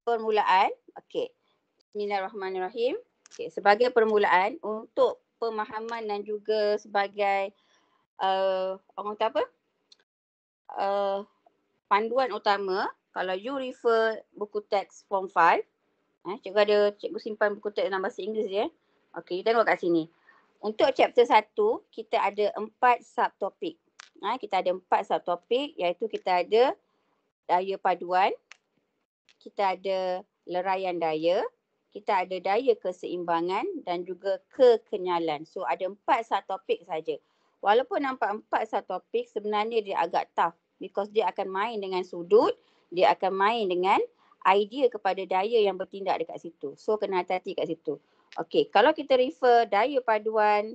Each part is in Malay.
permulaan, okey. Bismillahirrahmanirrahim. Okey, sebagai permulaan untuk pemahaman dan juga sebagai orang kata apa? Panduan utama, kalau you refer buku teks form 5, cikgu simpan buku teks dalam bahasa Inggeris dia. Okey, you tengok kat sini. Untuk chapter 1, kita ada 4 subtopik. Kita ada 4 subtopik, iaitu kita ada daya paduan, kita ada leraian daya, kita ada daya keseimbangan dan juga kekenyalan. So ada 4 subtopik saja. Walaupun nampak 4 subtopik, sebenarnya dia agak tough because dia akan main dengan sudut, dia akan main dengan idea kepada daya yang bertindak dekat situ. So kena hati-hati kat situ. Okey, kalau kita refer daya paduan,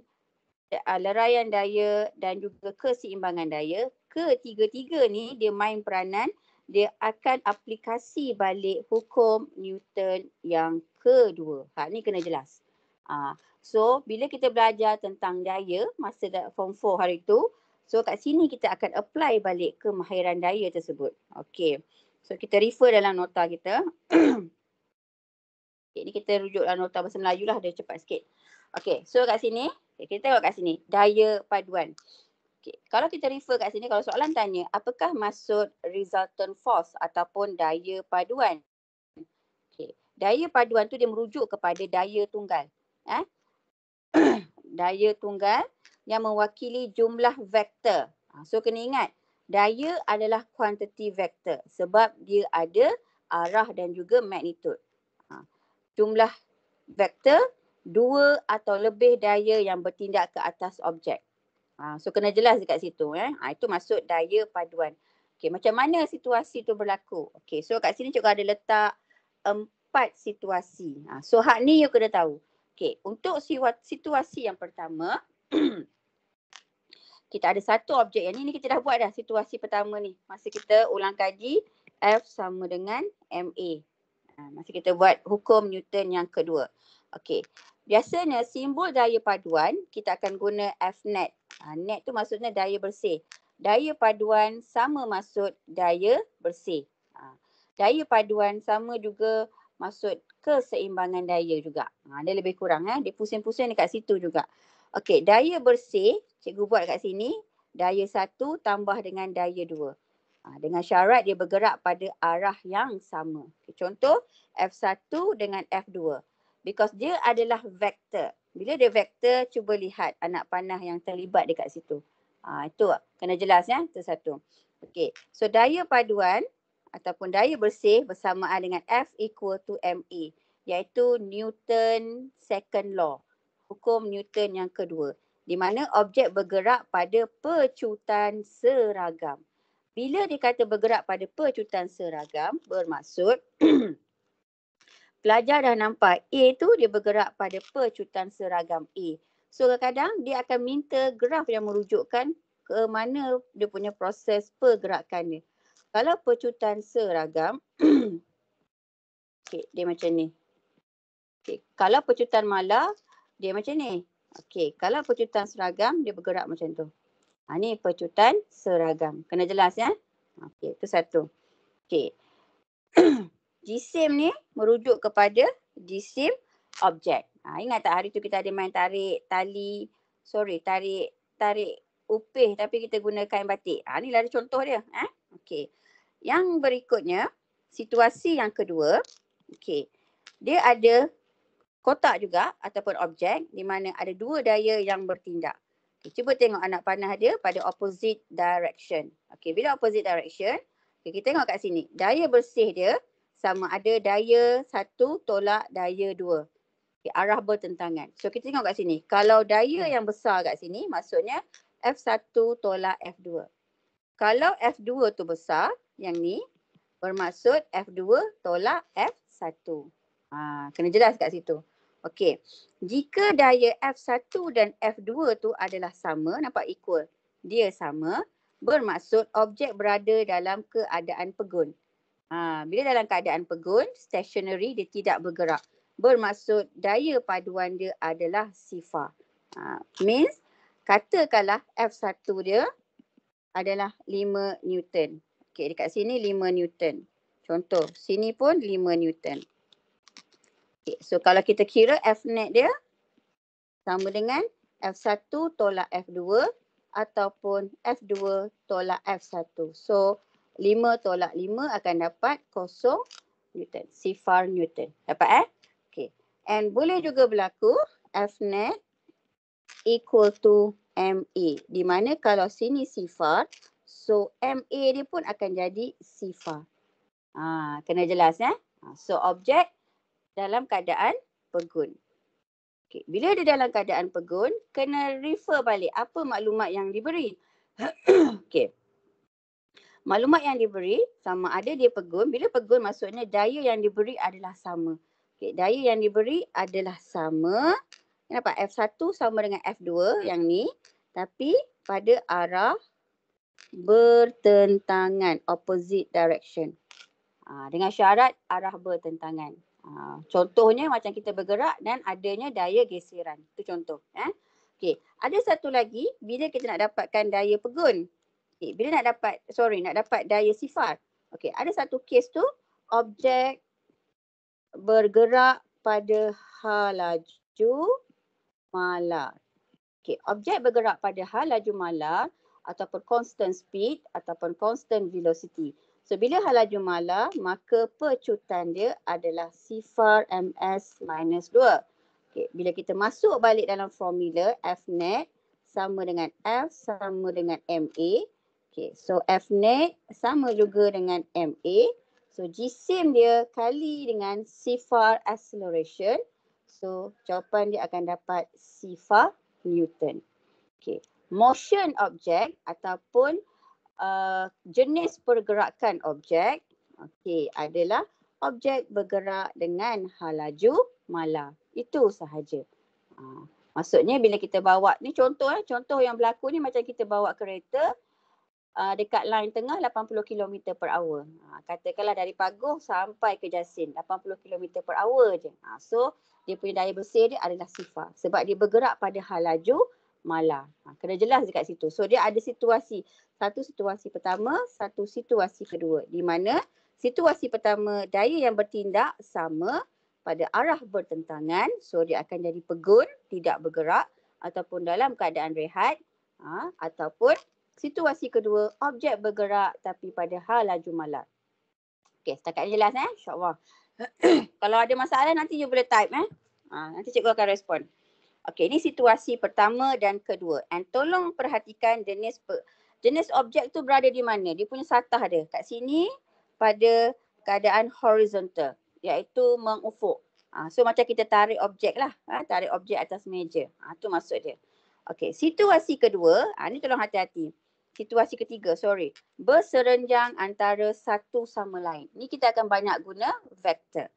leraian daya dan juga keseimbangan daya, ketiga-tiga ni dia main peranan, dia akan aplikasi balik hukum Newton yang kedua. Ni kena jelas. So bila kita belajar tentang daya masa form 4 hari tu, so kat sini kita akan apply balik kemahiran daya tersebut. Okey. So kita refer dalam nota kita. Okay, ni kita rujuk dalam nota bahasa Melayu lah, dia cepat sikit. Okey, so kat sini, kita tengok kat sini, daya paduan. Okay. Kalau kita refer kat sini, kalau soalan tanya, apakah maksud resultant force ataupun daya paduan? Okay. Daya paduan tu dia merujuk kepada daya tunggal. Daya tunggal yang mewakili jumlah vektor. So kena ingat, daya adalah quantity vector sebab dia ada arah dan juga magnitude. Jumlah vektor, 2 atau lebih daya yang bertindak ke atas objek. So kena jelas dekat situ. Itu maksud daya paduan. Okay, macam mana situasi tu berlaku? Okay, so kat sini cikgu ada letak 4 situasi. So hak ni you kena tahu. Okay, untuk situasi yang pertama, kita ada satu objek. Yang ni kita dah buat dah situasi pertama ni. Masa kita ulang kaji F sama dengan MA. Masa kita buat hukum Newton yang kedua. Okey. Biasanya simbol daya paduan kita akan guna F net. Net tu maksudnya daya bersih. Daya paduan sama maksud daya bersih. Daya paduan sama juga maksud keseimbangan daya juga. Dia lebih kurang. Dia pusing-pusing dekat situ juga. Okey, daya bersih cikgu buat kat sini. Daya 1 tambah dengan daya 2. Dengan syarat dia bergerak pada arah yang sama. Contoh F1 dengan F2. Because dia adalah vektor. Bila dia vektor, cuba lihat anak panah yang terlibat dekat situ. Itu kena jelas ya. Itu satu. Okey. So daya paduan ataupun daya bersih bersamaan dengan F equal to MA. Iaitu Newton second law. Hukum Newton yang kedua. Di mana objek bergerak pada pecutan seragam. Bila dia kata bergerak pada pecutan seragam, bermaksud pelajar dah nampak A tu dia bergerak pada pecutan seragam A. So kadang-kadang dia akan minta graf yang merujukkan ke mana dia punya proses pergerakan dia. Kalau pecutan seragam, okay, dia macam ni. Okay. Kalau pecutan malar, dia macam ni. Okay. Kalau pecutan seragam, dia bergerak macam tu. Ni pecutan seragam. Kena jelas ya. Okey, itu satu. Okey. Jisim ni merujuk kepada jisim objek. Ingat tak hari tu kita ada main tarik upih tapi kita guna kain batik. Ni lah contoh dia. Okey. Yang berikutnya, situasi yang kedua. Okey. Dia ada kotak juga ataupun objek di mana ada 2 daya yang bertindak. Okay, cuba tengok anak panah dia pada opposite direction. Okey, bila opposite direction, kita tengok kat sini. Daya bersih dia sama ada daya 1 tolak daya 2. Okay, arah bertentangan. So kita tengok kat sini. Kalau daya yang besar kat sini, maksudnya F1 tolak F2. Kalau F2 tu besar, yang ni, bermaksud F2 tolak F1. Kena jelas kat situ. Okey, jika daya F1 dan F2 tu adalah sama, nampak equal. Dia sama, bermaksud objek berada dalam keadaan pegun. Bila dalam keadaan pegun, stationary, dia tidak bergerak. Bermaksud daya paduan dia adalah sifar. Means, katakanlah F1 dia adalah 5 Newton. Okey, dekat sini 5 Newton. Contoh, sini pun 5 Newton. Okay, so kalau kita kira F net dia sama dengan F1 tolak F2 ataupun F2 tolak F1. So 5 tolak 5 akan dapat 0 Newton. Sifar Newton. Dapat Okay. And boleh juga berlaku F net equal to MA. Di mana kalau sini sifar, so MA dia pun akan jadi sifar. Kena jelas So objek dalam keadaan pegun. Okay. Bila dia dalam keadaan pegun, kena refer balik apa maklumat yang diberi. Okay. Maklumat yang diberi sama ada dia pegun. Bila pegun maksudnya daya yang diberi adalah sama. Okay. Daya yang diberi adalah sama. Nampak F1 sama dengan F2 yang ni. Tapi pada arah bertentangan. Opposite direction. Dengan syarat arah bertentangan. Contohnya macam kita bergerak dan adanya daya geseran. Itu contoh. Okay. Ada satu lagi bila kita nak dapatkan daya pegun. Okay. Bila nak dapat daya sifar. Okay. Ada satu kes tu objek bergerak pada laju malar. Okay. Objek bergerak pada laju malar ataupun constant speed ataupun constant velocity. So, bila laju malar, maka pecutan dia adalah sifar ms minus 2. Okay, bila kita masuk balik dalam formula, F net sama dengan F sama dengan MA. Okay, so F net sama juga dengan MA. So, jisim dia kali dengan sifar acceleration. So, jawapan dia akan dapat sifar Newton. Okay, motion object ataupun jenis pergerakan objek adalah objek bergerak dengan laju malar. Itu sahaja. Maksudnya bila kita bawa ni contoh yang berlaku ni macam kita bawa kereta dekat line tengah 80 km per hour. Katakanlah dari Paguh sampai ke Jasin 80 km per hour je. So dia punya daya bersih dia adalah sifar sebab dia bergerak pada laju malar. Kena jelas dekat situ. So dia ada situasi. Satu situasi pertama, satu situasi kedua. Di mana situasi pertama daya yang bertindak sama pada arah bertentangan. So dia akan jadi pegun, tidak bergerak ataupun dalam keadaan rehat. Ataupun situasi kedua, objek bergerak tapi pada laju malar. Okey, setakat ni jelas InsyaAllah. Kalau ada masalah nanti you boleh type nanti cikgu akan respon. Okey, ini situasi pertama dan kedua. And tolong perhatikan jenis objek tu berada di mana. Dia punya satah dia. Kat sini pada keadaan horizontal. Iaitu mengufuk. So macam kita tarik objek lah. Tarik objek atas meja. Tu maksud dia. Okey, situasi kedua. Ni tolong hati-hati. Situasi ketiga, berserenjang antara satu sama lain. Ni kita akan banyak guna vektor.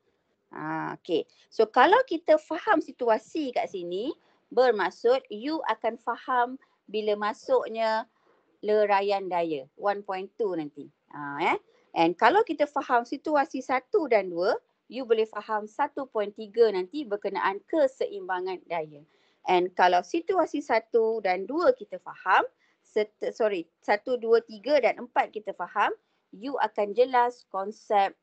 Okay. So kalau kita faham situasi kat sini, bermaksud you akan faham bila masuknya leraian daya 1.2 nanti. And kalau kita faham situasi 1 dan 2, you boleh faham 1.3 nanti berkenaan keseimbangan daya. And kalau situasi 1 dan 2 kita faham, 1, 2, 3 dan 4 kita faham, you akan jelas konsep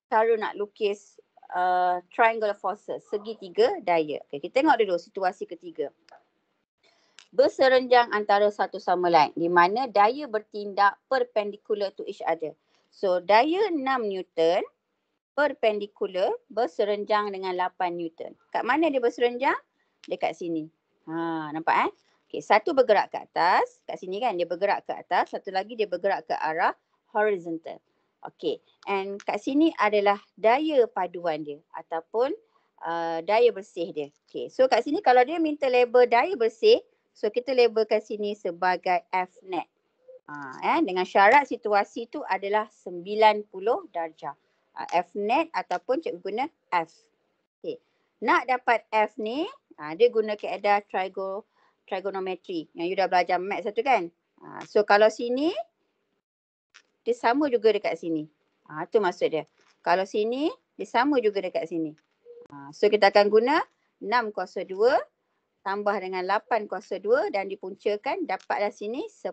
cara nak lukis triangular forces, segitiga daya. Okay, kita tengok dulu situasi ketiga. Berserenjang antara satu sama lain, di mana daya bertindak perpendicular to each other. So, daya 6 Newton perpendicular berserenjang dengan 8 Newton. Kat mana dia berserenjang? Dekat sini. Nampak Okay, satu bergerak ke atas, kat sini kan dia bergerak ke atas, satu lagi dia bergerak ke arah horizontal. Okay, and kat sini adalah daya paduan dia ataupun daya bersih dia. Okay, so kat sini kalau dia minta label daya bersih, so kita label kat sini sebagai F net. Dengan syarat situasi tu adalah 90 darjah. F net ataupun cikgu guna F. Okay, nak dapat F ni, dia guna kaedah trigonometry yang you dah belajar maths tu kan. So kalau sini, dia sama juga dekat sini. Tu maksud dia. Kalau sini, dia sama juga dekat sini. So kita akan guna 6 kuasa 2 tambah dengan 8 kuasa 2 dan dipuncakan dapatlah sini 10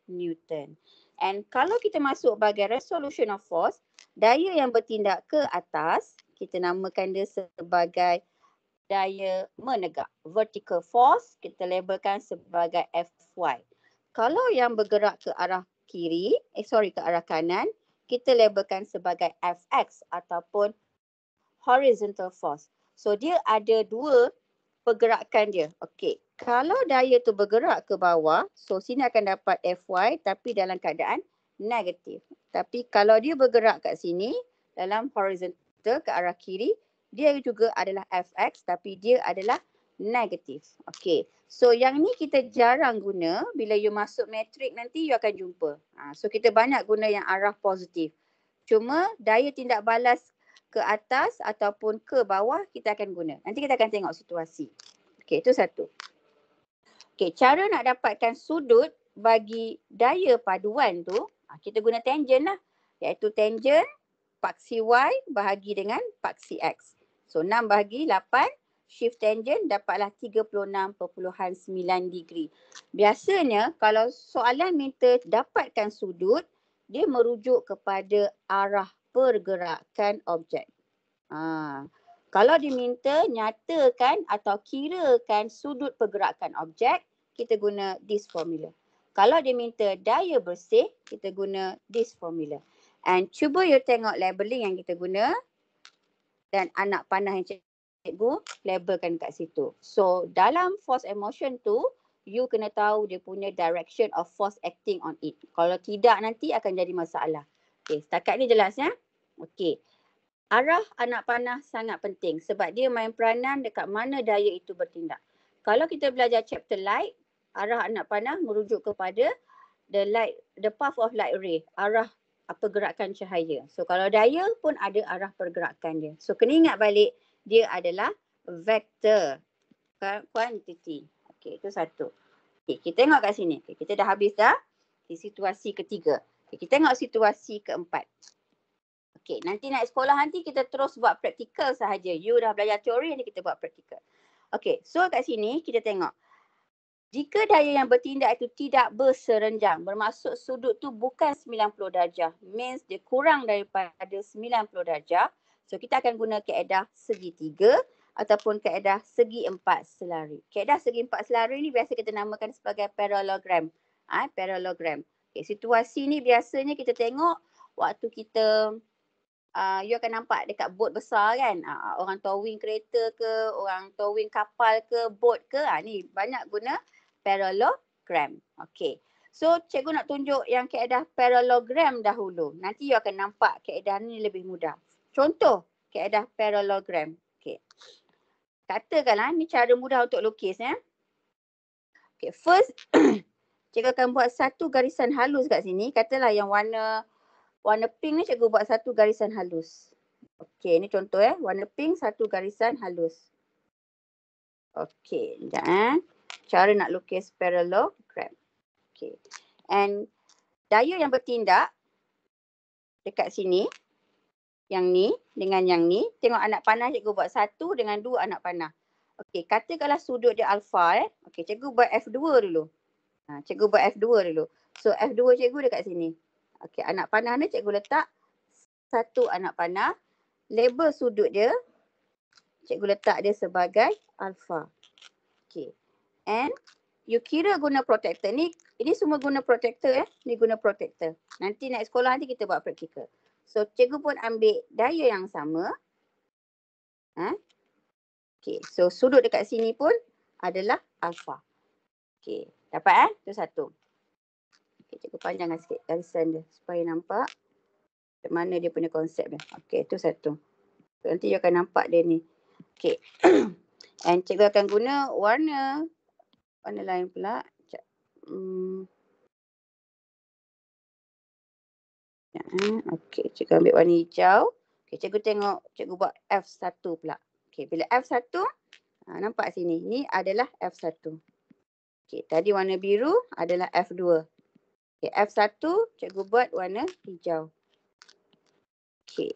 Newton. And kalau kita masuk bahagian resolution of force, daya yang bertindak ke atas, kita namakan dia sebagai daya menegak. Vertical force, kita labelkan sebagai Fy. Kalau yang bergerak ke arah ke arah kanan, kita labelkan sebagai Fx ataupun horizontal force. So dia ada dua pergerakan dia. Okey. Kalau daya tu bergerak ke bawah, so sini akan dapat Fy tapi dalam keadaan negatif. Tapi kalau dia bergerak kat sini dalam horizontal ke arah kiri, dia juga adalah Fx tapi dia adalah negatif. Okey. So yang ni kita jarang guna, bila you masuk matrik nanti you akan jumpa. So kita banyak guna yang arah positif. Cuma daya tindak balas ke atas ataupun ke bawah kita akan guna. Nanti kita akan tengok situasi. Okey, itu satu. Okey, cara nak dapatkan sudut bagi daya paduan tu, kita guna tangent lah. Iaitu tangent paksi Y bahagi dengan paksi X. So 6 bahagi 8, shift tangent dapatlah 36.9 degree. Biasanya kalau soalan minta dapatkan sudut, dia merujuk kepada arah pergerakan objek. Kalau diminta nyatakan atau kirakan sudut pergerakan objek, kita guna this formula. Kalau diminta daya bersih, kita guna this formula. And cuba you tengok labeling yang kita guna dan anak panah yang cikgu labelkan kat situ. So dalam force and motion tu, you kena tahu dia punya direction of force acting on it. Kalau tidak nanti akan jadi masalah. Okay, setakat ni jelas ya? Okay. Arah anak panah sangat penting sebab dia main peranan dekat mana daya itu bertindak. Kalau kita belajar chapter light, arah anak panah merujuk kepada the path of light ray, arah pergerakan cahaya. So kalau daya pun ada arah pergerakan dia. So kena ingat balik dia adalah vector quantity. Okey, itu satu. Okey, kita tengok kat sini. Okay, kita dah habis dah di situasi ketiga. Okay, kita tengok situasi keempat. Okey, nanti naik sekolah nanti kita terus buat praktikal sahaja. You dah belajar teori, nanti kita buat praktikal. Okey, so kat sini kita tengok. Jika daya yang bertindak itu tidak berserenjang, bermaksud sudut tu bukan 90 darjah. Means dia kurang daripada 90 darjah. So kita akan guna kaedah segitiga ataupun kaedah segi empat selari. Kaedah segi empat selari ni biasa kita namakan sebagai parallelogram. Parallelogram. Okay, situasi ni biasanya kita tengok waktu kita you akan nampak dekat bot besar kan. Orang towing kereta ke, orang towing kapal ke, bot ke. Ni banyak guna parallelogram. Okay. So cikgu nak tunjuk yang kaedah parallelogram dahulu. Nanti you akan nampak kaedah ni lebih mudah. Contoh kaedah parallelogram. Okay. Katakanlah ni cara mudah untuk lukis ya. Okay. First cikgu akan buat satu garisan halus kat sini. Katalah yang warna pink ni cikgu buat satu garisan halus. Okey, ni contoh warna pink satu garisan halus. Okey, sekejap cara nak lukis parallelogram. Okey. And daya yang bertindak dekat sini, yang ni dengan yang ni, tengok anak panah cikgu buat satu dengan dua anak panah. Okey, katakanlah sudut dia alfa Okey, cikgu buat F2 dulu. Cikgu buat F2 dulu. So F2 cikgu dekat sini. Okey, anak panah ni cikgu letak satu anak panah. Label sudut dia, cikgu letak dia sebagai alfa. Okey. And you kira guna protractor. Ini semua guna protractor Ni guna protractor. Nanti naik sekolah nanti kita buat praktikal. So cikgu pun ambil daya yang sama. Okey, so sudut dekat sini pun adalah alfa. Okey, dapat Itu satu. Cikgu panjangkan sikit garisan dia supaya nampak macam mana dia punya konsep dia. Okey, itu satu. So, nanti you akan nampak dia ni. Okey. And cikgu akan guna warna lain pula. Okey, cikgu ambil warna hijau. Okey, cikgu tengok, cikgu buat F1 pula. Okey, bila F1, nampak sini. Ni adalah F1. Okey, tadi warna biru adalah F2. Okay, F1 cikgu buat warna hijau. Okay.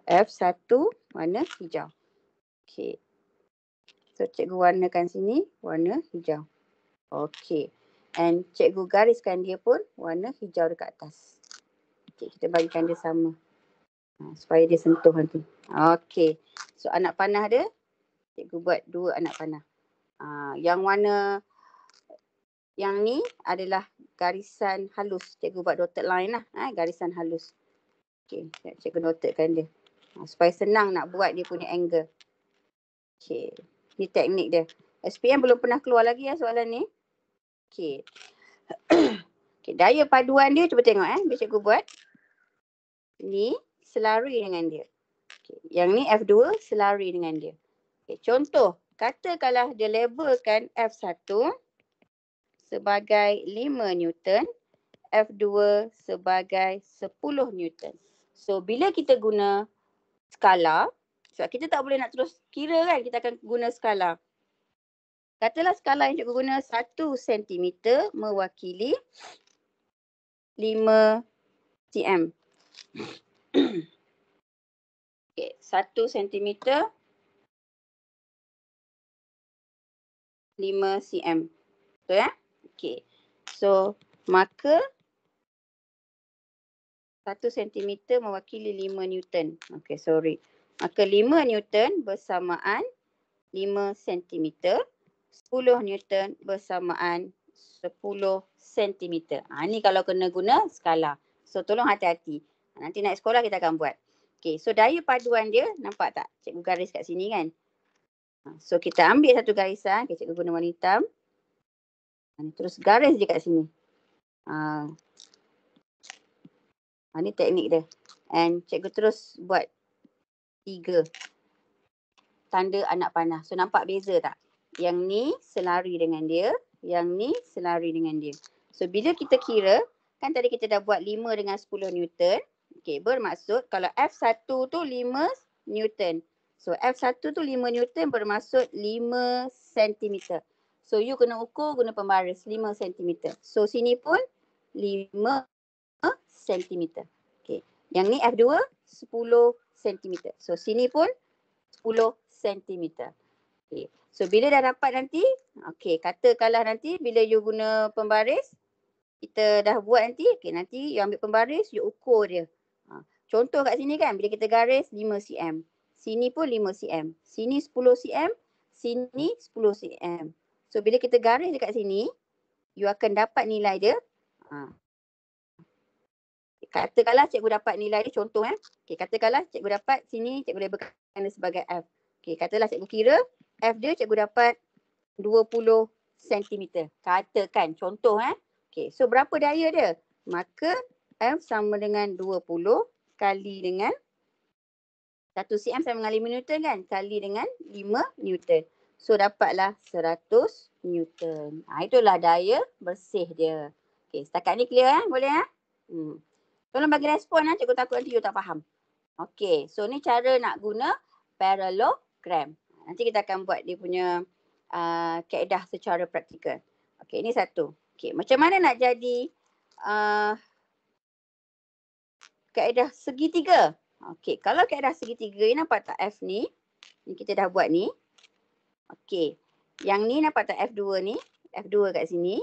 F1 warna hijau. Okay. So cikgu warnakan sini warna hijau. Okay. And cikgu gariskan dia pun warna hijau dekat atas. Okay, kita bagikan dia sama. Supaya dia sentuh nanti. Okay. So anak panah dia, cikgu buat 2 anak panah. Yang warna yang ni adalah garisan halus. Cikgu buat dotted line lah. Garisan halus. Okay. Cikgu dotedkan dia. Supaya senang nak buat dia punya angle. Okay. Ni teknik dia. SPM belum pernah keluar lagi ya soalan ni. Okay. Okay. Daya paduan dia cuba tengok biar cikgu buat. Ni selari dengan dia. Okay. Yang ni F2 selari dengan dia. Okay. Contoh. Katakanlah dia labelkan F1 sebagai 5 Newton. F2 sebagai 10 Newton. So bila kita guna skala, sebab kita tak boleh nak terus kira kan, kita akan guna skala. Katalah skala yang cikgu guna 1 cm mewakili 5 cm. Okay, 1 cm 5 cm. Betul ya? Okay. So, maka 1 cm mewakili 5 Newton. Okay, sorry. Maka 5 Newton bersamaan 5 cm. 10 Newton bersamaan 10 cm. Ni kalau kena guna skala. So, tolong hati-hati. Nanti naik sekolah kita akan buat. Okay, so daya paduan dia, nampak tak? Cikgu garis kat sini kan? So, kita ambil satu garisan. Okay, cikgu guna warna hitam. Terus garis je kat sini. Ni teknik dia. And cikgu terus buat 3 tanda anak panah. So, nampak beza tak? Yang ni selari dengan dia. Yang ni selari dengan dia. So, bila kita kira, kan tadi kita dah buat 5 dengan 10 Newton. Okay, bermaksud kalau F1 tu 5 Newton. So, F1 tu 5 Newton bermaksud 5 cm. So, you kena ukur guna pembaris 5 cm. So, sini pun 5 cm. Okay. Yang ni F2 10 cm. So, sini pun 10 cm. Okay. So, bila dah dapat nanti, okay, katakanlah nanti bila you guna pembaris, kita dah buat nanti, okay, nanti you ambil pembaris, you ukur dia. Contoh kat sini kan, bila kita garis 5 cm. Sini pun 5 cm. Sini 10 cm. Sini 10 cm. So, bila kita garis dekat sini, you akan dapat nilai dia. Katakanlah cikgu dapat nilai dia, contoh Okay, katakanlah cikgu dapat sini, cikgu labelkan dia sebagai F. Okay, katalah cikgu kira, F dia cikgu dapat 20 cm. Katakan, contoh Okay, so berapa daya dia? Maka F sama dengan 20 kali dengan 1 cm sama dengan 5 Newton kan? Kali dengan 5 Newton. So dapatlah 100 Newton. Itulah daya bersih dia. Okay, setakat ni clear Boleh Tolong bagi respon cikgu takut nanti you tak faham. Okay, so ni cara nak guna parallelogram. Nanti kita akan buat dia punya kaedah secara praktikal. Okay, ini satu. Okay, macam mana nak jadi kaedah segitiga? Okay, kalau kaedah segitiga ni nampak tak F ni? Ni kita dah buat ni. Okay, yang ni nampak tak F2 ni? F2 kat sini.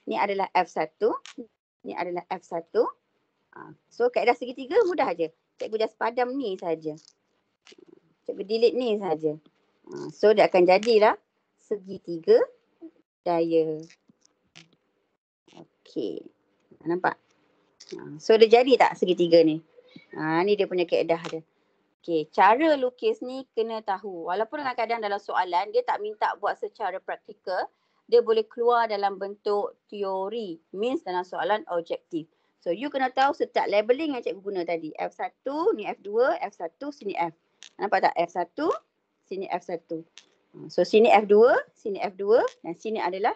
Ni adalah F1. Ni adalah F1. So kaedah segitiga mudah aja. Cikgu just padam ni saja. Cikgu delete ni saja. So dia akan jadilah segitiga daya. Okay, nampak? So dia jadi tak segitiga ni? Ni dia punya kaedah dia. Okay, cara lukis ni kena tahu. Walaupun kadang-kadang dalam soalan dia tak minta buat secara praktikal, dia boleh keluar dalam bentuk teori. Means dalam soalan objektif. So you kena tahu setiap labeling yang cikgu guna tadi. F1, ni F2, F1, sini F. Nampak tak? F1, sini F1. So sini F2, sini F2 dan sini adalah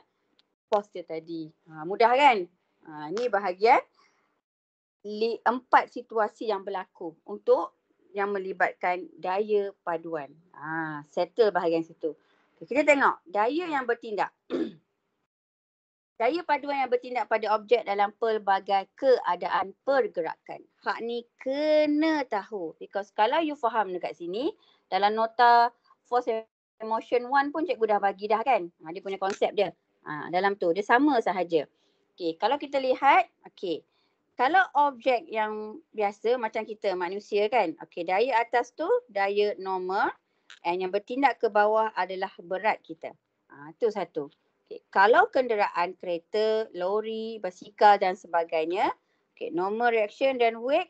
pos dia tadi. Mudah kan? Ni bahagian 4 situasi yang berlaku untuk yang melibatkan daya paduan. Settle bahagian situ. Kita tengok daya yang bertindak. Daya paduan yang bertindak pada objek dalam pelbagai keadaan pergerakan. Hak ni kena tahu. Because kalau you faham dekat sini, dalam nota force and motion 1 pun cikgu dah bagi dah kan. Dia punya konsep dia. Dalam tu, dia sama sahaja. Okey, kalau kita lihat, okey. Kalau objek yang biasa macam kita manusia kan, okey, daya atas tu daya normal and yang bertindak ke bawah adalah berat kita. Itu satu. Okay. Kalau kenderaan kereta, lori, basikal dan sebagainya, okay, normal reaction dan weight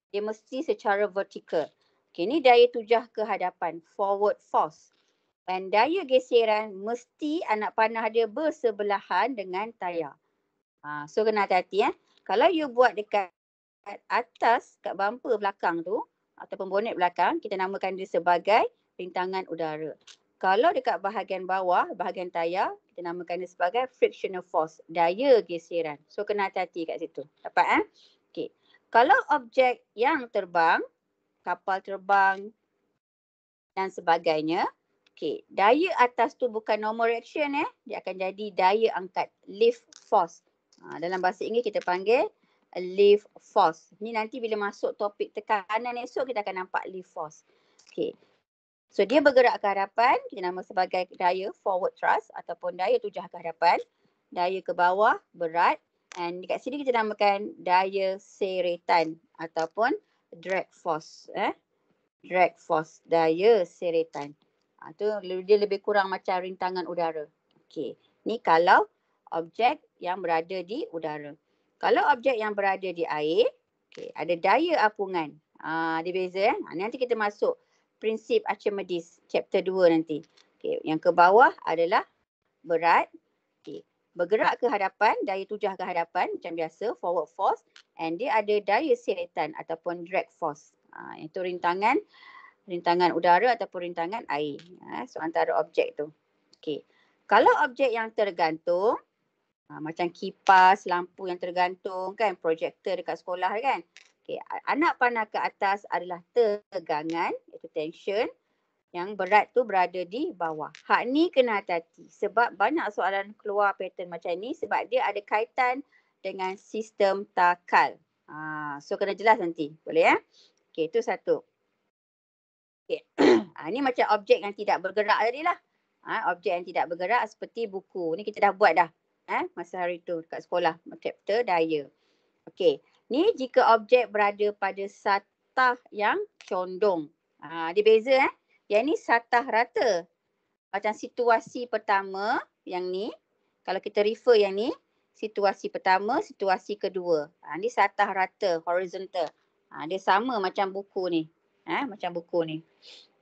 dia mesti secara vertikal. Okay, ni daya tujah ke hadapan, forward force. Dan daya geseran mesti anak panah dia bersebelahan dengan tayar. So kena hati-hati . Kalau you buat dekat atas, kat bumper belakang tu ataupun bonet belakang, kita namakan dia sebagai rintangan udara. Kalau dekat bahagian bawah, bahagian tayar, kita namakan dia sebagai frictional force, daya geseran. So kena hati-hati kat situ. Dapat Okay. Kalau objek yang terbang, kapal terbang dan sebagainya, okay, daya atas tu bukan normal reaction dia akan jadi daya angkat, lift force. Dalam bahasa Inggeris kita panggil lift force. Ni nanti bila masuk topik tekanan esok kita akan nampak lift force. Okay. So dia bergerak ke hadapan, kita nama sebagai daya forward thrust ataupun daya tujah ke hadapan, daya ke bawah berat, and dekat sini kita namakan daya seretan ataupun drag force. Drag force, daya seretan. Tu dia lebih kurang macam rintangan udara. Okey. Ni kalau objek yang berada di udara. Kalau objek yang berada di air, okay, ada daya apungan. Dia beza nanti kita masuk prinsip Archimedes chapter 2 nanti. Okay, yang ke bawah adalah berat. Okay. Bergerak ke hadapan, daya tujah ke hadapan macam biasa, forward force. And dia ada daya seretan ataupun drag force. Itu rintangan udara ataupun rintangan air. So antara objek tu. Okay. Kalau objek yang tergantung, macam kipas, lampu yang tergantung kan, projektor dekat sekolah kan. Okay. Anak panah ke atas adalah tegangan, iaitu tension. Yang berat tu berada di bawah. Hak ni kena hati-hati sebab banyak soalan keluar pattern macam ni sebab dia ada kaitan dengan sistem takal. So kena jelas nanti. Boleh Okay, itu satu. Okay. Ni macam objek yang tidak bergerak tadi lah. Objek yang tidak bergerak seperti buku. Ni kita dah buat dah. Masa hari tu dekat sekolah. Chapter daya. Okey. Ni jika objek berada pada satah yang condong. Dia beza Yang ni satah rata. Macam situasi pertama yang ni. Kalau kita refer yang ni. Situasi pertama, situasi kedua. Ni satah rata, horizontal. Dia sama macam buku ni. Macam buku ni.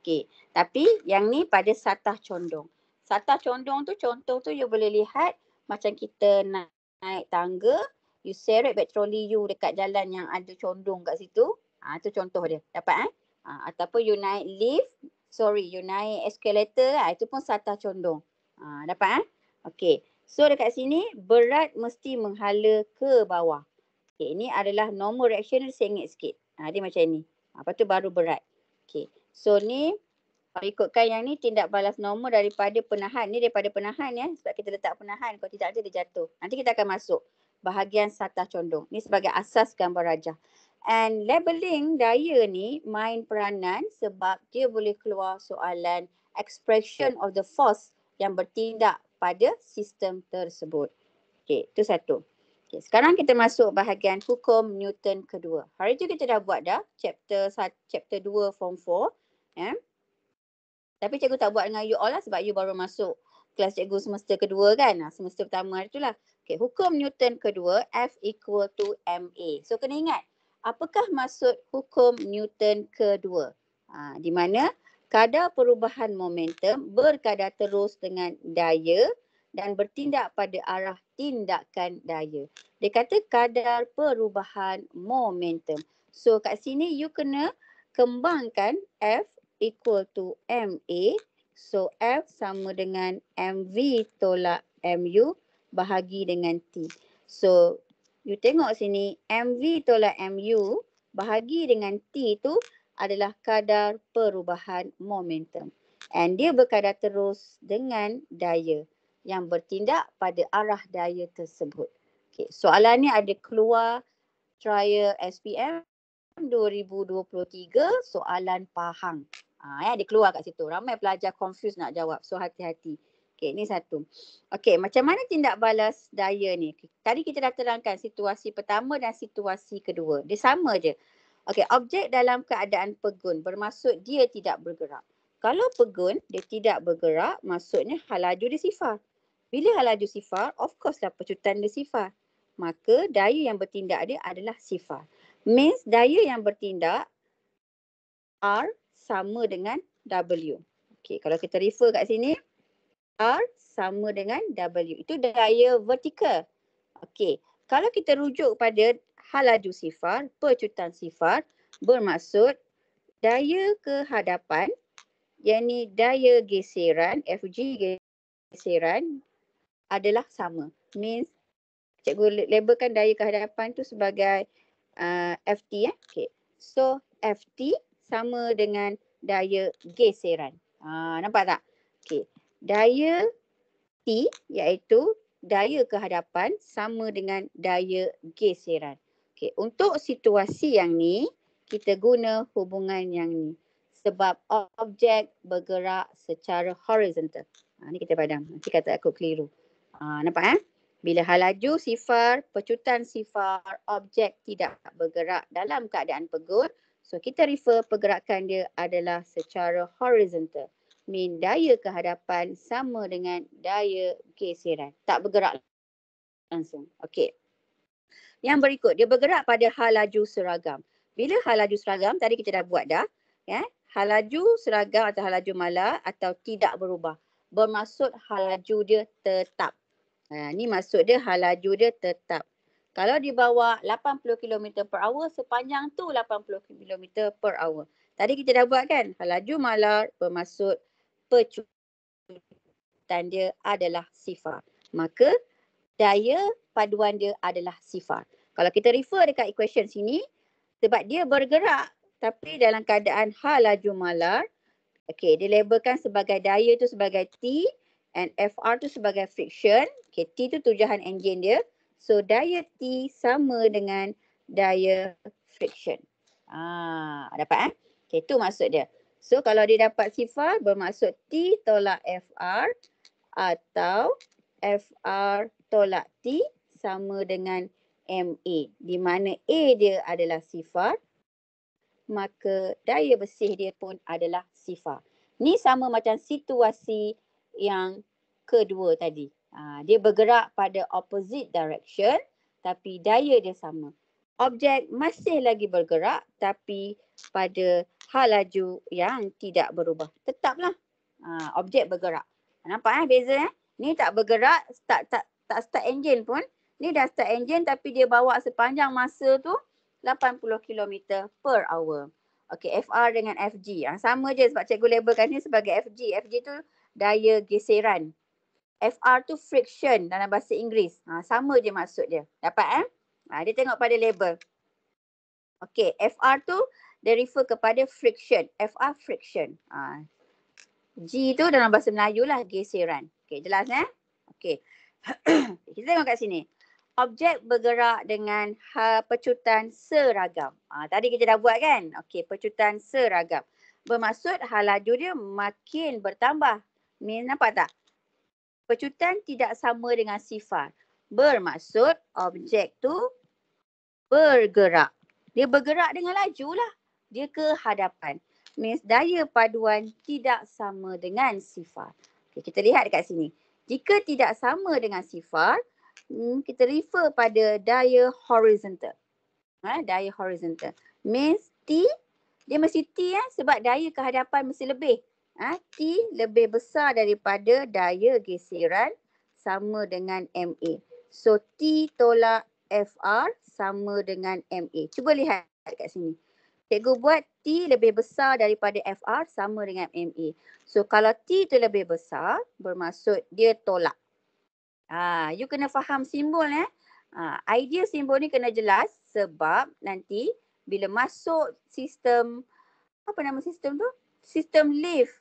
Okey. Tapi yang ni pada satah condong. Satah condong tu contoh tu you boleh lihat macam kita naik tangga. You seret beg troli you dekat jalan yang ada condong kat situ. Tu contoh dia. Dapat ataupun you naik lift. You naik escalator. Itu pun satah condong. Dapat Okey. So dekat sini berat mesti menghala ke bawah. Okey. Ini adalah normal reaction dia sengit sikit. Dia macam ni. Lepas tu baru berat. Okey. So ni ikutkan yang ni tindak balas normal daripada penahan. Ni daripada penahan sebab kita letak penahan. Kalau tidak ada dia jatuh. Nanti kita akan masuk bahagian satah condong. Ni sebagai asas gambar rajah. And labeling daya ni main peranan sebab dia boleh keluar soalan expression of the force yang bertindak pada sistem tersebut. Okey, itu satu. Okay, sekarang kita masuk bahagian hukum Newton kedua. Hari tu kita dah buat dah chapter 2 form 4. Tapi cikgu tak buat dengan you all lah sebab you baru masuk kelas cikgu semester kedua kan. Semester pertama hari tu lah. Okay, hukum Newton kedua, F equal to MA. So kena ingat, apakah maksud hukum Newton kedua? Di mana kadar perubahan momentum berkadar terus dengan daya dan bertindak pada arah tindakan daya. Dia kata kadar perubahan momentum. So kat sini you kena kembangkan F equal to MA. So F sama dengan MV tolak MU bahagi dengan T. So you tengok sini MV tolak MU bahagi dengan T tu adalah kadar perubahan momentum. And dia berkadar terus dengan daya yang bertindak pada arah daya tersebut. Okay, soalan ni ada keluar trial SPM 2023 soalan Pahang. Dia keluar kat situ. Ramai pelajar confused nak jawab. So hati-hati. Okey, ni satu. Okey, macam mana tindak balas daya ni? Tadi kita dah terangkan situasi pertama dan situasi kedua. Dia sama je. Okey, objek dalam keadaan pegun bermaksud dia tidak bergerak. Kalau pegun dia tidak bergerak, maksudnya hal laju dia sifar. Bila hal laju sifar, of course lah pecutan dia sifar. Maka daya yang bertindak dia adalah sifar. Means daya yang bertindak R sama dengan W. Okey, kalau kita refer kat sini, R sama dengan W. Itu daya vertikal. Okey, kalau kita rujuk pada hal laju sifar, pecutan sifar, bermaksud daya kehadapan, yakni daya geseran, FG geseran adalah sama. Means, cikgu labelkan daya kehadapan tu sebagai FT. Okay. So, FT sama dengan daya geseran. Nampak tak? Okay. Daya T iaitu daya kehadapan sama dengan daya geseran. Okay. Untuk situasi yang ni, kita guna hubungan yang ni. Sebab objek bergerak secara horizontal. Ni kita padam. Nanti kata aku keliru. Nampak Bila hal laju sifar, pecutan sifar, objek tidak bergerak dalam keadaan pegun. So kita refer pergerakan dia adalah secara horizontal. Mean daya kehadapan sama dengan daya geseran. Tak bergerak langsung. Okey. Yang berikut, dia bergerak pada hal laju seragam. Bila hal laju seragam, tadi kita dah buat dah. Ya? Hal laju seragam atau hal laju malar atau tidak berubah. Bermaksud hal laju dia tetap. Ni maksud dia hal laju dia tetap. Kalau di bawah 80 km per hour, sepanjang tu 80 km per hour. Tadi kita dah buat kan? Hal laju malar bermaksud pecutan dia adalah sifar. Maka daya paduan dia adalah sifar. Kalau kita refer dekat equation sini, sebab dia bergerak tapi dalam keadaan hal laju malar, okey, dia labelkan sebagai daya tu sebagai T and FR tu sebagai friction. Okay, T tu tujuan enjin dia. So, daya T sama dengan daya friction. Dapat Okay, tu maksud dia. So, kalau dia dapat sifar, bermaksud T tolak FR atau FR tolak T sama dengan MA. Di mana A dia adalah sifar, maka daya bersih dia pun adalah sifar. Ni sama macam situasi yang kedua tadi. Dia bergerak pada opposite direction tapi daya dia sama. Objek masih lagi bergerak tapi pada hal laju yang tidak berubah. Tetaplah objek bergerak. Nampak beza Ni tak bergerak, tak start engine pun. Ni dah start engine tapi dia bawa sepanjang masa tu 80 km per hour. Okey, FR dengan FG. Sama je sebab cikgu labelkan ni sebagai FG. FG tu daya geseran. FR tu friction dalam bahasa Inggeris. Sama je maksud dia. Dapat dia tengok pada label. Okey, FR tu dia refer kepada friction. FR friction. G tu dalam bahasa Melayu lah geseran. Okey, jelas Okey. Kita tengok kat sini. Objek bergerak dengan pecutan seragam. Tadi kita dah buat kan? Okey, pecutan seragam. Bermaksud hal laju dia makin bertambah. Nampak tak? Pecutan tidak sama dengan sifar. Bermaksud objek tu bergerak. Dia bergerak dengan laju lah. Dia ke hadapan. Means daya paduan tidak sama dengan sifar. Okay, kita lihat dekat sini. Jika tidak sama dengan sifar, kita refer pada daya horizontal. Daya horizontal. Means T, dia mesti T sebab daya kehadapan mesti lebih. T lebih besar daripada daya geseran sama dengan MA. So T tolak FR sama dengan MA. Cuba lihat kat sini. Cikgu buat T lebih besar daripada FR sama dengan MA. So kalau T tu lebih besar, bermaksud dia tolak. You kena faham simbol idea simbol ni kena jelas sebab nanti bila masuk sistem, apa nama sistem tu? Sistem lift.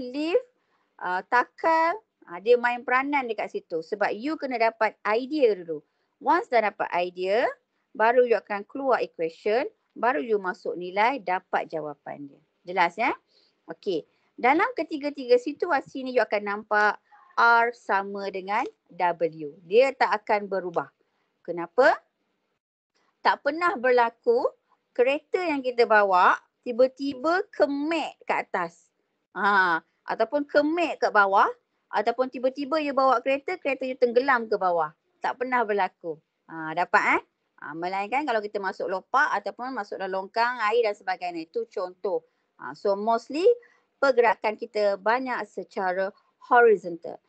Lift, takal, dia main peranan dekat situ. Sebab you kena dapat idea dulu. Once dah dapat idea, baru you akan keluar equation, baru you masuk nilai, dapat jawapan dia. Jelas Okey. Dalam ketiga-tiga situasi ni you akan nampak R sama dengan W. Dia tak akan berubah. Kenapa? Tak pernah berlaku kereta yang kita bawa tiba-tiba kemek kat atas. Ataupun kemek kat bawah. Ataupun tiba-tiba you bawa kereta you tenggelam ke bawah. Tak pernah berlaku. Dapat melainkan kalau kita masuk lopak ataupun masuk dalam longkang, air dan sebagainya. Itu contoh. So mostly pergerakan kita banyak secara horizontal.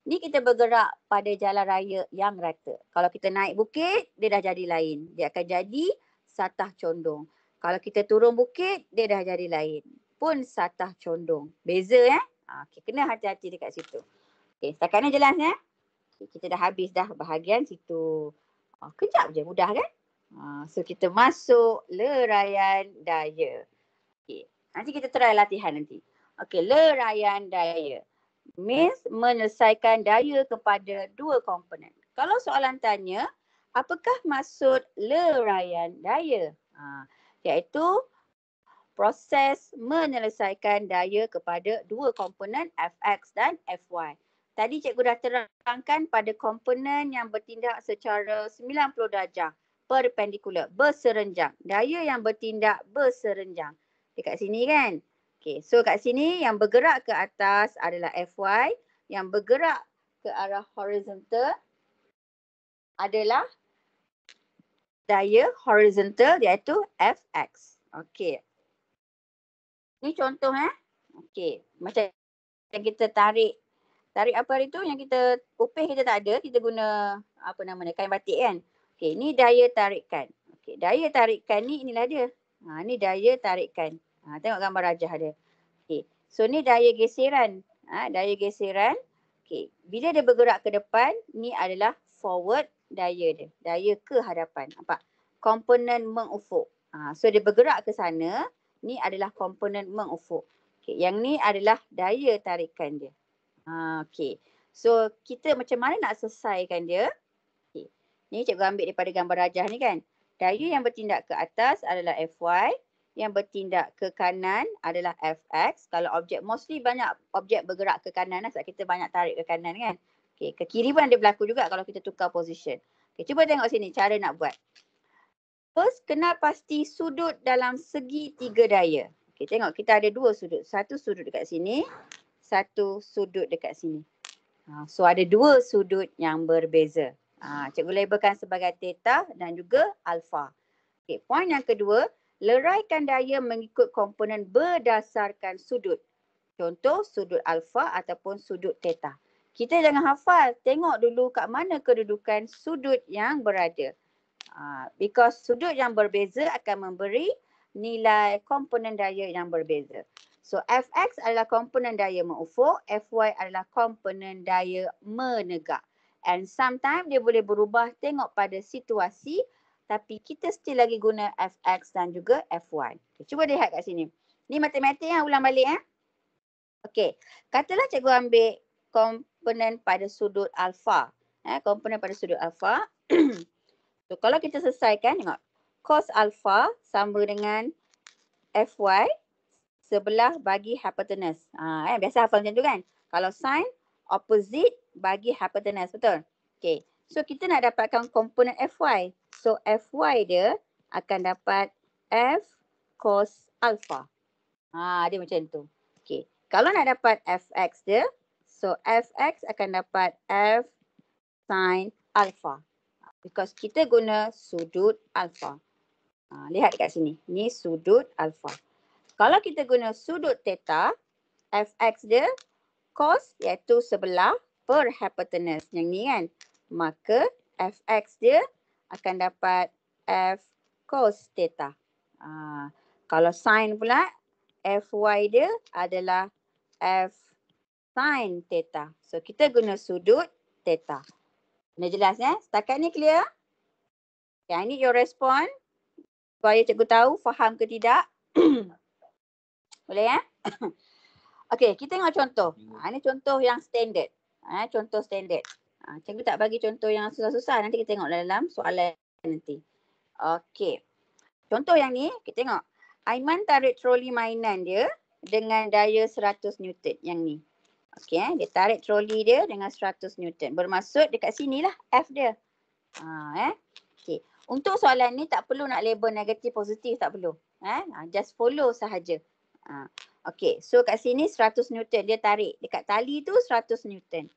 Ni kita bergerak pada jalan raya yang rata. Kalau kita naik bukit, dia dah jadi lain. Dia akan jadi satah condong. Kalau kita turun bukit, dia dah jadi lain. Pun satah condong. Beza Okay, kena hati-hati dekat situ. Okay, setakat ni jelas Okay, kita dah habis dah bahagian situ. Kejap je, mudah kan? So kita masuk leraian daya. Okay, nanti kita try latihan nanti. Okay, leraian daya. Means menyelesaikan daya kepada dua komponen. Kalau soalan tanya, apakah maksud leraian daya? Iaitu proses menyelesaikan daya kepada dua komponen Fx dan Fy. Tadi cikgu dah terangkan pada komponen yang bertindak secara 90 darjah perpendikular, berserenjang. Daya yang bertindak berserenjang. Dekat sini kan? Okay, so kat sini yang bergerak ke atas adalah Fy, yang bergerak ke arah horizontal adalah daya horizontal iaitu Fx. Okey. Ni contoh Okey, macam yang kita tarik apa hari tu yang kita upih kita tak ada, kita guna apa namanya kain batik kan. Okey, ni daya tarikan. Okey, daya tarikan ni inilah dia. Ni daya tarikan. Tengok gambar rajah dia. Okay. So ni daya geseran. Daya geseran. Okay. Bila dia bergerak ke depan, ni adalah forward daya dia. Daya ke hadapan. Nampak? Komponen mengufuk. So dia bergerak ke sana. Ni adalah komponen mengufuk. Okay. Yang ni adalah daya tarikan dia. Okay. So kita macam mana nak selesaikan dia? Okay. Ni cikgu ambil daripada gambar rajah ni kan. Daya yang bertindak ke atas adalah Fy. Yang bertindak ke kanan adalah Fx. Kalau objek, mostly banyak objek bergerak ke kanan sebab kita banyak tarik ke kanan kan. Okay, ke kiri pun ada berlaku juga kalau kita tukar position. Okay, cuba tengok sini cara nak buat. First, kenal pasti sudut dalam segi tiga daya. Okay, tengok kita ada dua sudut. Satu sudut dekat sini, satu sudut dekat sini. So ada dua sudut yang berbeza. Cikgu labelkan sebagai theta dan juga alpha. Okay, poin yang kedua, leraikan daya mengikut komponen berdasarkan sudut. Contoh sudut alfa ataupun sudut theta. Kita jangan hafal, tengok dulu kat mana kedudukan sudut yang berada. Because sudut yang berbeza akan memberi nilai komponen daya yang berbeza. So Fx adalah komponen daya mengufuk, Fy adalah komponen daya menegak. And sometimes dia boleh berubah tengok pada situasi. Tapi kita still lagi guna Fx dan juga Fy. Okay, cuba lihat kat sini. Ni matematik ulang balik Okey. Katalah cikgu ambil komponen pada sudut alfa. Komponen pada sudut alfa. So kalau kita selesaikan tengok. Cos alfa sama dengan Fy sebelah bagi hypotenuse. Biasa hafal macam tu kan. Kalau sin opposite bagi hypotenuse, betul? Okey. So kita nak dapatkan komponen Fy. So Fy dia akan dapat F cos alpha. Dia macam tu. Okey. Kalau nak dapat Fx dia, so Fx akan dapat F sin alpha. Because kita guna sudut alpha. Lihat dekat sini. Ni sudut alpha. Kalau kita guna sudut theta, Fx dia cos iaitu sebelah per hypotenuse. Yang ni kan. Maka Fx dia akan dapat F cos theta. Kalau sin pula, Fy dia adalah F sin theta. So kita guna sudut theta. Dah jelas Setakat ni clear? Okay, I need your response. Supaya cikgu tahu faham ke tidak. Boleh Okey, kita tengok contoh. Ini contoh yang standard. Contoh standard. Cikgu tak bagi contoh yang susah-susah. Nanti kita tengok dalam soalan nanti. Okey. Contoh yang ni, kita tengok. Aiman tarik troli mainan dia dengan daya 100 Newton. Yang ni. Okey, dia tarik troli dia dengan 100 Newton. Bermaksud dekat sinilah F dia. Okey. Untuk soalan ni tak perlu nak label negatif positif, tak perlu. Just follow sahaja. Okey, so kat sini 100 Newton dia tarik. Dekat tali tu 100 Newton.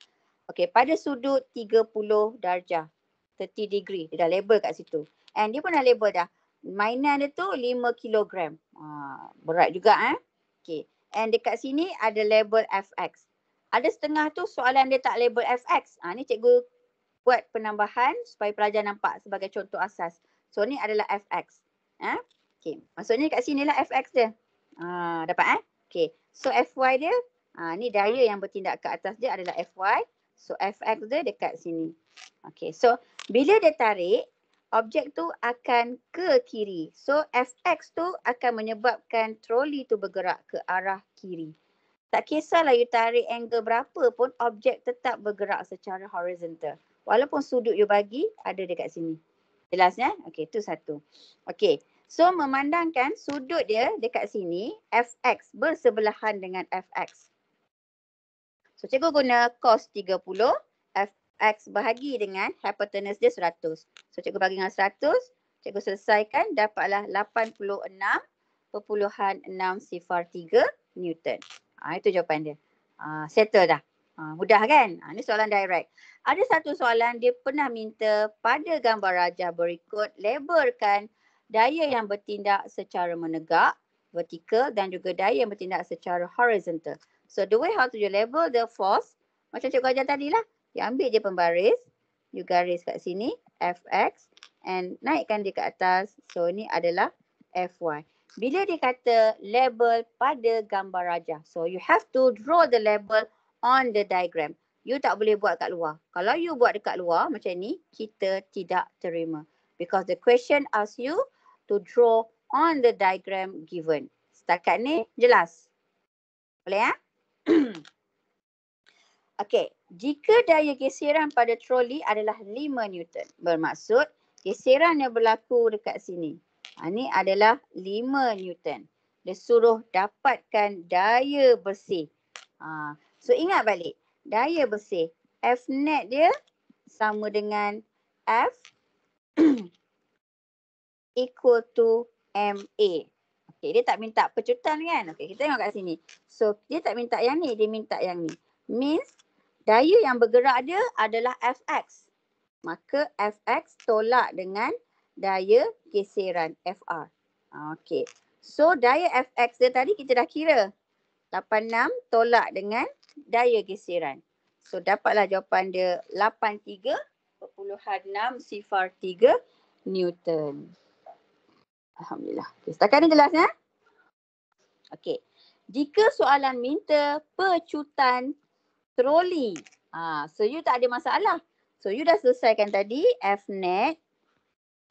Okey, pada sudut 30 darjah. 30 degree. Dia dah label kat situ. And dia pun dah label dah. Mainan dia tu 5 kilogram. Berat juga Okey. And dekat sini ada label FX. Ada setengah tu soalan dia tak label FX. Ni cikgu buat penambahan supaya pelajar nampak sebagai contoh asas. So ni adalah FX. Okey. Maksudnya kat sini lah FX dia. Dapat Okey. So FY dia, ni daya yang bertindak ke atas dia adalah FY. So FX dia dekat sini. Okey. So bila dia tarik, objek tu akan ke kiri. So FX tu akan menyebabkan troli tu bergerak ke arah kiri. Tak kisahlah you tarik angle berapa pun, objek tetap bergerak secara horizontal. Walaupun sudut you bagi ada dekat sini. Jelas Okey, tu satu. Okey. So memandangkan sudut dia dekat sini, FX bersebelahan dengan FX. So cikgu guna cos 30, FX bahagi dengan hypotenuse dia 100. So cikgu bagi dengan 100, cikgu selesaikan dapatlah 86.603 Newton. Itu jawapan dia. Settle dah. Mudah kan? Ni soalan direct. Ada satu soalan dia pernah minta pada gambar rajah berikut labelkan daya yang bertindak secara menegak, vertikal dan juga daya yang bertindak secara horizontal. So the way how to label the force, macam cikgu ajar tadi lah. You ambil je pembaris, you garis kat sini, Fx and naikkan dia ke atas. So ni adalah Fy. Bila dia kata label pada gambar rajah, so you have to draw the label on the diagram. You tak boleh buat kat luar. Kalau you buat dekat luar macam ni, kita tidak terima. Because the question asks you to draw on the diagram given. Setakat ni jelas? Boleh Okey, jika daya geseran pada troli adalah 5 Newton, bermaksud geseran yang berlaku dekat sini. Ini adalah 5 Newton. Dia suruh dapatkan daya bersih. So ingat balik, daya bersih F net dia sama dengan F equal to MA. Okey, dia tak minta pecutan kan? Okey, kita tengok kat sini. So dia tak minta yang ni, dia minta yang ni. Means daya yang bergerak dia adalah Fx. Maka Fx tolak dengan daya geseran Fr. Okey. So daya Fx dia tadi kita dah kira. 86 tolak dengan daya geseran. So dapatlah jawapan dia 83.603 Newton. Alhamdulillah. Okay, setakat ni jelas Okey. Jika soalan minta pecutan troli. So you tak ada masalah. So you dah selesaikan tadi F net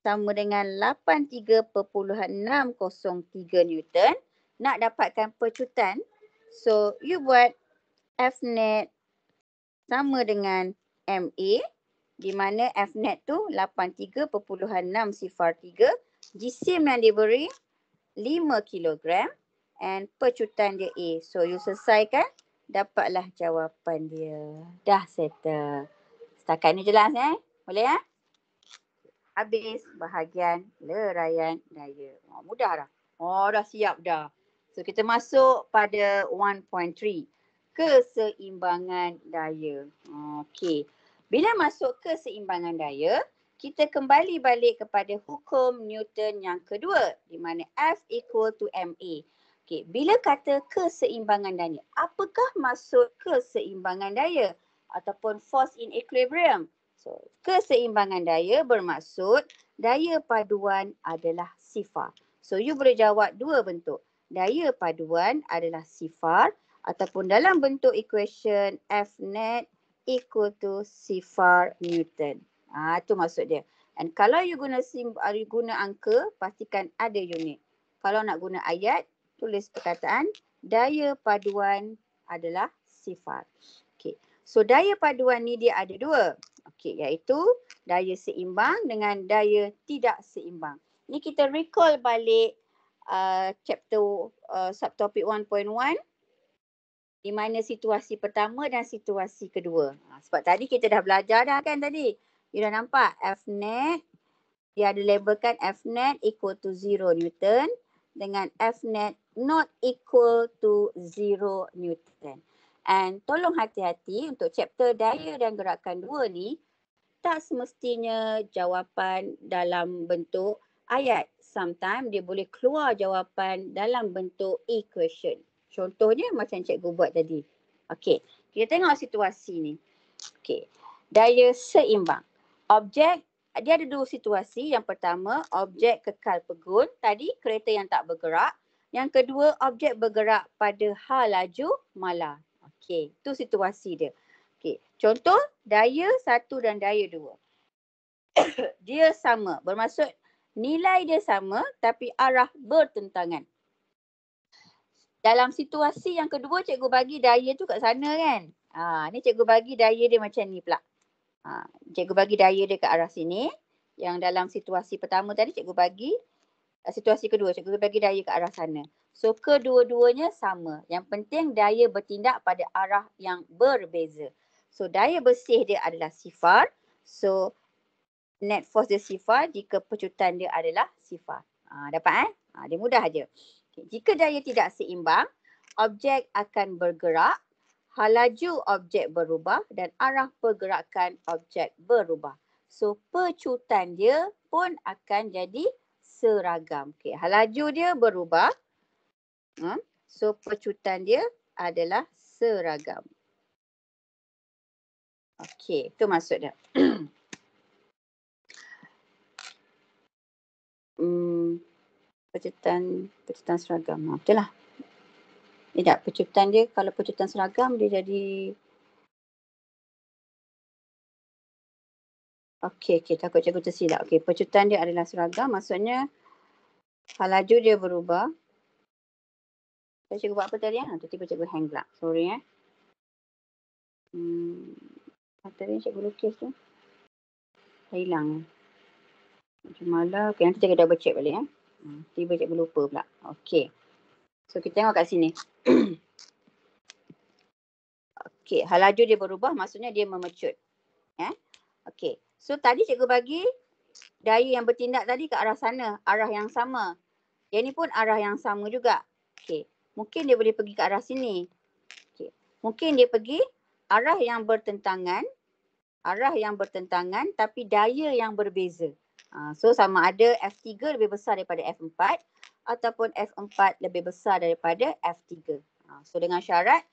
sama dengan 83.603 Newton. Nak dapatkan pecutan. So you buat F net sama dengan MA. Di mana F net tu 83.603. Jisim yang diberi 5 kilogram. And pecutan dia A. So you selesaikan. Dapatlah jawapan dia. Dah settle. Setakat ni jelas Boleh Habis bahagian leraian daya. Mudah dah. Dah siap dah. So kita masuk pada 1.3. Keseimbangan daya. Okey. Bila masuk keseimbangan daya, kita kembali balik kepada hukum Newton yang kedua. Di mana F equal to MA. Okay, bila kata keseimbangan daya, apakah maksud keseimbangan daya ataupun force in equilibrium? So, keseimbangan daya bermaksud daya paduan adalah sifar. So, you boleh jawab dua bentuk. Daya paduan adalah sifar ataupun dalam bentuk equation F net equal to sifar Newton. Itu maksud dia. And kalau you guna angka, pastikan ada unit. Kalau nak guna ayat, tulis perkataan daya paduan adalah sifar. Okey. So daya paduan ni dia ada dua. Okey, iaitu daya seimbang dengan daya tidak seimbang. Ni kita recall balik chapter subtopik 1.1. Di mana situasi pertama dan situasi kedua. Sebab tadi kita dah belajar dah kan tadi. You dah nampak Fnet, dia ada labelkan Fnet equal to 0 Newton dengan Fnet not equal to 0 Newton. And tolong hati-hati untuk chapter daya dan gerakan 2 ni, tak semestinya jawapan dalam bentuk ayat. Sometimes dia boleh keluar jawapan dalam bentuk equation. Contohnya macam cikgu buat tadi. Okey, kita tengok situasi ni. Okey, daya seimbang. Objek, dia ada dua situasi. Yang pertama, objek kekal pegun. Tadi kereta yang tak bergerak. Yang kedua, objek bergerak pada hal laju mala. Okey, itu situasi dia. Okey, contoh daya 1 dan daya 2. Dia sama, bermaksud nilai dia sama tapi arah bertentangan. Dalam situasi yang kedua, cikgu bagi daya tu kat sana kan. Ni cikgu bagi daya dia macam ni pula. Cikgu bagi daya dia ke arah sini. Yang dalam situasi pertama tadi cikgu bagi, situasi kedua cikgu bagi daya ke arah sana. So kedua-duanya sama. Yang penting daya bertindak pada arah yang berbeza. So daya bersih dia adalah sifar. So net force dia sifar jika pecutan dia adalah sifar. Dapat dia mudah aja. Okay. Jika daya tidak seimbang, objek akan bergerak, hal laju objek berubah dan arah pergerakan objek berubah. So pecutan dia pun akan jadi seragam. Okay. Hal laju dia berubah. So pecutan dia adalah seragam. Okey, itu maksud dia. Pecutan seragam. Betul lah. Tidak, pecutan dia, kalau pecutan seragam dia jadi... Okey, takut cikgu tersilap. Okey, pecutan dia adalah seragam, maksudnya hal laju dia berubah. Cikgu buat apa tadi? Tiba-tiba cikgu hang pula. Sorry tadi cikgu lukis tu. Hilang. Macam malah. Okey, nanti cikgu double check balik Tiba cikgu lupa pula. Okey. So kita tengok kat sini. Okey, hal laju dia berubah maksudnya dia memecut. Okey. So tadi cikgu bagi daya yang bertindak tadi ke arah sana, arah yang sama. Yang ni pun arah yang sama juga. Okey. Mungkin dia boleh pergi ke arah sini. Okey. Mungkin dia pergi arah yang bertentangan tapi daya yang berbeza. So sama ada F3 lebih besar daripada F4 ataupun F4 lebih besar daripada F3. So dengan syarat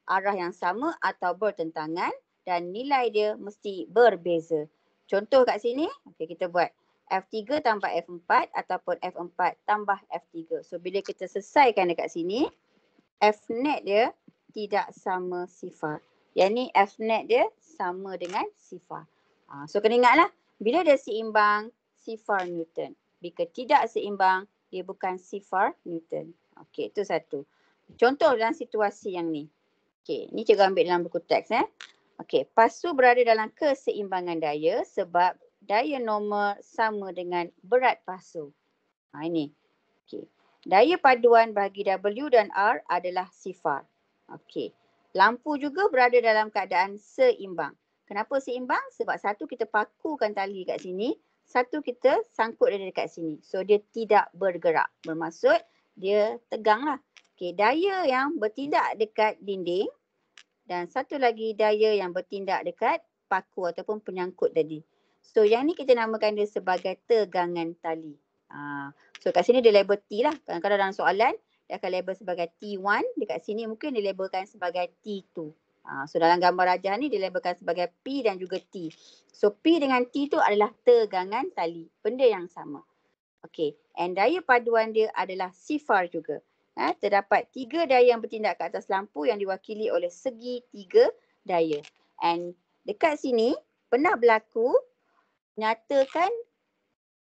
arah yang sama atau bertentangan dan nilai dia mesti berbeza. Contoh kat sini, okay, kita buat F3 tambah F4 ataupun F4 tambah F3. So bila kita selesaikan dekat sini, Fnet dia tidak sama sifar. Yang ni Fnet dia sama dengan sifar. So kena ingatlah, bila dia seimbang, sifar Newton. Bila tidak seimbang, dia bukan sifar Newton. Okey, itu satu. Contoh dalam situasi yang ni. Okey, ni cikgu ambil dalam buku teks. Okey, pasu berada dalam keseimbangan daya sebab daya normal sama dengan berat pasu. Ini. Okey. Daya paduan bagi W dan R adalah sifar. Okey. Lampu juga berada dalam keadaan seimbang. Kenapa seimbang? Sebab satu kita pakukan tali kat sini, satu kita sangkut dia dekat sini. So dia tidak bergerak. Bermaksud dia teganglah. Okey, daya yang bertindak dekat dinding dan satu lagi daya yang bertindak dekat paku ataupun penyangkut tadi. So yang ni kita namakan dia sebagai tegangan tali. So kat sini dia label T lah. Kadang-kadang dalam soalan dia akan label sebagai T1. Dekat sini mungkin dia labelkan sebagai T2. So dalam gambar rajah ni dia labelkan sebagai P dan juga T. So P dengan T tu adalah tegangan tali. Benda yang sama. Okay. And daya paduan dia adalah sifar juga. Terdapat 3 daya yang bertindak ke atas lampu yang diwakili oleh segi 3 daya. And dekat sini pernah berlaku nyatakan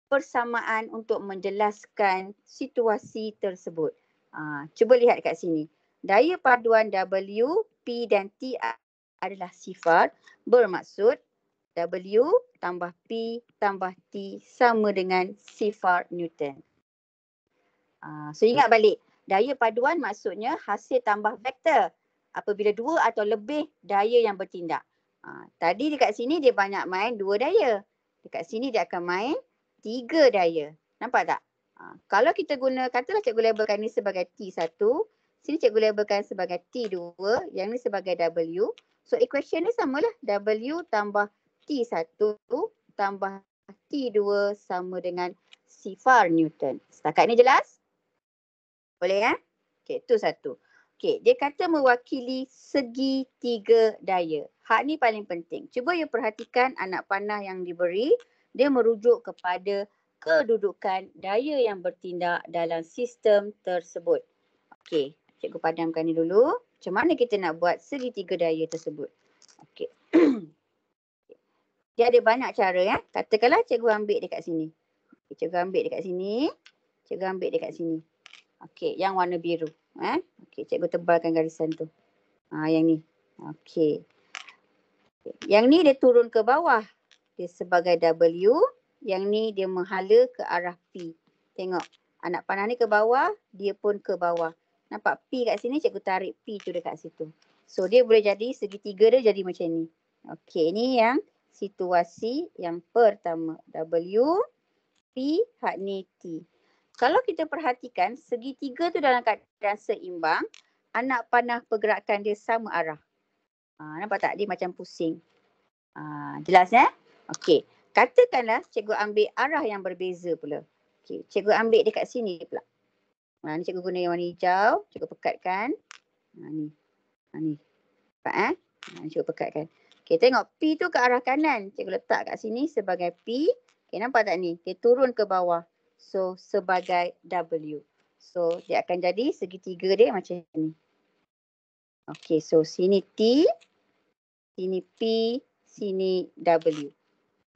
persamaan untuk menjelaskan situasi tersebut. Cuba lihat kat sini. Daya paduan W, P dan T adalah sifar. Bermaksud W tambah P tambah T sama dengan sifar Newton. So ingat balik. Daya paduan maksudnya hasil tambah vektor. apabila 2 atau lebih daya yang bertindak. Tadi dekat sini dia banyak main 2 daya. Dekat sini dia akan main 3 daya. Nampak tak? Kalau kita guna, katalah cikgu labelkan ni sebagai T1, sini cikgu labelkan sebagai T2, yang ni sebagai W. So equation ni samalah, W tambah T1 tambah T2 sama dengan sifar Newton. Setakat ni jelas? Boleh kan? Okey, itu satu. Okey, dia kata mewakili segi 3 daya. Hak ni paling penting. Cuba you perhatikan anak panah yang diberi, dia merujuk kepada kedudukan daya yang bertindak dalam sistem tersebut. Okey, cikgu padamkan ni dulu. Macam mana kita nak buat segi 3 daya tersebut? Okey. Dia ada banyak cara ya. Katakanlah cikgu ambil dekat sini. Cikgu ambil dekat sini. Cikgu ambil dekat sini. Okey, yang warna biru. Okey, cikgu tebalkan garisan tu. Yang ni. Okey. Yang ni dia turun ke bawah. Dia sebagai W. Yang ni dia menghala ke arah P. Tengok. Anak panah ni ke bawah, dia pun ke bawah. Nampak P kat sini, cikgu tarik P tu dekat situ. So dia boleh jadi, segitiga dia jadi macam ni. Okey, ni yang situasi yang pertama. W, P, hak ni T. Kalau kita perhatikan, segitiga tu dalam keadaan seimbang, anak panah pergerakan dia sama arah. Nampak tak? Dia macam pusing. Jelas Okey. Katakanlah cikgu ambil arah yang berbeza pula. Okey, cikgu ambil dekat sini pula. Ni cikgu guna yang warna hijau, cikgu pekatkan. Ni. Nampak ni cikgu pekatkan. Okey, tengok P tu ke arah kanan. Cikgu letak kat sini sebagai P. Okey, nampak tak ni? Dia turun ke bawah. So, sebagai W. So, dia akan jadi segitiga dia macam ni. Okey, so sini T, sini P, sini W.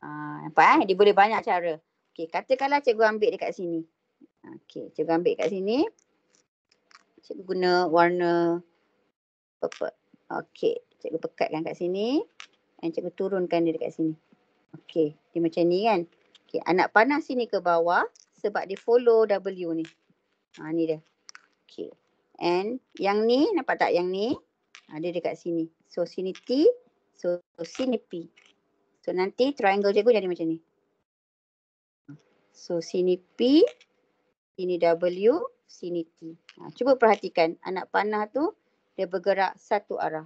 Nampak Dia boleh banyak cara. Okey, katakanlah cikgu ambil dekat sini. Okey, cikgu ambil kat sini. Cikgu guna warna purple. Okey, cikgu pekatkan kat sini. Dan cikgu turunkan dia dekat sini. Okey, dia macam ni kan. Okey, anak panah sini ke bawah sebab dia follow W ni. Ni dia. Okey. And yang ni, nampak tak yang ni? Dia dekat sini. So sini T, so sini P. So nanti triangle cikgu jadi macam ni. So sini P, sini W, sini T. Cuba perhatikan anak panah tu dia bergerak satu arah.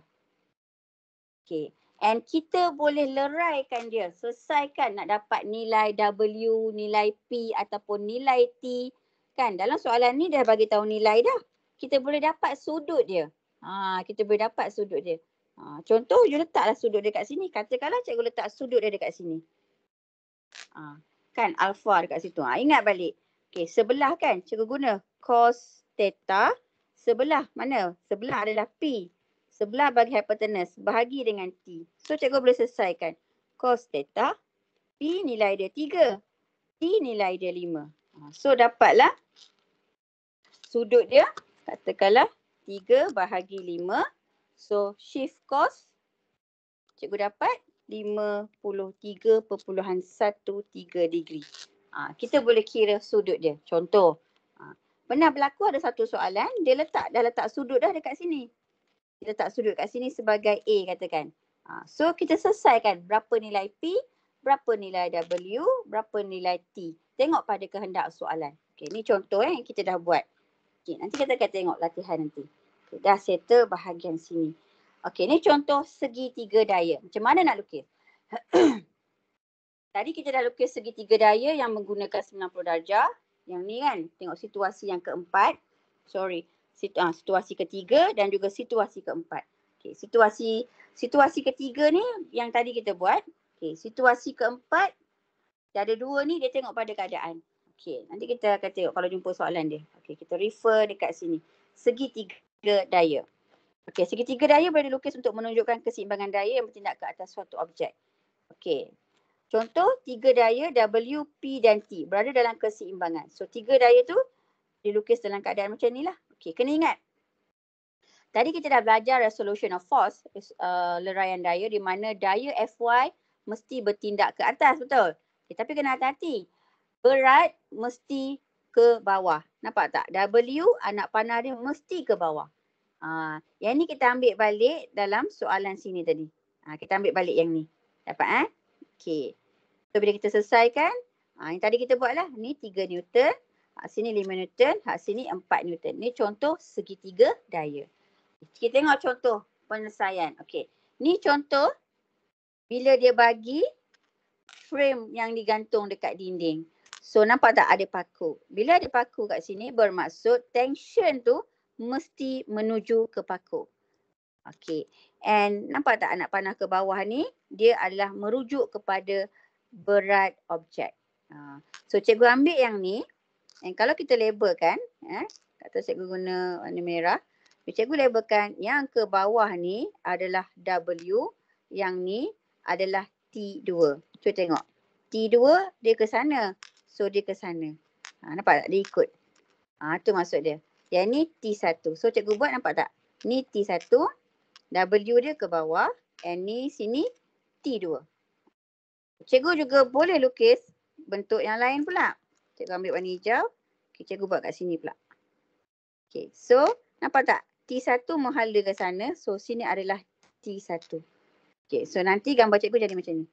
Okey. And kita boleh leraikan dia. Selesaikan nak dapat nilai W, nilai P ataupun nilai T. Kan dalam soalan ni dah bagi tahu nilai dah. Kita boleh dapat sudut dia. Kita boleh dapat sudut dia. Contoh, you letaklah sudut dia kat sini. Katakanlah cikgu letak sudut dia dekat sini. Kan alpha dekat situ. Ingat balik. Okey, sebelah kan cikgu guna cos theta. Sebelah mana? Sebelah adalah P. Sebelah bagi hypotenuse. Bahagi dengan T. So cikgu boleh selesaikan. Cos theta. P nilai dia 3. T nilai dia 5. So dapatlah sudut dia. Katakanlah 3 bahagi 5. So shift cos. Cikgu dapat 53.13 degree. Kita boleh kira sudut dia. Contoh. Pernah berlaku ada satu soalan. Dia dah letak sudut dah dekat sini. Dia letak sudut kat sini sebagai A katakan. So kita selesaikan berapa nilai P, berapa nilai W, berapa nilai T. Tengok pada kehendak soalan. Okay, ni contoh yang kita dah buat. Okay, nanti kita akan tengok latihan nanti. Okay, dah settle bahagian sini. Okey, ni contoh segitiga daya. Macam mana nak lukis? Tadi kita dah lukis segitiga daya yang menggunakan 90 darjah. Yang ni kan, tengok situasi yang keempat. Situasi ketiga dan juga situasi keempat. Okey, situasi ketiga ni yang tadi kita buat. Okey, situasi keempat, dia ada 2 ni, dia tengok pada keadaan. Okey, nanti kita akan tengok kalau jumpa soalan dia. Okey, kita refer dekat sini. Segitiga daya. Okey, segitiga daya boleh dilukis untuk menunjukkan keseimbangan daya yang bertindak ke atas suatu objek. Okey. Contoh, 3 daya W, P dan T berada dalam keseimbangan. So, 3 daya tu dilukis dalam keadaan macam ni lah. Okey, kena ingat. Tadi kita dah belajar resolution of force, leraian daya di mana daya Fy mesti bertindak ke atas, betul? Okay, tapi kena hati-hati. Berat mesti ke bawah. Nampak tak? W, anak panah dia mesti ke bawah. Yang ni kita ambil balik dalam soalan sini tadi. Kita ambil balik yang ni. Dapat Okey. So bila kita selesaikan, yang tadi kita buat lah. Ni 3 Newton. Sini 5 Newton. Sini 4 Newton. Ni contoh segitiga daya. Kita tengok contoh penyelesaian. Okey. Ni contoh bila dia bagi frame yang digantung dekat dinding. So nampak tak ada paku? Bila ada paku kat sini bermaksud tension tu mesti menuju ke paku. Okey. And nampak tak anak panah ke bawah ni? Dia adalah merujuk kepada berat objek. So cikgu ambil yang ni. And kalau kita labelkan, kata cikgu guna warna merah. Cikgu labelkan yang ke bawah ni adalah W. Yang ni adalah T2. Cuba tengok. T2 dia ke sana. So dia ke sana. Nampak tak? Dia ikut. Tu maksud dia. Yang ni T1. So cikgu buat nampak tak? Ni T1. W dia ke bawah. And ni sini T2. Cikgu juga boleh lukis bentuk yang lain pula. Cikgu ambil warna hijau. Okay, cikgu buat kat sini pula. Okay, so nampak tak? T1 menghala ke sana. So sini adalah T1. Okay, so nanti gambar cikgu jadi macam ni.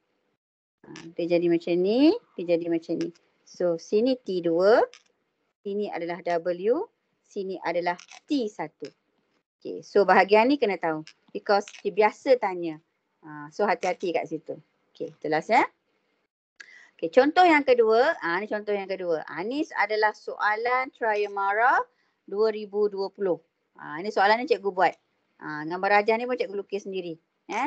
Dia jadi macam ni. Dia jadi macam ni. So sini T2. Sini adalah W. Sini adalah T1. Okay, so bahagian ni kena tahu. Because dia biasa tanya. So hati-hati kat situ. Okay, jelas ya? Okay, contoh yang kedua. Ni contoh yang kedua. Ni adalah soalan Triamara 2020. Ini soalan ni cikgu buat. Gambar rajah ni pun cikgu lukis sendiri.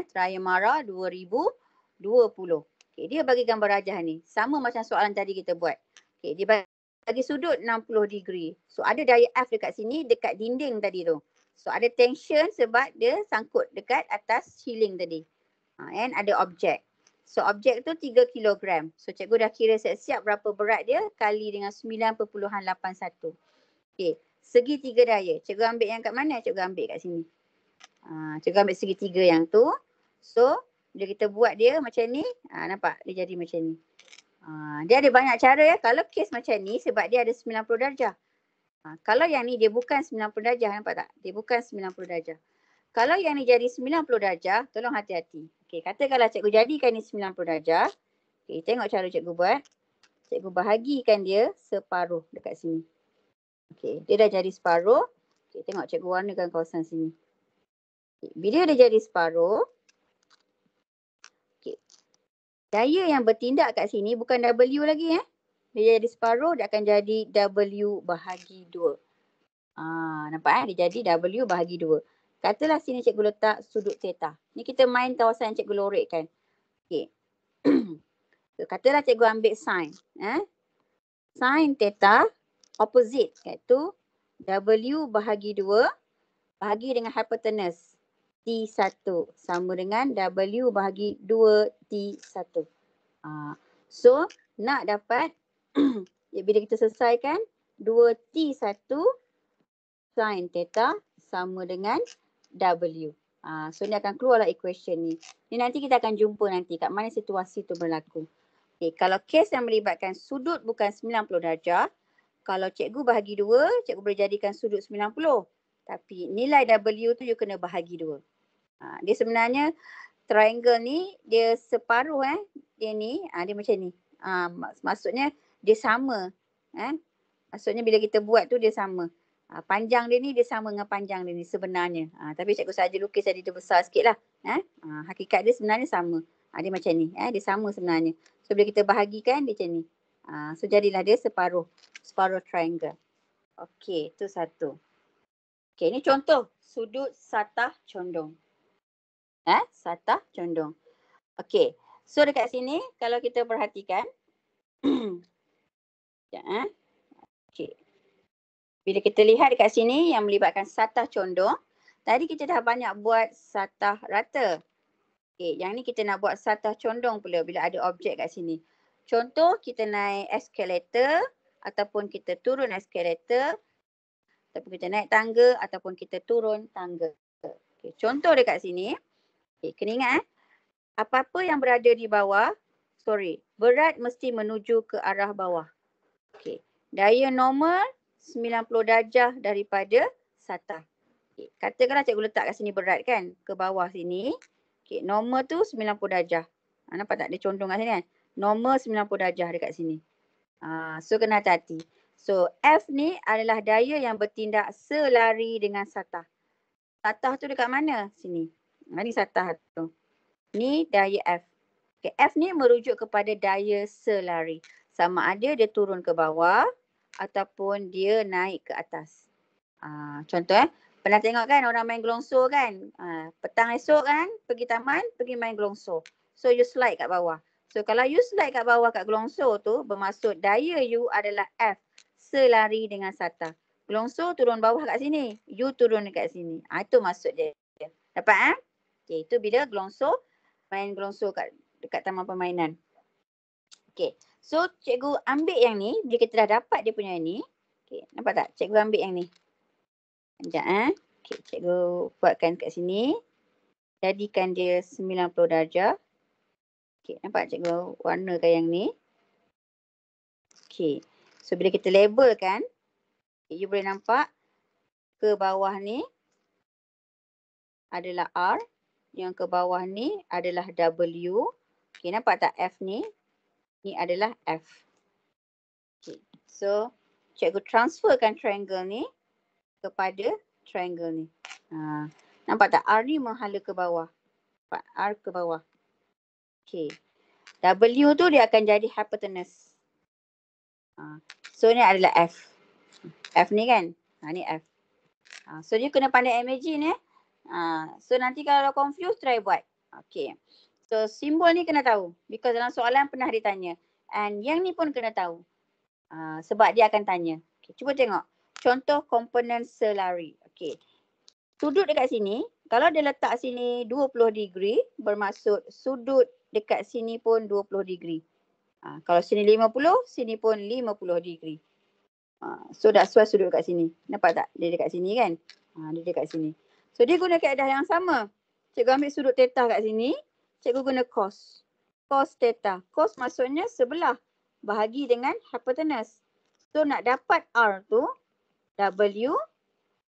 Triamara 2020. Okay, dia bagi gambar rajah ni. Sama macam soalan tadi kita buat. Okay, dia bagi sudut 60 degree. So ada daya F dekat sini, dekat dinding tadi tu. So ada tension sebab dia sangkut dekat atas ceiling tadi. And ada objek. So objek tu 3 kilogram. So cikgu dah kira siap-siap berapa berat dia kali dengan 9.81. Okay, segitiga daya. Cikgu ambil yang kat mana? Cikgu ambil kat sini. Cikgu ambil segitiga yang tu. So bila kita buat dia macam ni, nampak dia jadi macam ni. Dia ada banyak cara ya. Kalau kes macam ni sebab dia ada 90 darjah. Kalau yang ni dia bukan 90 darjah, nampak tak? Dia bukan 90 darjah. Kalau yang ni jadi 90 darjah, tolong hati-hati. Okey, katakanlah cikgu jadikan ni 90 darjah. Okey, tengok cara cikgu buat. Cikgu bahagikan dia separuh dekat sini. Okey, dia dah jadi separuh. Okey, tengok cikgu warnakan kawasan sini. Okay, bila dia jadi separuh, okey. Daya yang bertindak kat sini bukan W lagi Dia jadi separuh, dia akan jadi W bahagi 2. Nampak dia jadi W bahagi 2. Katalah sini cikgu letak sudut theta. Ni kita main kawasan yang cikgu lorekkan. Okey. So, katalah cikgu ambil sin. Sin theta opposite iaitu W bahagi 2 bahagi dengan hypotenuse T1 sama dengan W bahagi 2 T1. So nak dapat bila kita selesaikan 2T1 sin theta sama dengan W. So ni akan keluarlah equation ni. Ni nanti kita akan jumpa nanti kat mana situasi tu berlaku. Okay, kalau kes yang melibatkan sudut bukan 90 darjah, kalau cikgu bahagi 2, cikgu boleh jadikan sudut 90. Tapi nilai W tu you kena bahagi 2. Dia sebenarnya triangle ni dia separuh dia ni, dia macam ni. Maksudnya dia sama. Maksudnya bila kita buat tu dia sama. Panjang dia ni dia sama dengan panjang dia ni sebenarnya. Tapi cikgu saja lukis jadi dia besar sikit lah. Hakikat dia sebenarnya sama. Dia macam ni. Dia sama sebenarnya. So bila kita bahagikan dia macam ni. So jadilah dia separuh triangle. Okey, tu satu. Okey, ni contoh sudut satah condong. Satah condong. Okey, so dekat sini kalau kita perhatikan. Okey. Bila kita lihat dekat sini yang melibatkan satah condong. Tadi kita dah banyak buat satah rata. Okey, yang ni kita nak buat satah condong pula bila ada objek kat sini. Contoh kita naik eskalator ataupun kita turun eskalator. Ataupun kita naik tangga ataupun kita turun tangga. Okay, contoh dekat sini. Okay, kena ingat apa-apa yang berada di bawah, berat mesti menuju ke arah bawah. Okay, daya normal 90 darjah daripada satah. Okay. Katakanlah cikgu letak kat sini berat kan. Ke bawah sini. Okay. Normal tu 90 darjah. Nampak tak? Dia condong kat sini kan. Normal 90 darjah dekat sini. So kena hati-hati. So F ni adalah daya yang bertindak selari dengan satah. Satah tu dekat mana? Sini. Ni satah tu. Ni daya F. Okay, F ni merujuk kepada daya selari. Sama ada dia turun ke bawah ataupun dia naik ke atas. Contoh pernah tengok kan orang main gelongso kan? Petang esok kan pergi taman, pergi main gelongso. So you slide kat bawah. So kalau you slide kat bawah kat gelongso tu bermaksud daya you adalah F. Selari dengan satah. Gelongso turun bawah kat sini. You turun dekat sini. Itu maksud dia. Dapat Okay, itu bila gelongso main gelongso dekat taman permainan. Okay. So cikgu ambil yang ni. Bila kita dah dapat dia punya ni. Okay, nampak tak? Cikgu ambil yang ni. Sekejap Okay, cikgu buatkan kat sini. Jadikan dia 90 darjah. Okay, nampak cikgu warnakan yang ni. Okay. So bila kita labelkan. You boleh nampak. Ke bawah ni. Adalah R. Yang ke bawah ni adalah W. Okay, nampak tak F ni? Ni adalah F. Okay. So, cikgu transferkan triangle ni kepada triangle ni. Nampak tak? R ni menghala ke bawah. Nampak? R ke bawah. Okay. W tu dia akan jadi hypotenuse. So, ni adalah F. F ni kan? Ni F. So, dia kena pandai imagine So, nanti kalau confused, try buat. Okay. So, simbol ni kena tahu. Because dalam soalan pernah ditanya. And yang ni pun kena tahu. Sebab dia akan tanya. Okay, cuba tengok. Contoh komponen selari. Okay. Sudut dekat sini. Kalau dia letak sini 20 degree. Bermaksud sudut dekat sini pun 20 degree. Kalau sini 50, sini pun 50 degree. So dah sesuai sudut dekat sini. Nampak tak? Dia dekat sini kan? Dia dekat sini. So dia guna kaedah yang sama. Cikgu ambil sudut theta kat sini. Cikgu guna cos. Cos theta. Cos maksudnya sebelah. Bahagi dengan hypotenuse. So nak dapat R tu. W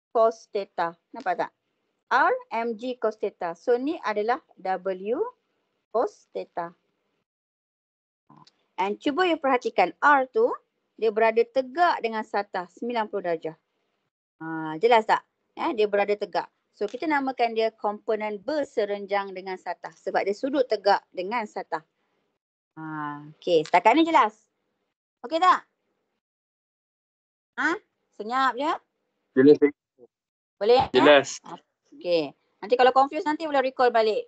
cos theta. Nampak tak? R mg cos theta. So ni adalah W cos theta. And cuba you perhatikan R tu. Dia berada tegak dengan satah 90 darjah. Jelas tak? Dia berada tegak. So kita namakan dia komponen berserenjang dengan satah. Sebab dia sudut tegak dengan satah. Okay, setakat ni jelas? Okey tak? Senyap je? Jelas. Boleh? Jelas. Okay. Nanti kalau confuse nanti boleh recall balik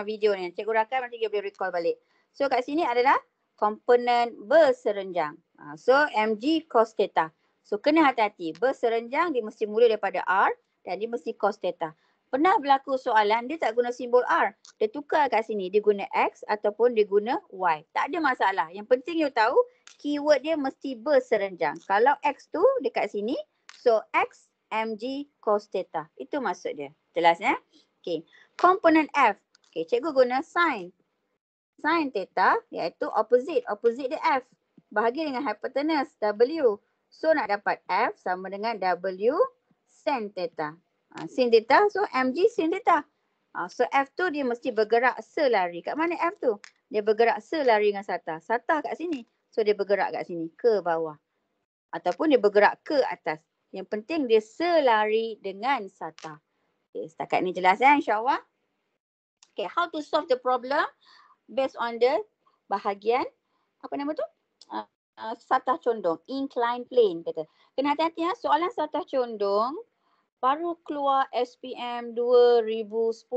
video ni. Cikgu rakam nanti dia boleh recall balik. So kat sini adalah komponen berserenjang. So mg cos theta. So kena hati-hati. Berserenjang dia mesti mula daripada R dan dia mesti cos theta. Pernah berlaku soalan dia tak guna simbol R. Dia tukar kat sini. Dia guna X ataupun dia guna Y. Tak ada masalah. Yang penting you tahu keyword dia mesti berserenjang. Kalau X tu dekat sini. So X mg cos theta. Itu maksud dia. Jelas ya? Okay. Komponen F. Okay. Cikgu guna sin. Sin theta iaitu opposite. Opposite dia F. Bahagi dengan hypotenuse W. So nak dapat F sama dengan W sin theta. Sin theta, so mg sin theta. So F tu dia mesti bergerak selari. Kat mana F tu? Dia bergerak selari dengan satah. Satah kat sini. So dia bergerak kat sini ke bawah. Ataupun dia bergerak ke atas. Yang penting dia selari dengan satah. Okay, setakat ni jelas insyaAllah. Okay, how to solve the problem based on the bahagian, apa nama tu? Satah condong, inclined plane kata. Kena hati-hati soalan satah condong baru keluar SPM 2010.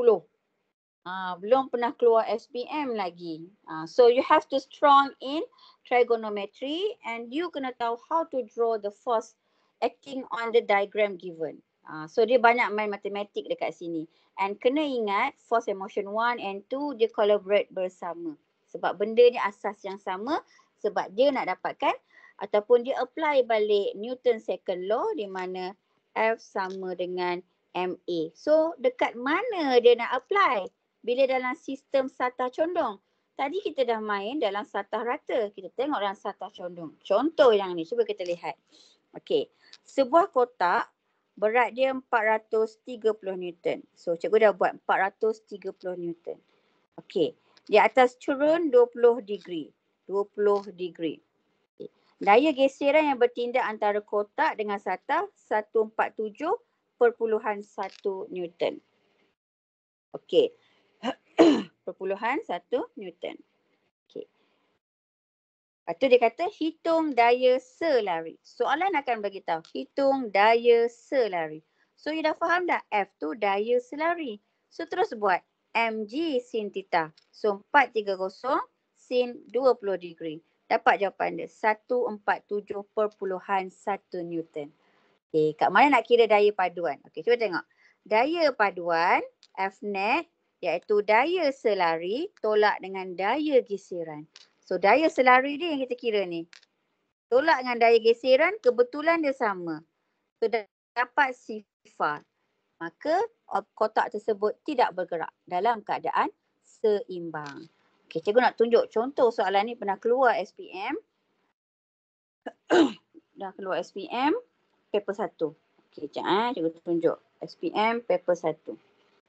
Belum pernah keluar SPM lagi. So you have to strong in trigonometry and you kena tahu how to draw the force acting on the diagram given. So dia banyak main matematik dekat sini. And kena ingat force and motion 1 and 2 dia collaborate bersama. Sebab benda ni asas yang sama sebab dia nak dapatkan ataupun dia apply balik Newton second law di mana F sama dengan MA. So dekat mana dia nak apply? Bila dalam sistem satah condong. Tadi kita dah main dalam satah rata. Kita tengok dalam satah condong. Contoh yang ni. Cuba kita lihat. Okey. Sebuah kotak berat dia 430 Newton. So cikgu dah buat 430 Newton. Okey. Di atas turun 20 degree. 20 degree. Okay. Daya geseran yang bertindak antara kotak dengan satah 147.1 Newton. Okey. 0.1 Newton. Okey. Lepas tu dia kata hitung daya selari. Soalan akan beritahu hitung daya selari. So you dah faham dah? F tu daya selari. So terus buat mg sin theta. So 430 sin 20 degree. Dapat jawapan dia 147.1 Newton. Okay, kat mana nak kira daya paduan? Okay, cuba tengok. Daya paduan F net iaitu daya selari tolak dengan daya geseran. So daya selari dia yang kita kira ni. Tolak dengan daya geseran kebetulan dia sama. So dapat sifar. Maka kotak tersebut tidak bergerak dalam keadaan seimbang. Okey, cikgu nak tunjuk contoh soalan ni pernah keluar SPM. Dah keluar SPM paper 1. Okey, cikgu tunjuk SPM paper 1.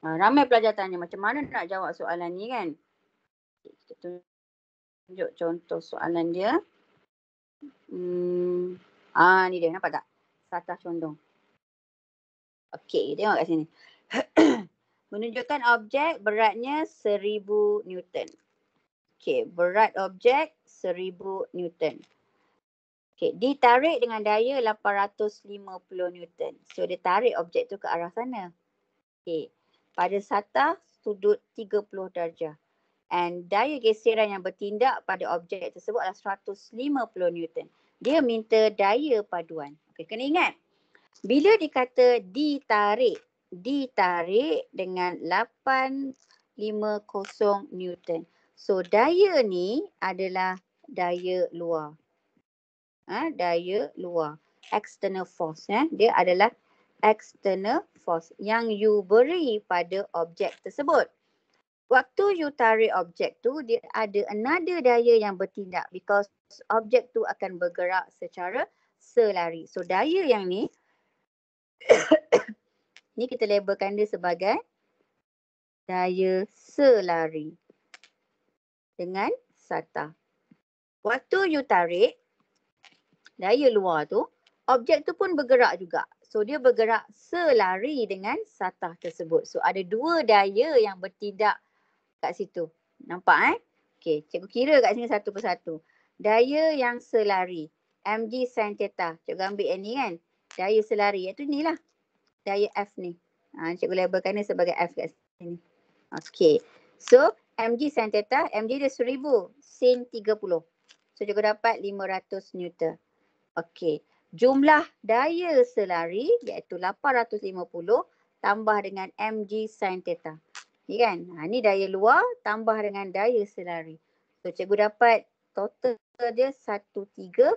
Ramai pelajar tanya macam mana nak jawab soalan ni kan. Kita tunjuk contoh soalan dia. Ni dia, nampak tak? Satah condong. Okey, tengok kat sini. Menunjukkan objek beratnya 1000 Newton. Okey, berat objek 1000 Newton. Okey, ditarik dengan daya 850 Newton. So dia tarik objek tu ke arah sana. Okey, pada satah sudut 30 darjah. And daya geseran yang bertindak pada objek tersebut adalah 150 Newton. Dia minta daya paduan. Okey, kena ingat. Bila dikata ditarik dengan 850 Newton. So daya ni adalah daya luar. Daya luar. External force. Dia adalah external force yang you beri pada objek tersebut. Waktu you tarik objek tu, dia ada another daya yang bertindak because objek tu akan bergerak secara selari. So daya yang ni, ni kita labelkan dia sebagai daya selari dengan satah. Waktu you tarik, daya luar tu, objek tu pun bergerak juga. So dia bergerak selari dengan satah tersebut. So ada dua daya yang bertindak kat situ. Nampak Okey, cikgu kira kat sini satu persatu. Daya yang selari, mg sin theta. Cikgu ambil yang ni kan. Daya selari, iaitu ni lah. Daya F ni. Cikgu labelkan ni sebagai F kat sini. Okey. So, mg sin theta, mg dia 1000 sin 30. So, cikgu dapat 500 Newton. Okey. Jumlah daya selari iaitu 850 tambah dengan mg sin theta. Ni kan? Ni daya luar tambah dengan daya selari. So cikgu dapat total dia 1350.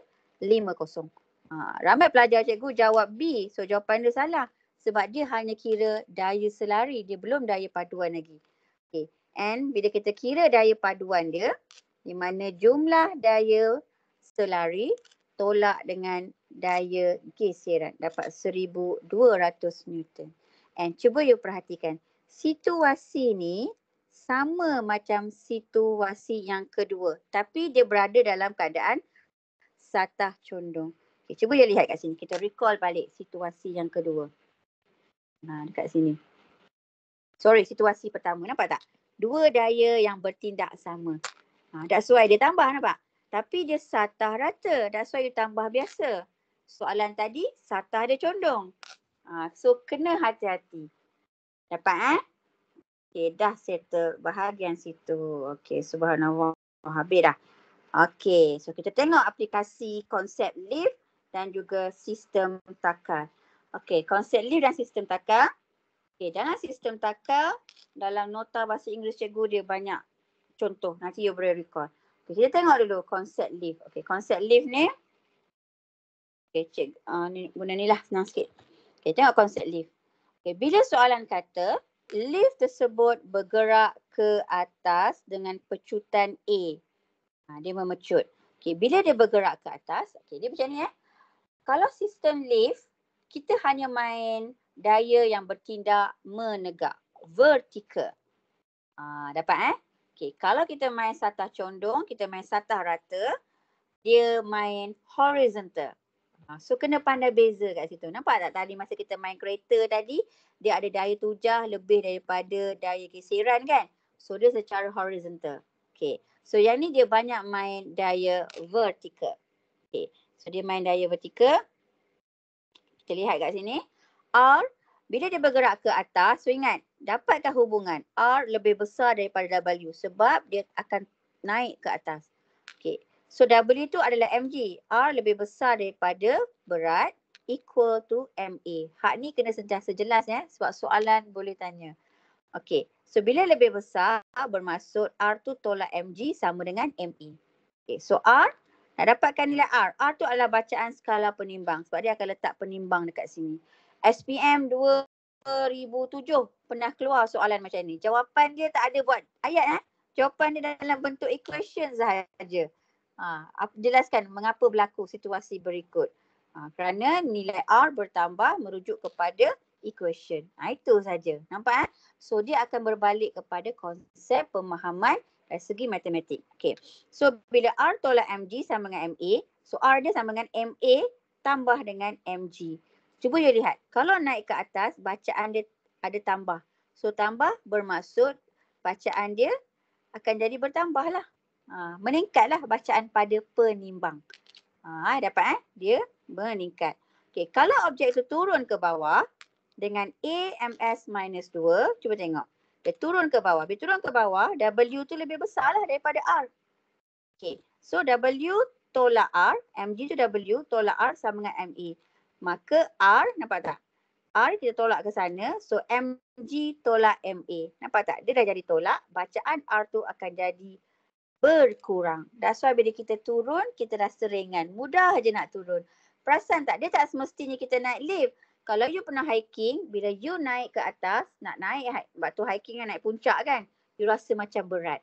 Ramai pelajar cikgu jawab B. So jawapan dia salah. Sebab dia hanya kira daya selari. Dia belum daya paduan lagi. Okay. And bila kita kira daya paduan dia, di mana jumlah daya selari tolak dengan daya geseran. Dapat 1200 Newton. And cuba you perhatikan. Situasi ni sama macam situasi yang kedua. Tapi dia berada dalam keadaan satah condong. Okay, cuba you lihat kat sini. Kita recall balik situasi yang kedua. Dekat sini. Sorry, situasi pertama. Nampak tak? Dua daya yang bertindak sama. That's why dia tambah, nampak? Tapi dia satah rata. That's why you tambah biasa. Soalan tadi, satah dia condong. So, kena hati-hati. Dapat Okay, dah settle bahagian situ. Okay, subhanallah. Habis dah. Okay, so kita tengok aplikasi konsep lift dan juga sistem takar. Okay, konsep lift dan sistem takar. Okay, dalam sistem takar, dalam nota bahasa Inggeris cikgu dia banyak contoh. Nanti you boleh recall. Okay, kita tengok dulu konsep lift. Okay, konsep lift ni. Okay, ni, guna ni lah senang sikit. Okay, tengok konsep lift. Okay, bila soalan kata, lift tersebut bergerak ke atas dengan pecutan A. Dia memecut. Okay, bila dia bergerak ke atas, okay, dia macam ni Kalau sistem lift, kita hanya main daya yang bertindak menegak, vertikal. Dapat Okay, kalau kita main satah condong, kita main satah rata, dia main horizontal. So kena pandai beza kat situ. Nampak tak tadi masa kita main kereta tadi, dia ada daya tujah lebih daripada daya geseran kan? So dia secara horizontal. Okay. So yang ni dia banyak main daya vertikal. Okay. So dia main daya vertikal. Kita lihat kat sini. R, bila dia bergerak ke atas, so ingat, dapatkan hubungan R lebih besar daripada W sebab dia akan naik ke atas. Okay. So W tu adalah mg. R lebih besar daripada berat equal to ma. Hak ni kena sentiasa jelas ya sebab soalan boleh tanya. Okay. So bila lebih besar bermaksud R tu tolak mg sama dengan ma. Okay. So R, nak dapatkan nilai R. R tu adalah bacaan skala penimbang sebab dia akan letak penimbang dekat sini. SPM 2007 pernah keluar soalan macam ni. Jawapan dia tak ada buat ayat Jawapan dia dalam bentuk equation sahaja. Jelaskan mengapa berlaku situasi berikut. Kerana nilai R bertambah merujuk kepada equation. Itu saja. Nampak So dia akan berbalik kepada konsep pemahaman dari segi matematik. Okay. So bila R tolak mg sama dengan ma, so R dia sama dengan ma tambah dengan mg. Cuba you lihat. Kalau naik ke atas, bacaan dia ada tambah. So tambah bermaksud bacaan dia akan jadi bertambah lah. Meningkatlah bacaan pada penimbang. Dapat Dia meningkat. Okay, kalau objek itu turun ke bawah dengan AMS minus 2, cuba tengok. Dia turun ke bawah. Bila turun ke bawah, W tu lebih besar lah daripada R. Okay, so W tolak R, mg tu W tolak R sama dengan ma. Maka R, nampak tak? R kita tolak ke sana, so mg tolak ma. Nampak tak? Dia dah jadi tolak, bacaan R tu akan jadi berkurang. That's why bila kita turun, kita rasa ringan. Mudah je nak turun. Perasan tak? Dia tak semestinya kita naik lift. Kalau you pernah hiking, bila you naik ke atas, nak naik, sebab tu hiking kan naik puncak kan, you rasa macam berat.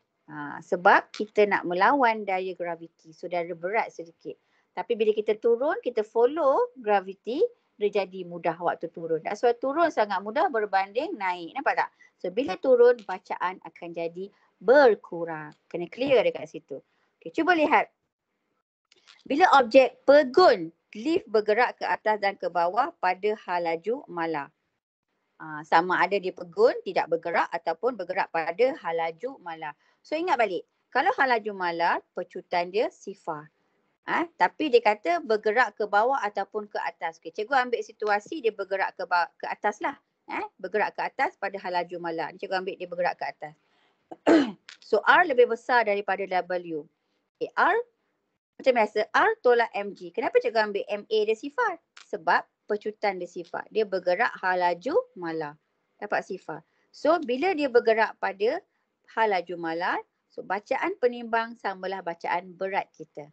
Sebab kita nak melawan daya graviti. So dia ada berat sedikit. Tapi bila kita turun, kita follow gravity, dia jadi mudah waktu turun. That's why turun sangat mudah berbanding naik. Nampak tak? So bila turun, bacaan akan jadi berkurang. Kena clear dekat situ. Okay, cuba lihat. Bila objek pegun, lift bergerak ke atas dan ke bawah pada hal laju mala. Sama ada dia pegun, tidak bergerak ataupun bergerak pada hal laju mala. So ingat balik. Kalau hal laju mala, pecutan dia sifar. Tapi dia kata bergerak ke bawah ataupun ke atas. Okay, cikgu ambil situasi dia bergerak ke atas lah. Bergerak ke atas pada hal laju mala. Cikgu ambil dia bergerak ke atas. So R lebih besar daripada W. Okay, R macam biasa, R tolak mg. Kenapa cikgu ambil ma dia sifar? Sebab pecutan dia sifar. Dia bergerak hal laju mala. Dapat sifar. So bila dia bergerak pada hal laju mala, so bacaan penimbang samalah bacaan berat kita.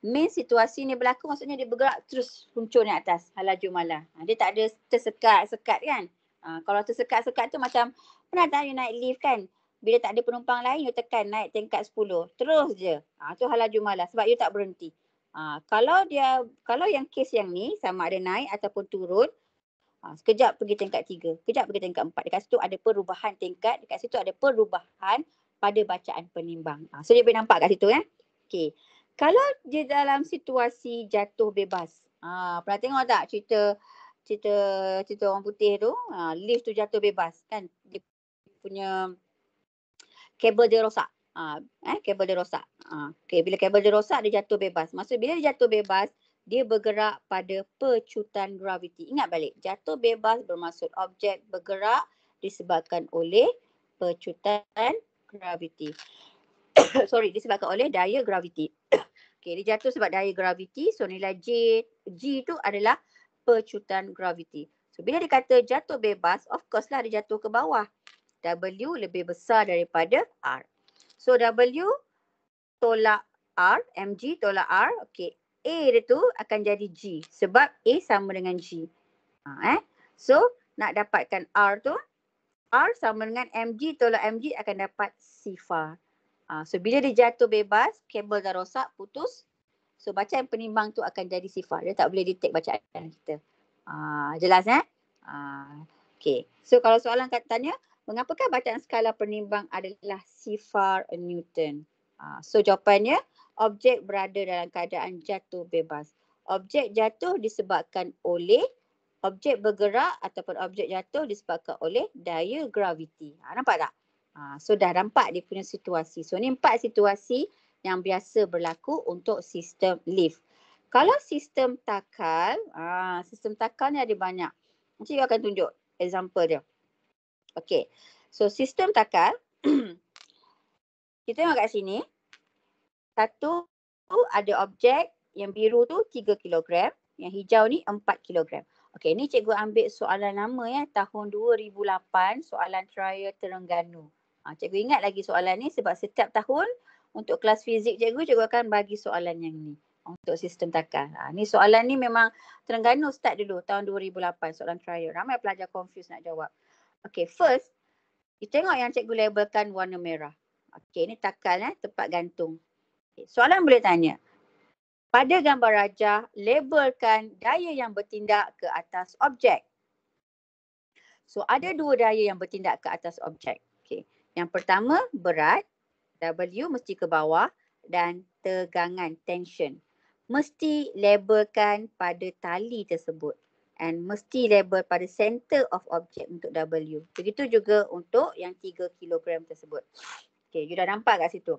Main situasi ni berlaku maksudnya dia bergerak terus muncul naik atas hal laju mala. Dia tak ada tersekat-sekat kan. Kalau tersekat-sekat tu macam pernah tak you naik lift kan? Bila tak ada penumpang lain you tekan naik tingkat 10. Terus je. Tu hal laju mala sebab you tak berhenti. Kalau yang kes yang ni sama ada naik ataupun turun, sekejap pergi tingkat 3, sekejap pergi tingkat 4. Dekat situ ada perubahan tingkat, dekat situ ada perubahan pada bacaan penimbang. So dia boleh nampak kat situ Okay. Kalau dia dalam situasi jatuh bebas, pernah tengok tak cerita orang putih tu, lift tu jatuh bebas kan, dia punya kabel dia rosak. Kabel dia rosak. Okay, bila kabel dia rosak dia jatuh bebas. Maksud bila dia jatuh bebas, dia bergerak pada pecutan graviti. Ingat balik, jatuh bebas bermaksud objek bergerak disebabkan oleh pecutan graviti. Disebabkan oleh daya graviti. Okay, dia jatuh sebab daya graviti. So nilai G tu adalah pecutan graviti. So bila dia kata jatuh bebas, of course lah dia jatuh ke bawah. W lebih besar daripada R. So W tolak R, mg tolak R. Okay, A dia tu akan jadi G sebab A sama dengan G. So nak dapatkan R tu, R sama dengan mg tolak mg akan dapat sifar. So bila dia jatuh bebas, kabel dah rosak, putus. So bacaan penimbang tu akan jadi sifar. Dia tak boleh detect bacaan kita. Jelas Okay. So kalau soalan tanya, mengapakah bacaan skala penimbang adalah sifar Newton? So jawapannya, objek berada dalam keadaan jatuh bebas. Objek jatuh disebabkan oleh objek bergerak ataupun objek jatuh disebabkan oleh daya graviti. Nampak tak? So dah nampak dia punya situasi. So ni 4 situasi yang biasa berlaku untuk sistem lift. Kalau sistem takal, sistem takal ni ada banyak. Nanti you akan tunjuk example dia. Okay. So sistem takal, kita tengok kat sini. Satu ada objek yang biru tu 3 kilogram, yang hijau ni 4 kilogram. Okey, ni cikgu ambil soalan lama tahun 2008, soalan trial Terengganu. Cikgu ingat lagi soalan ni sebab setiap tahun untuk kelas fizik cikgu akan bagi soalan yang ni untuk sistem takal. Ni soalan ni memang Terengganu start dulu tahun 2008, soalan trial. Ramai pelajar confuse nak jawab. Okey, first kita tengok yang cikgu labelkan warna merah. Okey, ni takal tempat gantung. Soalan boleh tanya, pada gambar rajah, labelkan daya yang bertindak ke atas objek. So ada 2 daya yang bertindak ke atas objek. Okay. Yang pertama berat, W mesti ke bawah, dan tegangan, tension. Mesti labelkan pada tali tersebut. And mesti label pada center of object untuk W. Begitu juga untuk yang 3 kilogram tersebut. Okay, you dah nampak kat situ.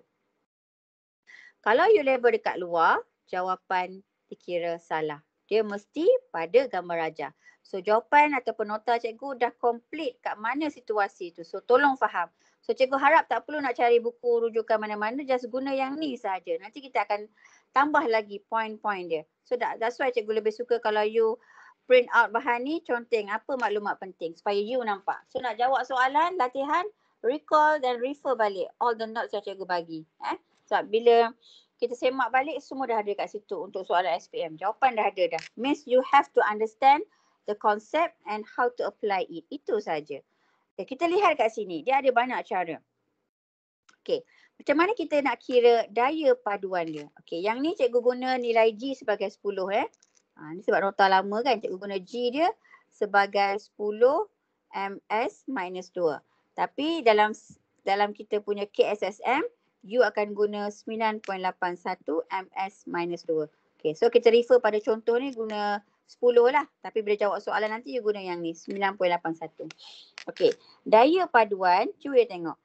Kalau you label dekat luar, jawapan dikira salah. Dia mesti pada gambar rajah. So jawapan ataupun nota cikgu dah complete kat mana situasi tu. So tolong faham. So cikgu harap tak perlu nak cari buku rujukan mana-mana, just guna yang ni saja. Nanti kita akan tambah lagi point-point dia. So that's why cikgu lebih suka kalau you print out bahan ni, conteng apa maklumat penting supaya you nampak. So nak jawab soalan, latihan, recall dan refer balik all the notes yang cikgu bagi. Sebab bila kita semak balik, semua dah ada kat situ untuk soalan SPM. Jawapan dah ada dah. Means you have to understand the concept and how to apply it. Itu saja. Okay, kita lihat kat sini. Dia ada banyak cara. Okay. Macam mana kita nak kira daya paduan dia? Okay. Yang ni cikgu guna nilai G sebagai 10. Ni sebab nota lama kan. Cikgu guna G dia sebagai 10 ms minus 2. Tapi dalam kita punya KSSM, you akan guna 9.81 ms minus 2. Okay, so kita refer pada contoh ni guna 10 lah. Tapi bila jawab soalan nanti you guna yang ni, 9.81. Okay, daya paduan, cuba tengok.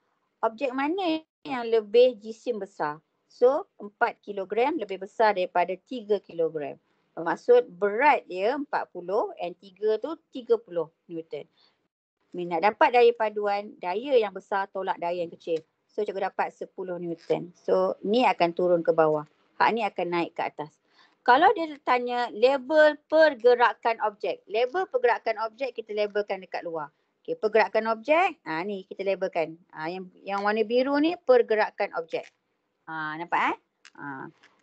Objek mana yang lebih jisim besar? So, 4 kilogram lebih besar daripada 3 kilogram. Bermaksud berat dia 40 and 3 tu 30 Newton. Nak dapat daya paduan, daya yang besar tolak daya yang kecil. So cikgu dapat 10 Newton. So ni akan turun ke bawah. Hak ni akan naik ke atas. Kalau dia tanya label pergerakan objek. Label pergerakan objek kita labelkan dekat luar. Okay, pergerakan objek, ni kita labelkan. Yang warna biru ni pergerakan objek. Nampak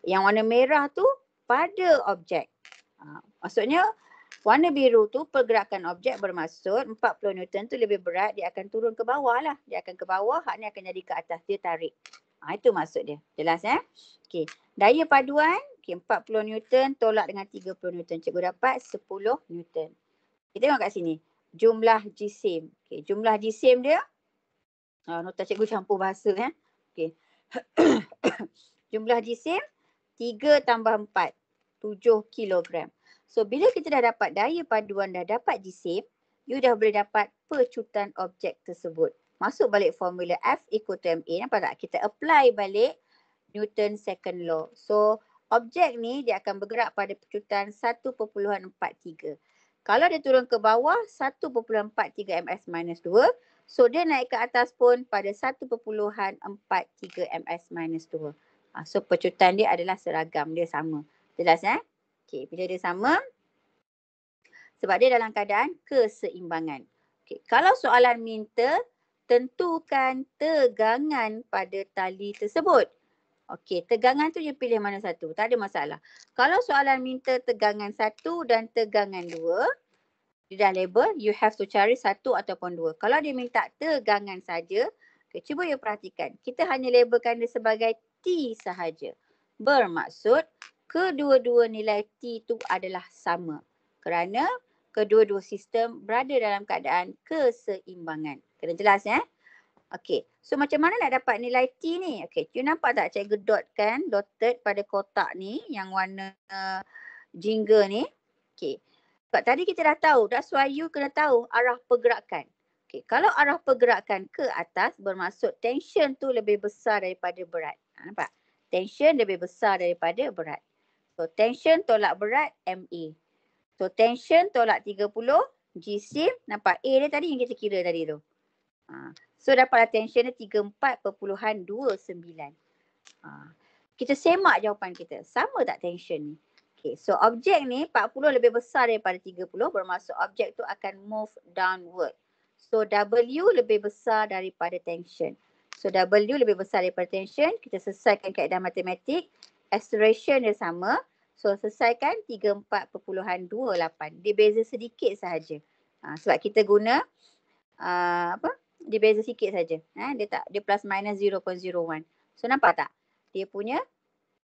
Yang warna merah tu pada objek. Maksudnya warna biru tu pergerakan objek, bermaksud 40 Newton tu lebih berat, dia akan turun ke bawah lah. Dia akan ke bawah, hak ni akan jadi ke atas, dia tarik. Itu maksud dia. Jelas Okey. Daya paduan, 40 Newton tolak dengan 30 Newton. Cikgu dapat 10 Newton. Kita tengok kat sini. Jumlah jisim. Okey, jumlah jisim dia, nota cikgu campur bahasa Okey. Jumlah jisim 3 tambah 4, 7 kilogram. So bila kita dah dapat daya paduan, dah dapat jisim, you dah boleh dapat pecutan objek tersebut. Masuk balik formula F equal to MA. Nampak tak? Kita apply balik Newton second law. So objek ni dia akan bergerak pada pecutan 1.43. Kalau dia turun ke bawah 1.43 ms minus 2. So dia naik ke atas pun pada 1.43 ms minus 2. So pecutan dia adalah seragam, dia sama. Jelas Okey, bila dia sama, sebab dia dalam keadaan keseimbangan. Okey, kalau soalan minta, tentukan tegangan pada tali tersebut. Okey, tegangan tu you pilih mana satu, tak ada masalah. Kalau soalan minta tegangan 1 dan tegangan 2, dia dah label, you have to cari 1 ataupun 2. Kalau dia minta tegangan saja, okay, cuba you perhatikan. Kita hanya labelkan dia sebagai T sahaja. Bermaksud kedua-dua nilai T tu adalah sama. Kerana kedua-dua sistem berada dalam keadaan keseimbangan. Kena jelas ya. Okey. So macam mana nak dapat nilai T ni? Okey, you nampak tak cikgu dot kan? Dotted pada kotak ni yang warna jingga ni. Okey. Sebab tadi kita dah tahu, that's why you kena tahu arah pergerakan. Okey, kalau arah pergerakan ke atas bermaksud tension tu lebih besar daripada berat. Nampak? Tension lebih besar daripada berat. So tension tolak berat MA. So tension tolak 30 G-sim. Nampak A dia tadi yang kita kira tadi tu. So dapatlah tension dia 34.29. Kita semak jawapan kita. Sama tak tension ni? Okay, so objek ni 40 lebih besar daripada 30 bermaksud objek tu akan move downward. So W lebih besar daripada tension. So W lebih besar daripada tension. Kita selesaikan kaedah matematik. Acceleration dia sama. So selesaikan 34.28. Dia beza sedikit sahaja. Sebab kita guna dia beza sikit saja. Dia plus minus 0.01. So nampak tak? Dia punya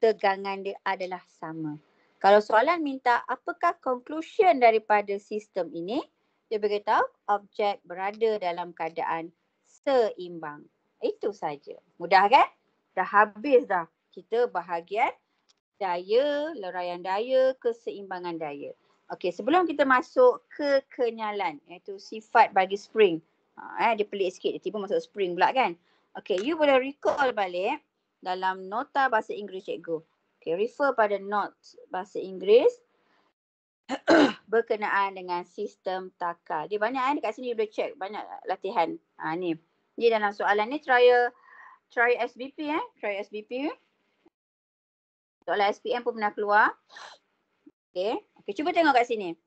tegangan dia adalah sama. Kalau soalan minta apakah conclusion daripada sistem ini, dia beritahu objek berada dalam keadaan seimbang. Itu saja. Mudah kan? Dah habis dah kita bahagian daya, leraian daya, keseimbangan daya. Okey, sebelum kita masuk ke kenyalan, iaitu sifat bagi spring. Dia pelik sikit, dia tiba masuk spring pula kan. Okey, you boleh recall balik dalam nota bahasa Inggeris cikgu. Okey, refer pada notes bahasa Inggeris berkenaan dengan sistem takal. Dia banyak dekat sini you boleh check, banyak latihan. Ni. Ni dalam soalan ni try SBP try SBP. Soalan SPM pun pernah keluar. Okey, cuba tengok kat sini.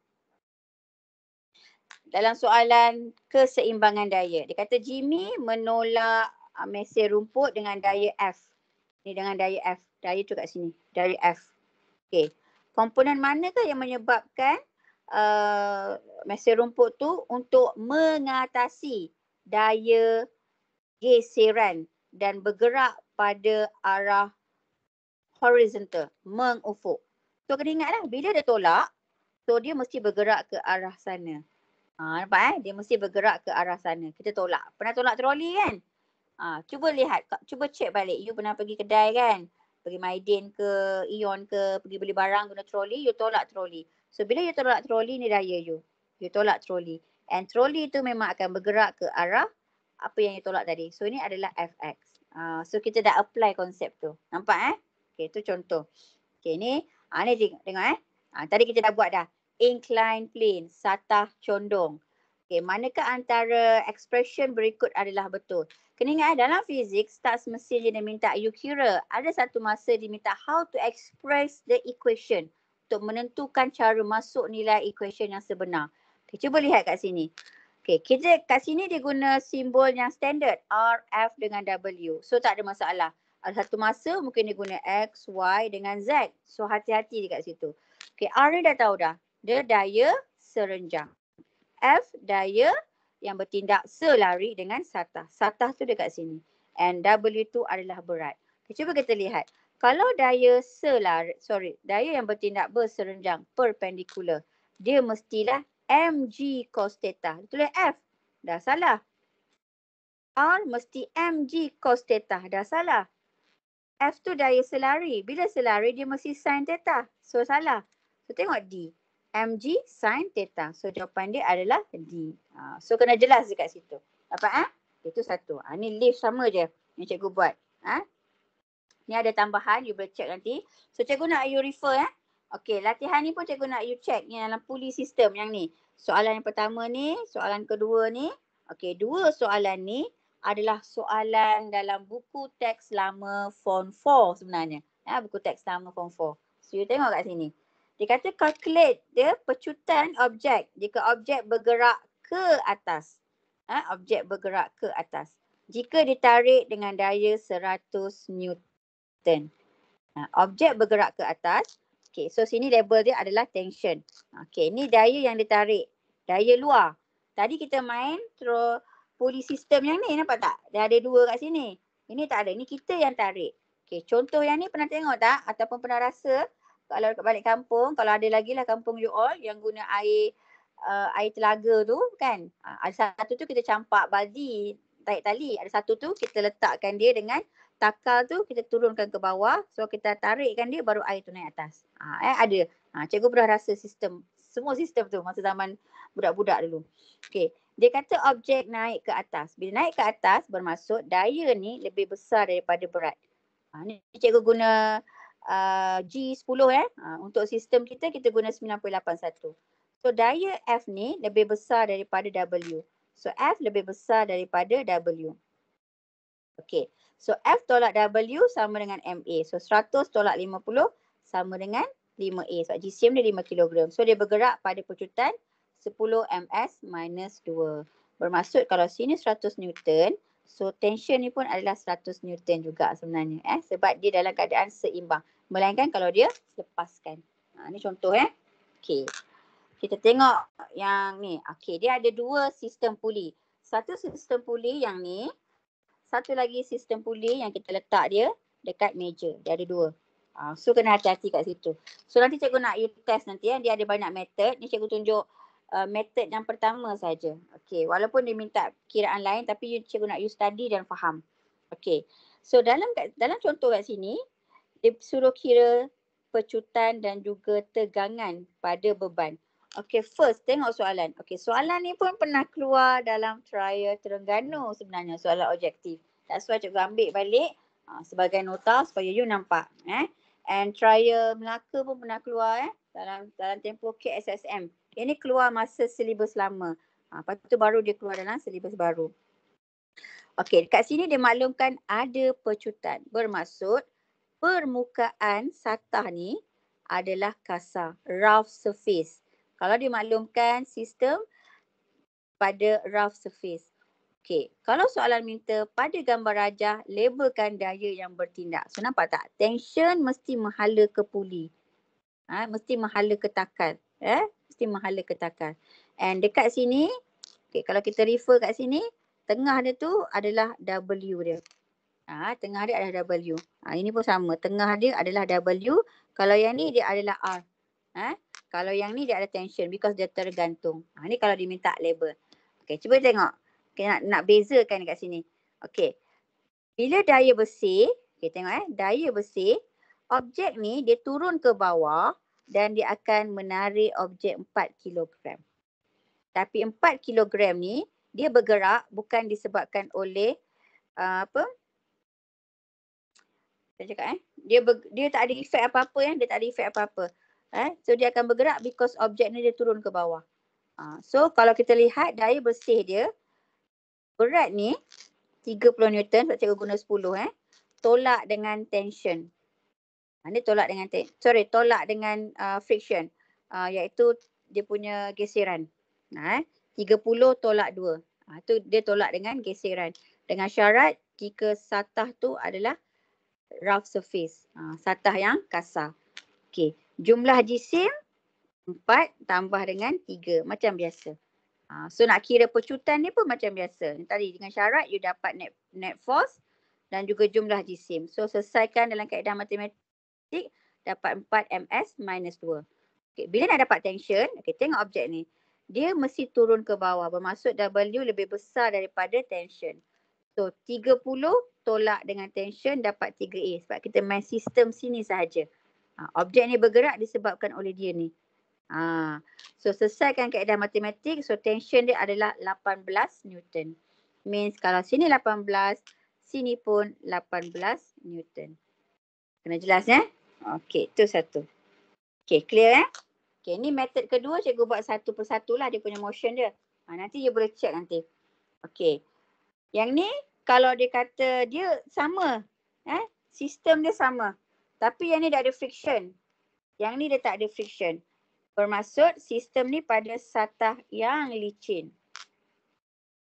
Dalam soalan keseimbangan daya. Dia kata Jimmy menolak mesin rumput dengan daya F. Ni dengan daya F. Daya tu kat sini. Daya F. Okey. Komponen manakah yang menyebabkan mesin rumput tu untuk mengatasi daya geseran dan bergerak pada arah horizontal, mengufuk. So kena ingatlah bila dia tolak, so dia mesti bergerak ke arah sana. Nampak dia mesti bergerak ke arah sana. Kita tolak. Pernah tolak troli kan? Cuba lihat, cuba check balik. You pernah pergi kedai kan? Pergi Maidin ke, Ion ke, pergi beli barang guna troli, you tolak troli. So bila you tolak troli, ni daya you. You tolak troli. And troli tu memang akan bergerak ke arah apa yang you tolak tadi. So ini adalah Fx. So kita dah apply konsep tu. Nampak Okay, tu contoh. Okay, ni tengok tadi kita dah buat dah. Incline plane, satah condong. Okay, manakah antara expression berikut adalah betul? Kena ingat dalam fizik, tak semestinya dia minta you kira. Ada satu masa dia minta how to express the equation untuk menentukan cara masuk nilai equation yang sebenar. Okay, cuba lihat kat sini. Okay, kita kat sini dia guna simbol yang standard R, F dengan W. So tak ada masalah. Ada satu masa mungkin dia guna X, Y dengan Z. So hati-hati dekat situ. Okay, R ni dah tahu dah. Dia daya serenjang. F daya yang bertindak selari dengan satah. Satah tu dekat sini. And W tu adalah berat. Okay, cuba kita lihat. Kalau daya daya yang bertindak berserenjang, perpendicular, dia mestilah mg cos theta. Tulis F. Dah salah. R mesti mg cos theta. Dah salah. F tu daya selari. Bila selari dia mesti sin theta. So salah. So tengok D. mg sin theta. So jawapan dia adalah D. So kena jelas dekat situ. Dapat Itu satu. Ni lift sama je yang cikgu buat. Ni ada tambahan. You boleh check nanti. So cikgu nak you refer Okey, latihan ni pun cikgu nak you check. Ni dalam pulley system yang ni. Soalan yang pertama ni. Soalan kedua ni. Okey, dua soalan ni adalah soalan dalam buku teks lama Form 4 sebenarnya. Buku teks lama Form 4. So you tengok kat sini. Dia kata calculate dia pecutan objek jika objek bergerak ke atas. Objek bergerak ke atas. Jika ditarik dengan daya 100 Newton. Objek bergerak ke atas. Okay, so sini label dia adalah tension. Okay, ni daya yang ditarik. Daya luar. Tadi kita main pulley system yang ni, nampak tak? Dah ada dua kat sini. Ini tak ada. Ni kita yang tarik. Okay, contoh yang ni pernah tengok tak? Ataupun pernah rasa kalau balik kampung, kalau ada lagi lah kampung you all yang guna air air telaga tu kan. Ada satu tu kita campak baldi, tarik tali. Ada satu tu kita letakkan dia dengan takal tu kita turunkan ke bawah. So kita tarikkan dia baru air tu naik atas. Ada. Cikgu pernah rasa sistem, semua sistem tu masa zaman budak-budak dulu. Okey. Dia kata objek naik ke atas. Bila naik ke atas bermaksud daya ni lebih besar daripada berat. Ni cikgu guna G10 untuk sistem kita guna 9.81. So daya F ni lebih besar daripada W. So F lebih besar daripada W. Okey. So F tolak W sama dengan MA. So 100 tolak 50 sama dengan 5A. Sebab GCM dia 5 kg. So dia bergerak pada pecutan 10 ms minus 2. Bermaksud kalau sini 100 Newton, so tension ni pun adalah 100 Newton juga sebenarnya. Sebab dia dalam keadaan seimbang. Melainkan kalau dia lepaskan. Ni contoh Okey. Kita tengok yang ni. Okey, dia ada dua sistem puli. Satu sistem puli yang ni. Satu lagi sistem puli yang kita letak dia dekat meja. Dia ada dua. So kena hati-hati kat situ. So nanti cikgu nak you test nanti Dia ada banyak method. Ni cikgu tunjuk method yang pertama saja. Okey, walaupun dia minta kiraan lain tapi cikgu nak you study dan faham. Okey. So dalam contoh kat sini dia suruh kira pecutan dan juga tegangan pada beban. Okey, first tengok soalan. Okey, soalan ni pun pernah keluar dalam trial Terengganu sebenarnya, soalan objektif. That's why cikgu ambil balik sebagai nota supaya you nampak. And trial Melaka pun pernah keluar dalam tempoh KSSM. Ini keluar masa silibus lama. Lepas tu baru dia keluar dalam silibus baru. Okey, dekat sini dia maklumkan ada pecutan. Bermaksud permukaan satah ni adalah kasar, rough surface. Kalau dimaklumkan sistem pada rough surface. Okey, kalau soalan minta pada gambar rajah, labelkan daya yang bertindak. So nampak tak? Tension mesti menghala ke puli. Mesti menghala ke takal. Mesti menghala ke takal. And dekat sini, okay, kalau kita refer kat sini, tengah dia tu adalah W dia. Tengah dia adalah W. Ini pun sama. Tengah dia adalah W. Kalau yang ni dia adalah R. Kalau yang ni dia ada tension because dia tergantung. Ni kalau diminta label. Okay, cuba tengok. Okay, nak bezakan dekat sini. Okay. Bila daya bersih, okay, tengok daya bersih, objek ni dia turun ke bawah dan dia akan menarik objek 4 kg. Tapi 4 kg ni dia bergerak bukan disebabkan oleh saya cakap dia tak ada efek apa-apa dia tak ada efek apa-apa. So dia akan bergerak because objek ni dia turun ke bawah. So kalau kita lihat daya bersih dia berat ni 30 Newton, sebab cikgu guna 10 tolak dengan tension. Ni tolak dengan friction, iaitu dia punya geseran. 30 tolak 2. Tu dia tolak dengan geseran. Dengan syarat jika satah tu adalah rough surface, satah yang kasar. Okey, jumlah jisim 4 tambah dengan 3 macam biasa. So nak kira pecutan ni pun macam biasa. Tadi dengan syarat you dapat net force dan juga jumlah jisim. So selesaikan dalam kaedah matematik dapat 4 ms minus 2. Okay, bila nak dapat tension, okay, tengok objek ni. Dia mesti turun ke bawah. Bermaksud W lebih besar daripada tension. So 30 tolak dengan tension dapat 3A. Sebab kita main sistem sini sahaja. Objek ni bergerak disebabkan oleh dia ni. So selesaikan kaedah matematik. So tension dia adalah 18 Newton. Means kalau sini 18, sini pun 18 Newton. Kena jelas Okey, itu satu. Okey, clear Okey, ni method kedua cikgu buat satu persatu lah dia punya motion dia. Nanti you boleh check nanti. Okey. Yang ni kalau dia kata dia sama. Sistem dia sama. Tapi yang ni dia ada friction. Yang ni dia tak ada friction. Bermaksud sistem ni pada satah yang licin.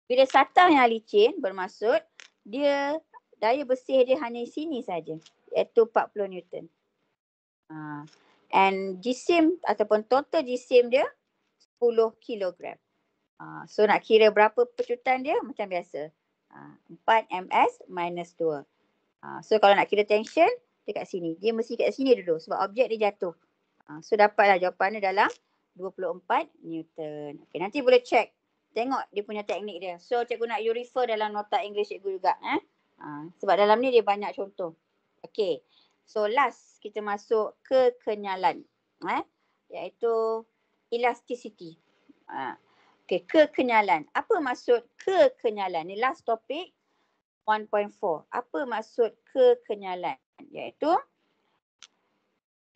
Bila satah yang licin bermaksud dia daya bersih dia hanya sini saja, iaitu 40 Newton. And jisim ataupun total jisim dia 10 kg. So nak kira berapa pecutan dia macam biasa. 4 ms minus 2. So kalau nak kira tension dekat sini. Dia mesti kat sini dulu sebab objek dia jatuh. So dapatlah jawapannya dalam 24 Newton. Okay, nanti boleh check. Tengok dia punya teknik dia. So cikgu nak you refer dalam nota English cikgu juga. Sebab dalam ni dia banyak contoh. Okay. So last kita masuk kekenyalan. Iaitu elasticity. Okay, kekenyalan. Apa maksud kekenyalan? Ni last topic 1.4. Apa maksud kekenyalan? Iaitu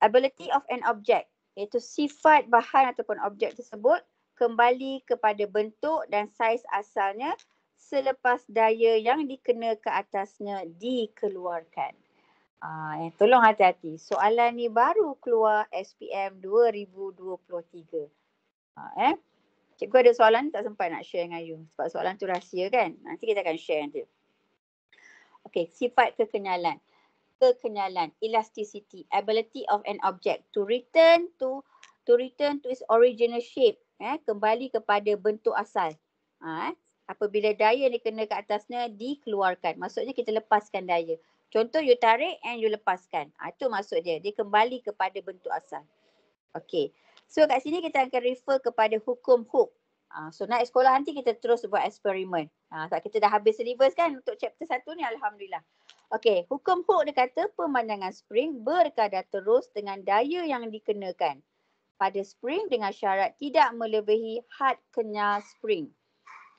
ability of an object. Iaitu sifat bahan ataupun objek tersebut kembali kepada bentuk dan saiz asalnya selepas daya yang dikena ke atasnya dikeluarkan. Tolong hati-hati. Soalan ni baru keluar SPM 2023. Cikgu ada soalan tak sempat nak share dengan you. Sebab soalan tu rahsia kan. Nanti kita akan share nanti. Okay, sifat kekenyalan. Kekenyalan, elasticity, ability of an object to return to its original shape. Kembali kepada bentuk asal. Apabila daya dikena ke atasnya dikeluarkan. Maksudnya kita lepaskan daya. Contoh you tarik and you lepaskan. Itu maksud dia. Dia kembali kepada bentuk asal. Okay. So kat sini kita akan refer kepada hukum Hooke. So naik sekolah nanti kita terus buat eksperimen. Sebab kita dah habis syllabus kan untuk chapter 1 ni, alhamdulillah. Okay, hukum Hooke dia kata pemandangan spring berkadar terus dengan daya yang dikenakan pada spring dengan syarat tidak melebihi had kenyal spring.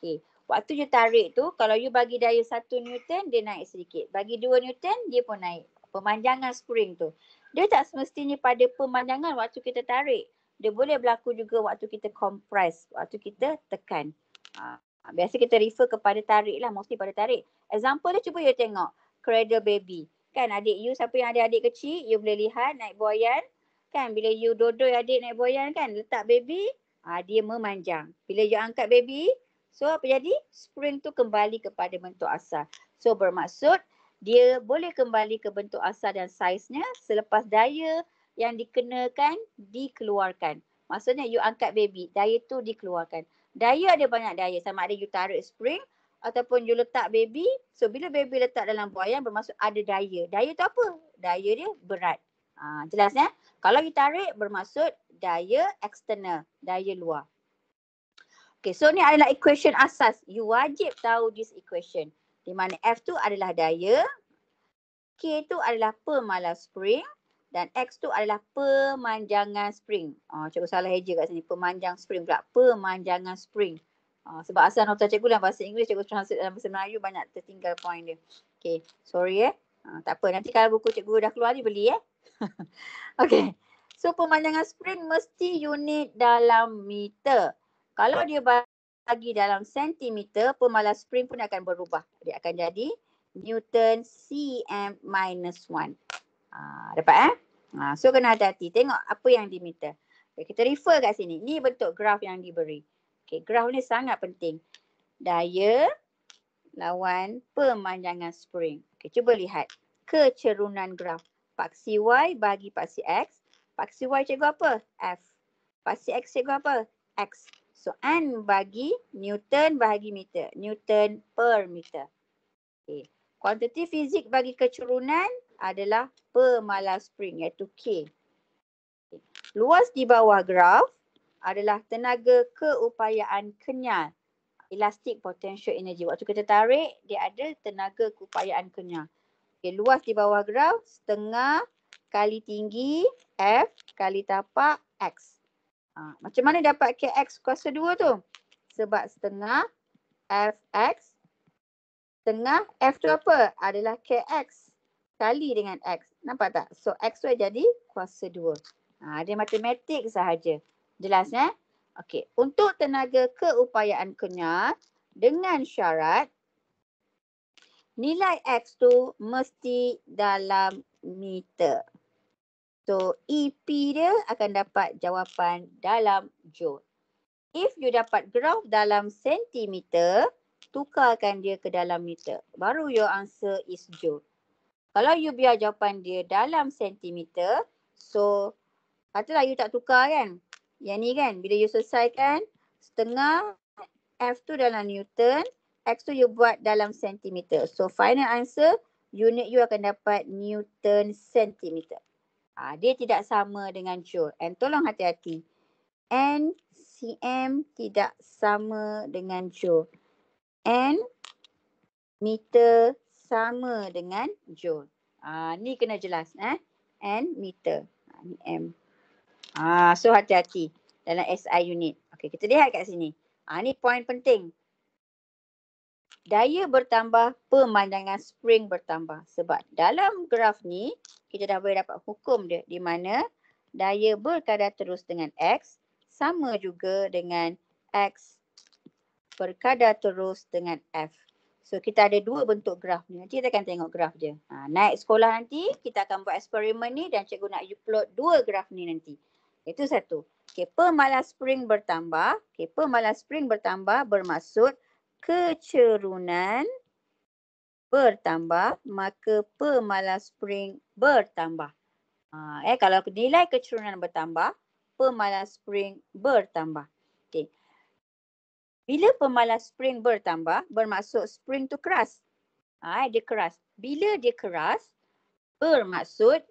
Okay, waktu you tarik tu, kalau you bagi daya 1 Newton, dia naik sedikit. Bagi 2 Newton, dia pun naik. Pemanjangan spring tu. Dia tak semestinya pada pemanjangan waktu kita tarik. Dia boleh berlaku juga waktu kita compress, waktu kita tekan. Biasa kita refer kepada tarik lah, mostly pada tarik. Example dia cuba you tengok. Cradle baby. Kan adik you, siapa yang ada adik kecil, you boleh lihat naik buaian. Kan bila you dodoi adik naik buaian kan, letak baby, dia memanjang. Bila you angkat baby, so apa jadi? Spring tu kembali kepada bentuk asal. So bermaksud, dia boleh kembali ke bentuk asal dan saiznya selepas daya yang dikenakan dikeluarkan. Maksudnya you angkat baby, daya tu dikeluarkan. Daya ada banyak daya, sama ada you tarik spring ataupun you letak baby. So bila baby letak dalam buaian bermaksud ada daya. Daya tu apa? Daya dia berat. Jelas ya? Kalau you tarik bermaksud daya eksternal, daya luar. Okay, so ni adalah equation asas. You wajib tahu this equation. Di mana F tu adalah daya, K tu adalah pemalas spring dan X tu adalah pemanjangan spring. Cikgu salah eja kat sini. Pemanjang spring pula. Pemanjangan spring. Sebab asal nota cikgu dalam bahasa Inggeris, cikgu translate dalam bahasa Melayu banyak tertinggal point dia. Okay, sorry tak apa. Nanti kalau buku cikgu dah keluar ni beli Okay. So pemanjangan spring mesti unit dalam meter. Kalau dia bagi dalam sentimeter, pemalas spring pun akan berubah. Dia akan jadi Newton cm minus 1. Dapat So kena hati-hati. Tengok apa yang di meter. Okay, kita refer kat sini. Ni bentuk graf yang diberi. Okay, graf ni sangat penting. Daya lawan pemanjangan spring. Okay, cuba lihat. Kecerunan graf. Paksi Y bagi paksi X. Paksi Y cikgu apa? F. Paksi X cikgu apa? X. So, N bagi Newton bahagi meter. Newton per meter. Okay. Kuantiti fizik bagi kecerunan adalah pemalas spring iaitu K. Okay. Luas di bawah graf adalah tenaga keupayaan kenyal. Elastic potential energy. Waktu kita tarik, dia ada tenaga keupayaan kenyal. Okay, luas di bawah graf, setengah kali tinggi F kali tapak X. Macam mana dapat KX kuasa 2 tu? Sebab setengah Fx, setengah F tu apa? Adalah KX kali dengan X. Nampak tak? So X tu jadi kuasa 2. Dia matematik sahaja. Jelas Okey, untuk tenaga keupayaan kenyal dengan syarat nilai X tu mesti dalam meter. So EP dia akan dapat jawapan dalam joule. If you dapat graf dalam sentimeter, tukarkan dia ke dalam meter. Baru your answer is joule. Kalau you biar jawapan dia dalam sentimeter, so katalah you tak tukar kan. Yang ni kan, bila you selesaikan, setengah F tu dalam Newton, X tu you buat dalam sentimeter. So final answer, unit you akan dapat Newton sentimeter. Dia tidak sama dengan joule. And tolong hati-hati. N cm tidak sama dengan joule. N meter sama dengan joule. Ni kena jelas. N meter. Ni M. So hati-hati dalam SI unit. Okey, kita lihat kat sini. Ni poin penting. Daya bertambah, pemanjangan spring bertambah. Sebab dalam graf ni, kita dah boleh dapat hukum dia. Di mana daya berkadar terus dengan X sama juga dengan X berkadar terus dengan F. So kita ada dua bentuk graf ni. Nanti kita akan tengok graf dia. Naik sekolah nanti, kita akan buat eksperimen ni dan cikgu nak you plot dua graf ni nanti. Itu satu. Okay, pemalas spring bertambah. Okay, pemalas spring bertambah bermaksud kecerunan bertambah, maka pemalas spring bertambah. Kalau nilai kecerunan bertambah, pemalas spring bertambah. Okay. Bila pemalas spring bertambah, bermaksud spring tu keras. Dia keras. Bila dia keras, bermaksud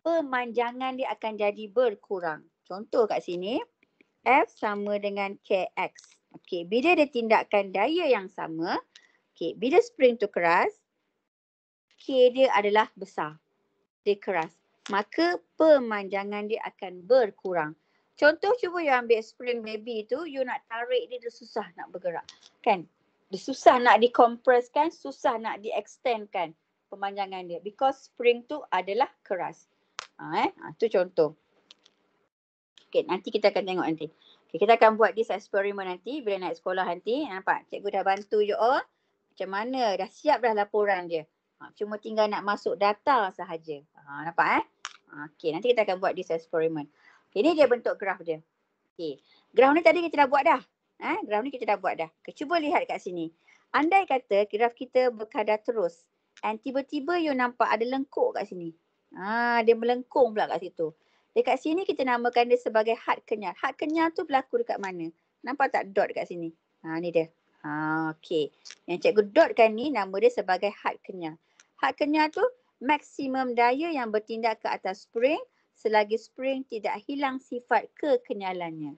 pemanjangan dia akan jadi berkurang. Contoh kat sini, F sama dengan Kx. Okey, bila dia tindakan daya yang sama, okey, bila spring tu keras, K dia adalah besar. Dia keras. Maka pemanjangan dia akan berkurang. Contoh, cuba you ambil spring baby tu, you nak tarik dia susah nak bergerak. Kan? Dia susah nak dikompreskan, susah nak di-extendkan pemanjangan dia. Because spring tu adalah keras. Tu contoh. Okay, nanti kita akan tengok nanti. Okay, kita akan buat this eksperimen nanti bila naik sekolah nanti. Nampak? Cikgu dah bantu you all. Macam mana? Dah siap dah laporan dia. Cuma tinggal nak masuk data sahaja. Nampak Okay, nanti kita akan buat this eksperimen. Okay, ni dia bentuk graf dia. Okay. Graf ni tadi kita dah buat dah. Graf ni kita dah buat dah. Okay, cuba lihat kat sini. Andai kata graf kita berkadar terus. And tiba-tiba you nampak ada lengkuk kat sini. Dia melengkung pula kat situ. Dekat sini kita namakan dia sebagai had kenyal. Had kenyal tu berlaku dekat mana? Nampak tak dot dekat sini? Ni dia. Okey. Yang cikgu dotkan ni nama dia sebagai had kenyal. Had kenyal tu maksimum daya yang bertindak ke atas spring selagi spring tidak hilang sifat kekenyalannya.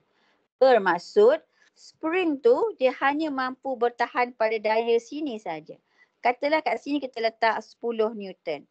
Bermaksud spring tu dia hanya mampu bertahan pada daya sini saja. Katalah kat sini kita letak 10 Newton.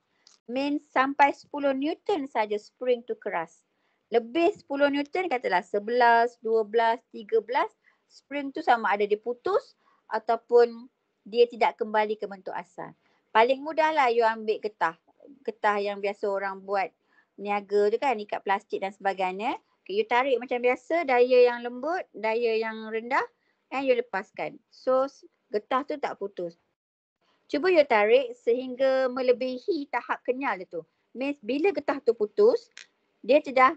Means sampai 10 Newton saja spring tu keras. Lebih 10 Newton katalah 11, 12, 13, spring tu sama ada dia putus ataupun dia tidak kembali ke bentuk asal. Paling mudahlah you ambil getah. Getah yang biasa orang buat niaga tu kan, ikat plastik dan sebagainya. Okay, you tarik macam biasa, daya yang lembut, daya yang rendah, and you lepaskan. So getah tu tak putus. Cuba you tarik sehingga melebihi tahap kenyal dia tu. Means bila getah tu putus, getah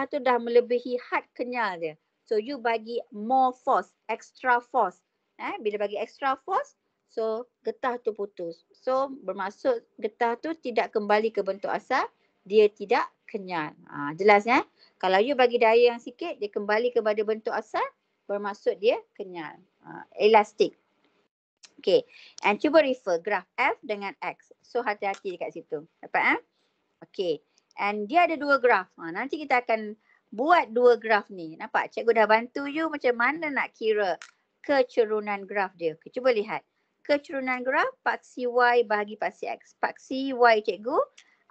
tu dah melebihi had kenyal dia. So you bagi more force, extra force. Bila bagi extra force, so getah tu putus. So bermaksud getah tu tidak kembali ke bentuk asal, dia tidak kenyal. Jelas ya? Kalau you bagi daya yang sikit, dia kembali kepada bentuk asal, bermaksud dia kenyal. Elastik. Okay, and cuba refer graf F dengan X. So hati-hati dekat situ. Dapat Okay, and dia ada dua graf. Nanti kita akan buat dua graf ni. Nampak? Cikgu dah bantu you macam mana nak kira kecerunan graf dia. Okay, cuba lihat. Kecerunan graf paksi Y bahagi paksi X. Paksi Y cikgu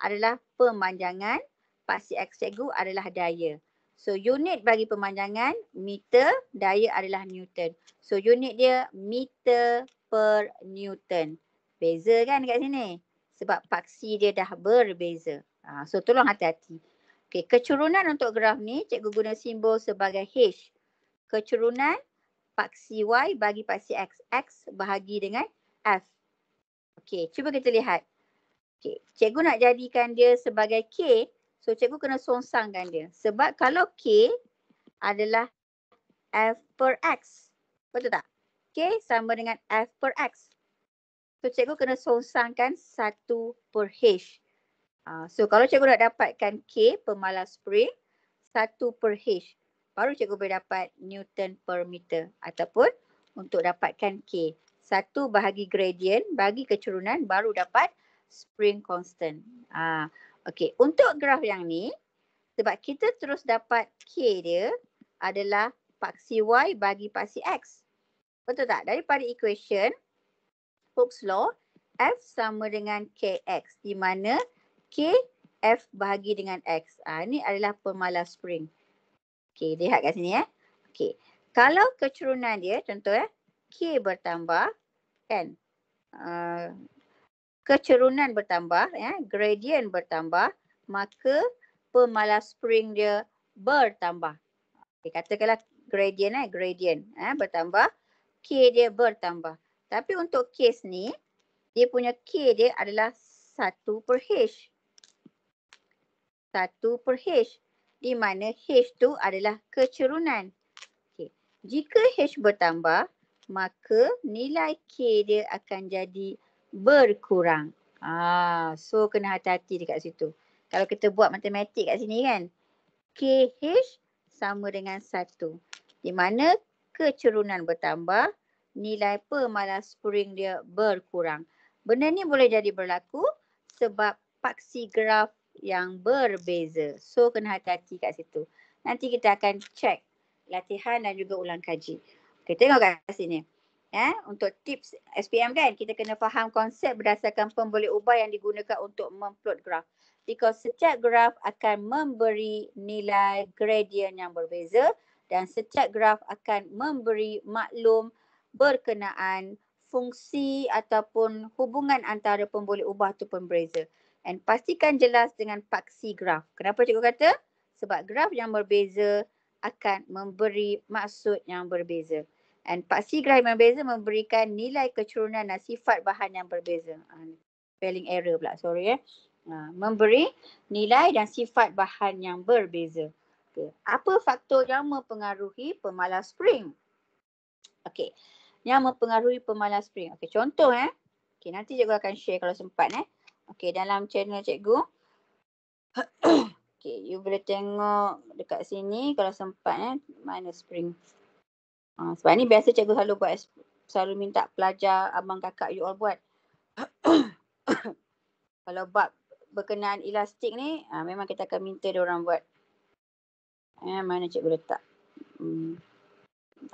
adalah pemanjangan. Paksi X cikgu adalah daya. So unit bagi pemanjangan meter, daya adalah Newton. So unit dia meter per Newton. Beza kan dekat sini? Sebab paksi dia dah berbeza. So tolong hati-hati. Okay, kecerunan untuk graf ni cikgu guna simbol sebagai H. Kecerunan paksi Y bagi paksi X. X bahagi dengan F. Okay, cuba kita lihat. Okay, cikgu nak jadikan dia sebagai K. So cikgu kena songsangkan dia. Sebab kalau K adalah F per X. Betul tak? K sama dengan F per X. So cikgu kena songsangkan 1 per H. So kalau cikgu nak dapatkan K pemalas spring 1 per H. Baru cikgu boleh dapat Newton per meter. Ataupun untuk dapatkan K. 1 bahagi gradient bagi kecerunan baru dapat spring constant. Okay, untuk graf yang ni, Sebab kita terus dapat K dia adalah paksi Y bagi paksi X. Betul tak? Daripada equation Hooke's law, F sama dengan KX di mana K F bahagi dengan X. Ini adalah pemalas spring. Okey, lihat kat sini Okey. Kalau kecerunan dia, contoh K bertambah kan. Kecerunan bertambah, gradient bertambah, maka pemalas spring dia bertambah. Okay, katakanlah gradient bertambah, K dia bertambah. Tapi untuk kes ni, dia punya K dia adalah 1/H. 1/H. Di mana H tu adalah kecerunan. Okay. Jika H bertambah, maka nilai K dia akan jadi berkurang. So kena hati-hati dekat situ. Kalau kita buat matematik kat sini kan, KH sama dengan 1. Di mana kecerunan bertambah, nilai pemalas spring dia berkurang. Benda ni boleh jadi berlaku sebab paksi graf yang berbeza. So kena hati-hati kat situ. Nanti kita akan check latihan dan juga ulang kaji. Okay, tengok kat sini. Untuk tips SPM kan, kita kena faham konsep berdasarkan pemboleh ubah yang digunakan untuk memplot graf. Because setiap graf akan memberi nilai gradient yang berbeza dan setiap graf akan memberi maklum berkenaan fungsi ataupun hubungan antara pemboleh ubah tu pun berbeza. And pastikan jelas dengan paksi graf. Kenapa cikgu kata? Sebab graf yang berbeza akan memberi maksud yang berbeza. And paksi graf yang berbeza memberikan nilai kecerunan dan sifat bahan yang berbeza. Spelling error pula, sorry memberi nilai dan sifat bahan yang berbeza. Okay. Apa faktor yang mempengaruhi pemalas spring? Okey. Yang mempengaruhi pemalas spring. Okey, contoh Okey, nanti cikgu akan share kalau sempat Okey, dalam channel cikgu. Okey, you boleh tengok dekat sini kalau sempat mana spring. Sebab ni biasa cikgu selalu minta pelajar abang kakak you all buat. Kalau bab berkenaan elastik ni, memang kita akan minta dia orang buat. Mana cikgu letak?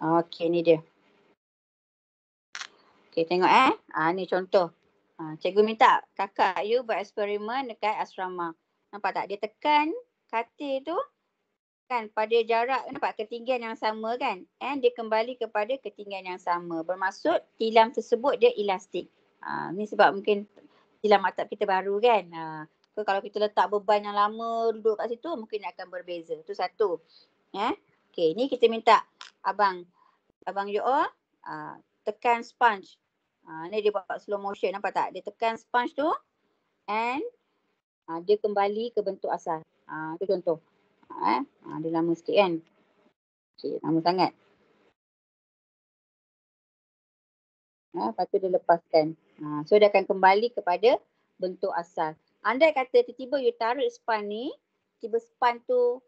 Okey, ni dia. Okey, tengok ni contoh. Cikgu minta kakak you buat eksperimen dekat asrama. Nampak tak? Dia tekan katil tu kan pada jarak, nampak ketinggian yang sama kan? And dia kembali kepada ketinggian yang sama. Bermaksud tilam tersebut dia elastik. Ni sebab mungkin tilam maktab kita baru kan? Kalau kita letak beban yang lama duduk kat situ mungkin akan berbeza. Itu satu. Okey, ni kita minta abang you all tekan sponge. Ni dia buat slow motion, nampak tak? Dia tekan sponge tu and dia kembali ke bentuk asal. Itu contoh. Dia lama sikit kan? Okey, lama sangat. Lepas tu dia lepaskan. So dia akan kembali kepada bentuk asal. Andai kata tiba-tiba you tarik span ni, tiba span tu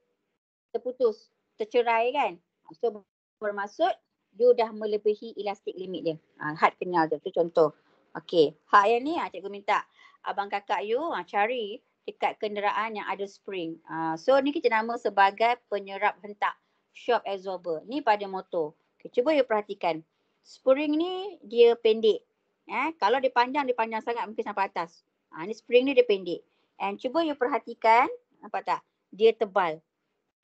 terputus, tercerai kan? So bermaksud you dah melebihi elastik limit dia. Had kenyal dia. Itu contoh. Okey, hak yang ni cikgu minta abang kakak you cari dekat kenderaan yang ada spring. So ni kita nama sebagai penyerap hentak, shock absorber. Ni pada motor. Okay, cuba you perhatikan. Spring ni dia pendek. Kalau dia panjang sangat mungkin sampai atas. Ni spring ni dia pendek. And cuba you perhatikan, nampak tak? Dia tebal.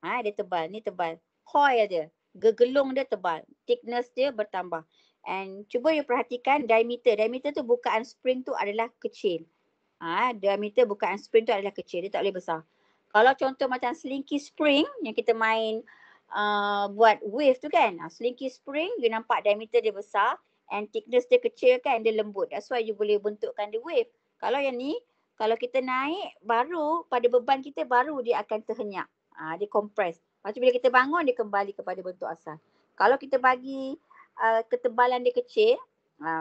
Dia tebal. Ni tebal. Coil dia, gegelung dia tebal. Thickness dia bertambah. And cuba you perhatikan diameter. Diameter tu bukaan spring tu adalah kecil. Diameter bukaan spring tu adalah kecil. Dia tak boleh besar. Kalau contoh macam slinky spring yang kita main buat wave tu kan. Slinky spring you nampak diameter dia besar and thickness dia kecil kan. Dia lembut. That's why you boleh bentukkan dia wave. Kalau yang ni, kalau kita naik baru pada beban kita baru dia akan terhenyak. Dia compress. Lepas tu bila kita bangun dia kembali kepada bentuk asal. Kalau kita bagi ketebalan dia kecil,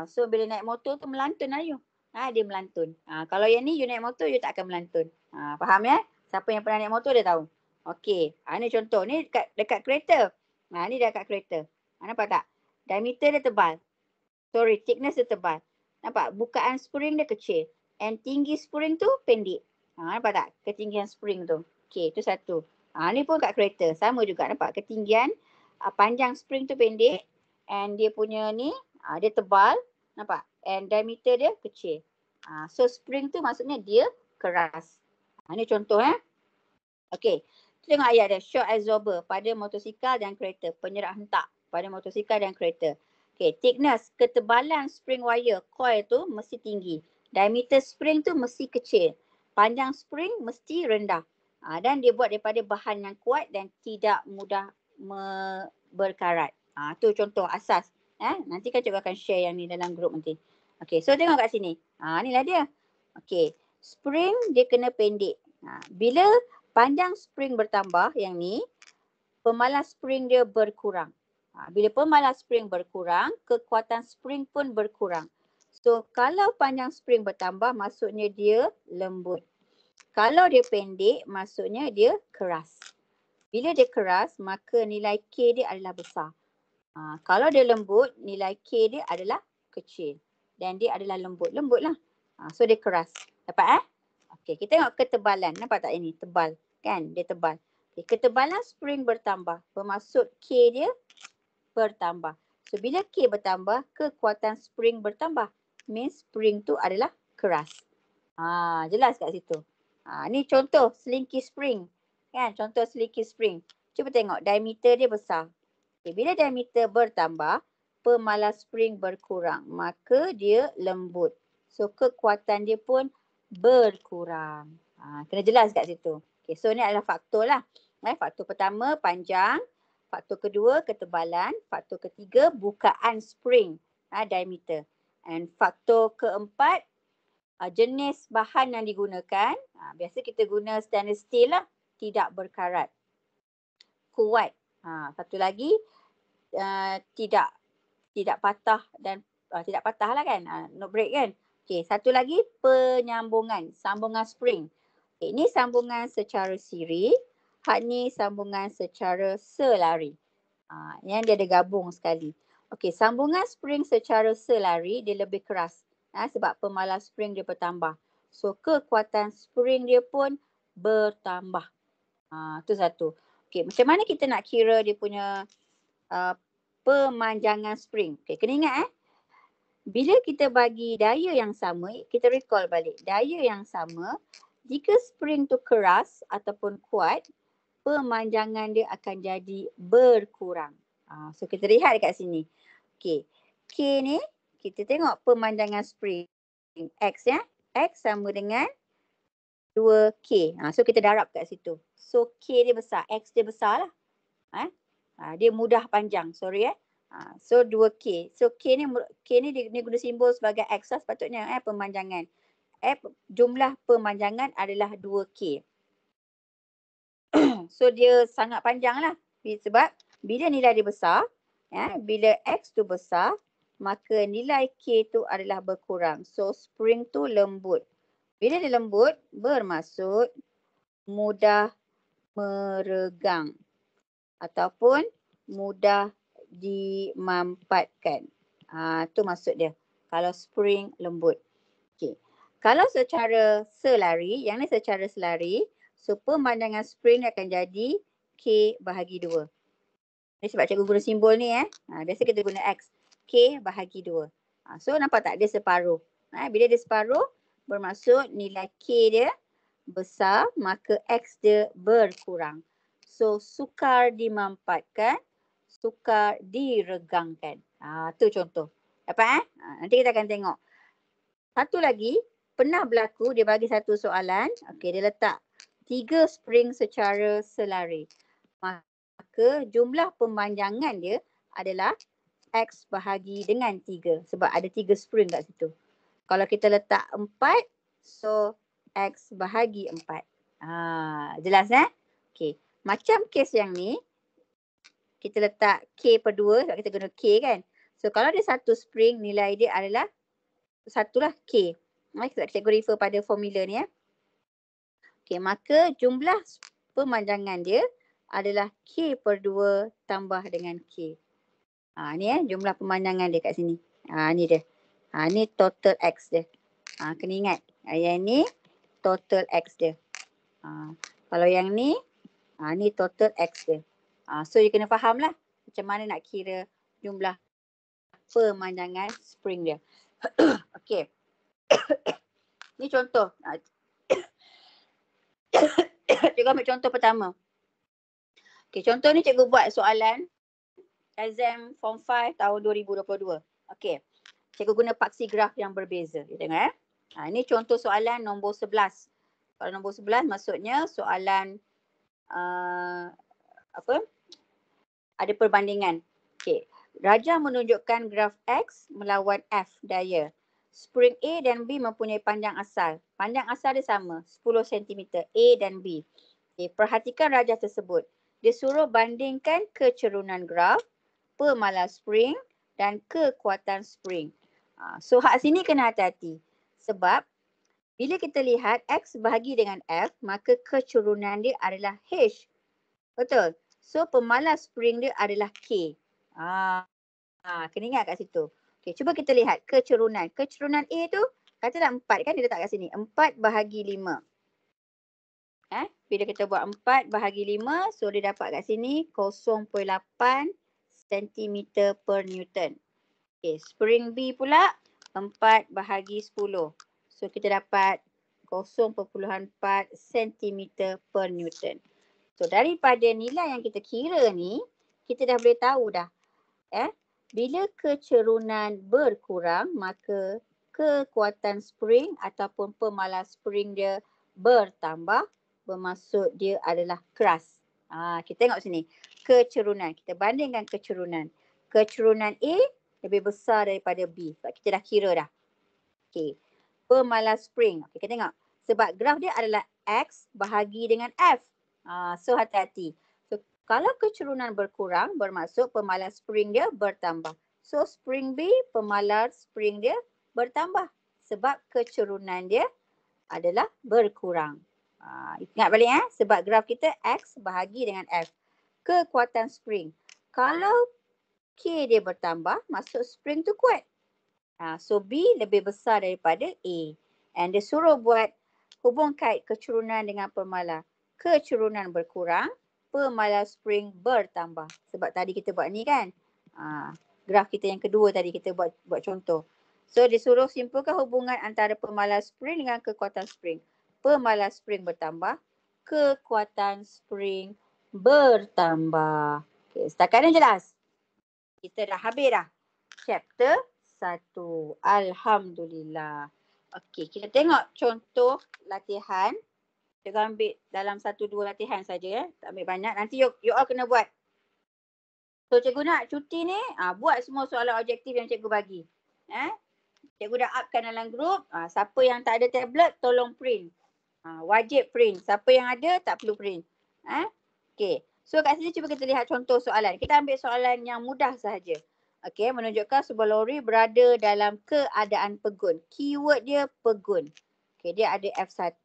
so bila naik motor tu melantun lah you. Dia melantun. Kalau yang ni you naik motor you tak akan melantun. Faham ya? Siapa yang pernah naik motor dia tahu. Okey. Ni contoh. Ni dekat kereta. Ni dekat kereta. Nampak tak? Diameter dia tebal. Sorry, thickness dia tebal. Nampak? Bukaan spring dia kecil. And tinggi spring tu pendek. Nampak tak? Ketinggian spring tu. Okey, itu satu. Ni pun kat kereta. Sama juga nampak ketinggian. Panjang spring tu pendek. And dia punya ni, dia tebal. Nampak? And diameter dia kecil. So spring tu maksudnya dia keras. Ni contoh Okay. Tengok ayat dia. Shock absorber pada motosikal dan kereta. Penyerap hentak pada motosikal dan kereta. Okay. Thickness, ketebalan spring wire coil tu mesti tinggi. Diameter spring tu mesti kecil. Panjang spring mesti rendah. Dan dia buat daripada bahan yang kuat dan tidak mudah berkarat. Tu contoh asas. Nanti kan cikgu akan share yang ni dalam grup nanti. Okay. So tengok kat sini. Inilah dia. Okay. Spring dia kena pendek. Bila panjang spring bertambah yang ni, pemalas spring dia berkurang. Bila pemalas spring berkurang, kekuatan spring pun berkurang. So kalau panjang spring bertambah, maksudnya dia lembut. Kalau dia pendek, maksudnya dia keras. Bila dia keras, maka nilai K dia adalah besar. Kalau dia lembut, nilai K dia adalah kecil. Dan dia adalah lembut. Lembut lah. So dia keras. Dapat Okay, kita tengok ketebalan. Nampak tak ini? Tebal. Kan? Dia tebal. Okay, ketebalan spring bertambah. Bermaksud K dia bertambah. So, bila K bertambah, kekuatan spring bertambah. Means spring tu adalah keras. Jelas kat situ. Ni contoh slinky spring. Kan? Contoh slinky spring. Cuba tengok. Diameter dia besar. Okay, bila diameter bertambah, pemalas spring berkurang. Maka dia lembut. So, kekuatan dia pun berkurang. Kena jelas kat situ. Okay, so ni adalah faktor lah. Faktor pertama panjang, faktor kedua ketebalan, faktor ketiga bukaan spring, diameter. And faktor keempat jenis bahan yang digunakan. Biasa kita guna stainless steel lah, tidak berkarat. Kuat. Satu lagi tidak patah dan tidak patah lah kan. No break kan. Okay, satu lagi penyambungan, sambungan spring. Okay, ini sambungan secara siri, hak ni sambungan secara selari. Yang dia ada gabung sekali. Okay, sambungan spring secara selari dia lebih keras. Sebab pemalas spring dia bertambah. So kekuatan spring dia pun bertambah. Tu satu. Okay, macam mana kita nak kira dia punya pemanjangan spring? Okay, kena ingat bila kita bagi daya yang sama, kita recall balik. Daya yang sama, jika spring tu keras ataupun kuat, pemanjangan dia akan jadi berkurang. So kita lihat dekat sini. Okay. K ni, kita tengok pemanjangan spring. X X sama dengan 2K. So kita darab kat situ. So K dia besar, X dia besar lah. Dia mudah panjang, sorry So 2K. So K ni dia guna simbol sebagai X lah sepatutnya pemanjangan. Jumlah pemanjangan adalah 2K. So dia sangat panjang lah. Sebab bila nilai dia besar, bila X tu besar, maka nilai K tu adalah berkurang. So spring tu lembut. Bila dia lembut, bermaksud mudah meregang. Ataupun mudah dimampatkan. Tu maksud dia. Kalau spring lembut. Okay. Kalau secara selari, yang ni secara selari, so pemandangan spring akan jadi K bahagi 2. Ini sebab cikgu guna simbol ni biasa kita guna X. K bahagi 2. So nampak tak dia separuh. Bila dia separuh, bermaksud nilai K dia besar, maka X dia berkurang. So sukar dimampatkan, sukar diregangkan. Tu contoh. Dapat nanti kita akan tengok. Satu lagi, pernah berlaku dia bagi satu soalan. Okey, dia letak 3 spring secara selari. Maka jumlah pemanjangan dia adalah X bahagi dengan 3. Sebab ada 3 spring kat situ. Kalau kita letak 4, so X bahagi 4. Jelas Okey. Macam kes yang ni, kita letak K per 2 sebab kita guna K kan. So kalau dia satu spring, nilai dia adalah satulah K. Sebab cikgu refer pada formula ni Okey, maka jumlah pemanjangan dia adalah K per 2 tambah dengan K. Ni jumlah pemanjangan dia kat sini. Ni dia. Ni total X dia. Kena ingat. Yang ni total X dia. Kalau yang ni Ni total X dia. So you kena faham lah macam mana nak kira jumlah pemanjangan spring dia. Okay. Ni contoh. Cikgu ambil contoh pertama. Okay, contoh ni cikgu buat soalan exam form 5 tahun 2022. Okay. Cikgu guna paksi graf yang berbeza. Kita tengok ini contoh soalan nombor 11. Kalau nombor 11 maksudnya soalan ada perbandingan. Okay. Raja menunjukkan graf X melawan F daya. Spring A dan B mempunyai panjang asal. Panjang asal dia sama, 10 cm A dan B. Okay. Perhatikan raja tersebut. Dia suruh bandingkan kecerunan graf, pemalar spring dan kekuatan spring. So hak sini kena hati-hati. Sebab bila kita lihat X bahagi dengan F, maka kecerunan dia adalah H. Betul? So pemalar spring dia adalah K. Kena ingat kat situ. Okay, cuba kita lihat kecerunan. Kecerunan A tu katalah 4 kan dia letak kat sini. 4 bahagi 5. Bila kita buat 4 bahagi 5, so dia dapat kat sini 0.8 cm per Newton. Okay, spring B pula 4 bahagi 10. So kita dapat 0.4 cm per Newton. So daripada nilai yang kita kira ni, kita dah boleh tahu dah. Bila kecerunan berkurang, maka kekuatan spring ataupun pemalar spring dia bertambah. Bermaksud dia adalah keras. Kita tengok sini. Kecerunan. Kita bandingkan kecerunan. Kecerunan A lebih besar daripada B. Sebab kita dah kira dah. Okay. Pemalar spring. Okay, kita tengok. Sebab graf dia adalah X bahagi dengan F. So hati-hati. So kalau kecerunan berkurang, bermaksud pemalar spring dia bertambah. So spring B, pemalar spring dia bertambah. Sebab kecerunan dia adalah berkurang. Ingat balik sebab graf kita X bahagi dengan F. Kekuatan spring. Kalau K dia bertambah, maksud spring tu kuat. So B lebih besar daripada A. And dia suruh buat hubung kait kecerunan dengan pemalar. Kecerunan berkurang, pemalar spring bertambah. Sebab tadi kita buat ni kan. Graf kita yang kedua tadi kita buat contoh. So dia suruh simpulkan hubungan antara pemalar spring dengan kekuatan spring. Pemalar spring bertambah, kekuatan spring bertambah. Okay, setakat ni jelas. Kita dah habis dah chapter 1. Alhamdulillah. Okey, kita tengok contoh latihan. Kita ambil dalam 1-2 latihan saja tak ambil banyak. Nanti you all kena buat. So cikgu nak cuti ni, buat semua soalan objektif yang cikgu bagi. Cikgu dah upkan dalam grup. Siapa yang tak ada tablet, tolong print. Wajib print. Siapa yang ada, tak perlu print. Okey. So kat sini cuba kita lihat contoh soalan. Kita ambil soalan yang mudah sahaja. Okey, menunjukkan sebuah lori berada dalam keadaan pegun. Keyword dia pegun. Okey, dia ada F1,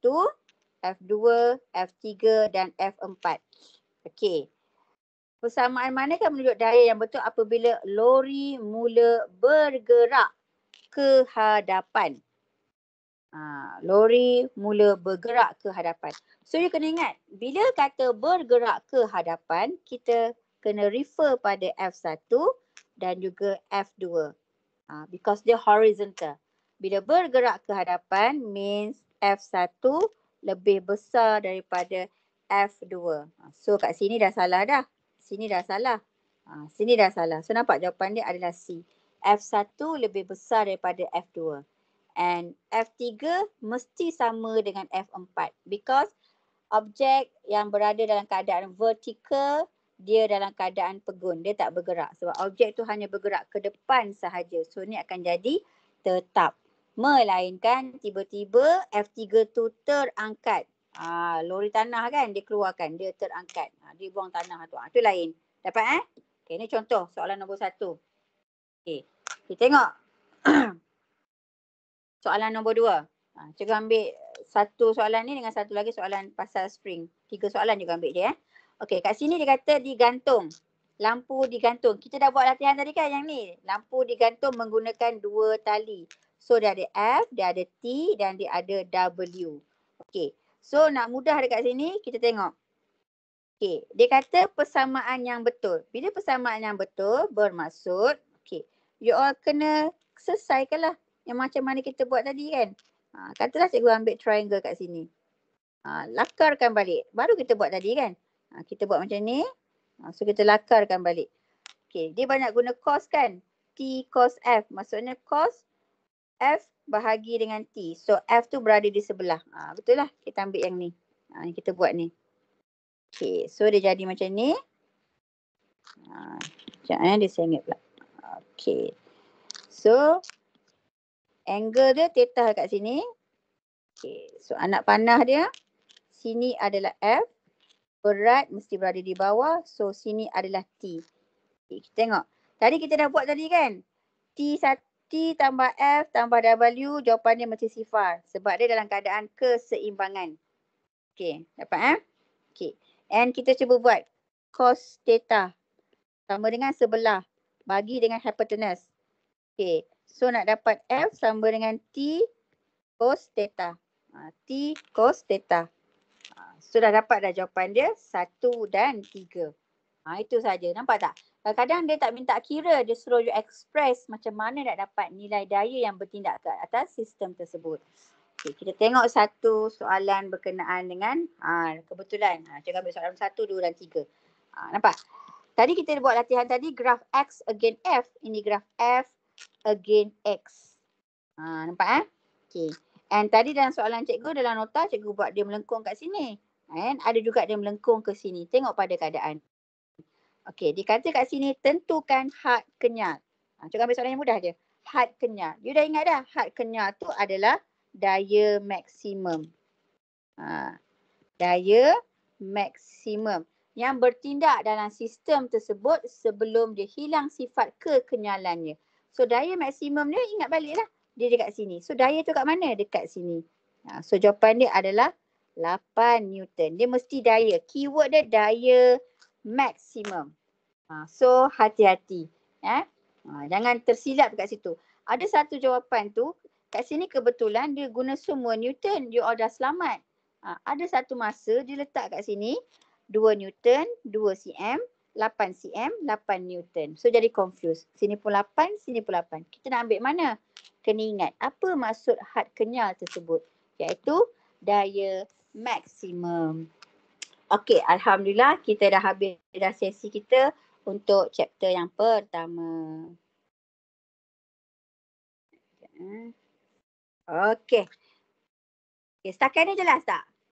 F2, F3 dan F4. Okey. Persamaan manakah menunjuk daya yang betul apabila lori mula bergerak ke hadapan? Lori mula bergerak ke hadapan. So you kena ingat, bila kata bergerak ke hadapan, kita kena refer pada F1 dan juga F2. Because dia horizontal. Bila bergerak ke hadapan means F1 lebih besar daripada F2. So kat sini dah salah dah. Sini dah salah. Sini dah salah. So nampak jawapan dia adalah C. F1 lebih besar daripada F2. And F3 mesti sama dengan F4 because objek yang berada dalam keadaan vertikal dia dalam keadaan pegun, dia tak bergerak sebab objek tu hanya bergerak ke depan sahaja. So ni akan jadi tetap. Melainkan tiba-tiba F3 tu terangkat. Lori tanah kan dia keluarkan, dia terangkat. Dia buang tanah tu. Itu lain. Dapat Okay, ni contoh soalan nombor 1. Okay, kita tengok. Soalan nombor 2. Cikgu ambil satu soalan ni dengan satu lagi soalan pasal spring. 3 soalan juga ambil dia. Okey, kat sini dia kata digantung. Lampu digantung. Kita dah buat latihan tadi kan yang ni. Lampu digantung menggunakan 2 tali. So dia ada F, dia ada T dan dia ada W. Okey. So nak mudah dekat sini kita tengok. Okey, dia kata persamaan yang betul. Bila persamaan yang betul bermaksud, okey, you all kena selesaikanlah yang macam mana kita buat tadi kan. Katalah cikgu ambil triangle kat sini. Lakarkan balik. Baru kita buat tadi kan. Kita buat macam ni. So kita lakarkan balik. Okey, dia banyak guna cos kan. T cos F. Maksudnya cos F bahagi dengan T. So F tu berada di sebelah. Betul lah. Kita ambil yang ni. Yang kita buat ni. Okey, so dia jadi macam ni. Sekejap dia sengit pula. Okey. So, angle dia theta kat sini. Okey, so anak panah dia. Sini adalah F. Berat mesti berada di bawah. So, sini adalah T. Okay, kita tengok. Tadi kita dah buat tadi kan. T tambah F tambah W. Jawapan dia mesti sifar. Sebab dia dalam keadaan keseimbangan. Okey, dapat Okey. And kita cuba buat cos theta sama dengan sebelah bagi dengan hypotenuse. Okey. So nak dapat F sama dengan T cos theta. T cos theta. So dah dapat dah jawapan dia 1 dan 3. Itu saja. Nampak tak? Kadang-kadang dia tak minta kira. Dia suruh you express macam mana nak dapat nilai daya yang bertindak ke atas sistem tersebut. Okay, kita tengok satu soalan berkenaan dengan kebetulan. Cikgu ambil soalan 1, 2 dan 3. Nampak? Tadi kita buat latihan tadi graf X against F. Ini graf F against X. Nampak Okay. And tadi dalam soalan cikgu, dalam nota cikgu buat dia melengkung kat sini. And ada juga dia melengkung ke sini. Tengok pada keadaan. Okay, dikata kat sini tentukan had kenyal. Cikgu ambil soalan yang mudah je. Had kenyal. You dah ingat dah? Had kenyal tu adalah daya maksimum. Daya maksimum yang bertindak dalam sistem tersebut sebelum dia hilang sifat kekenyalannya. So daya maksimum dia ingat baliklah. Dia dekat sini. So daya tu kat mana? Dekat sini. So jawapan dia adalah 8 Newton. Dia mesti daya. Keyword dia daya maksimum. So hati-hati. Jangan tersilap dekat situ. Ada satu jawapan tu. Kat sini kebetulan dia guna semua Newton. You all dah selamat. Ada satu masa dia letak kat sini 2 Newton, 2 cm, 8 cm, 8 Newton. So jadi confused. Sini pun 8, sini pun 8. Kita nak ambil mana? Kena ingat apa maksud had kenyal tersebut. Iaitu daya maksimum. Okey, Alhamdulillah kita dah habis dah sesi kita untuk chapter yang pertama. Okey. Setakat ni jelas tak?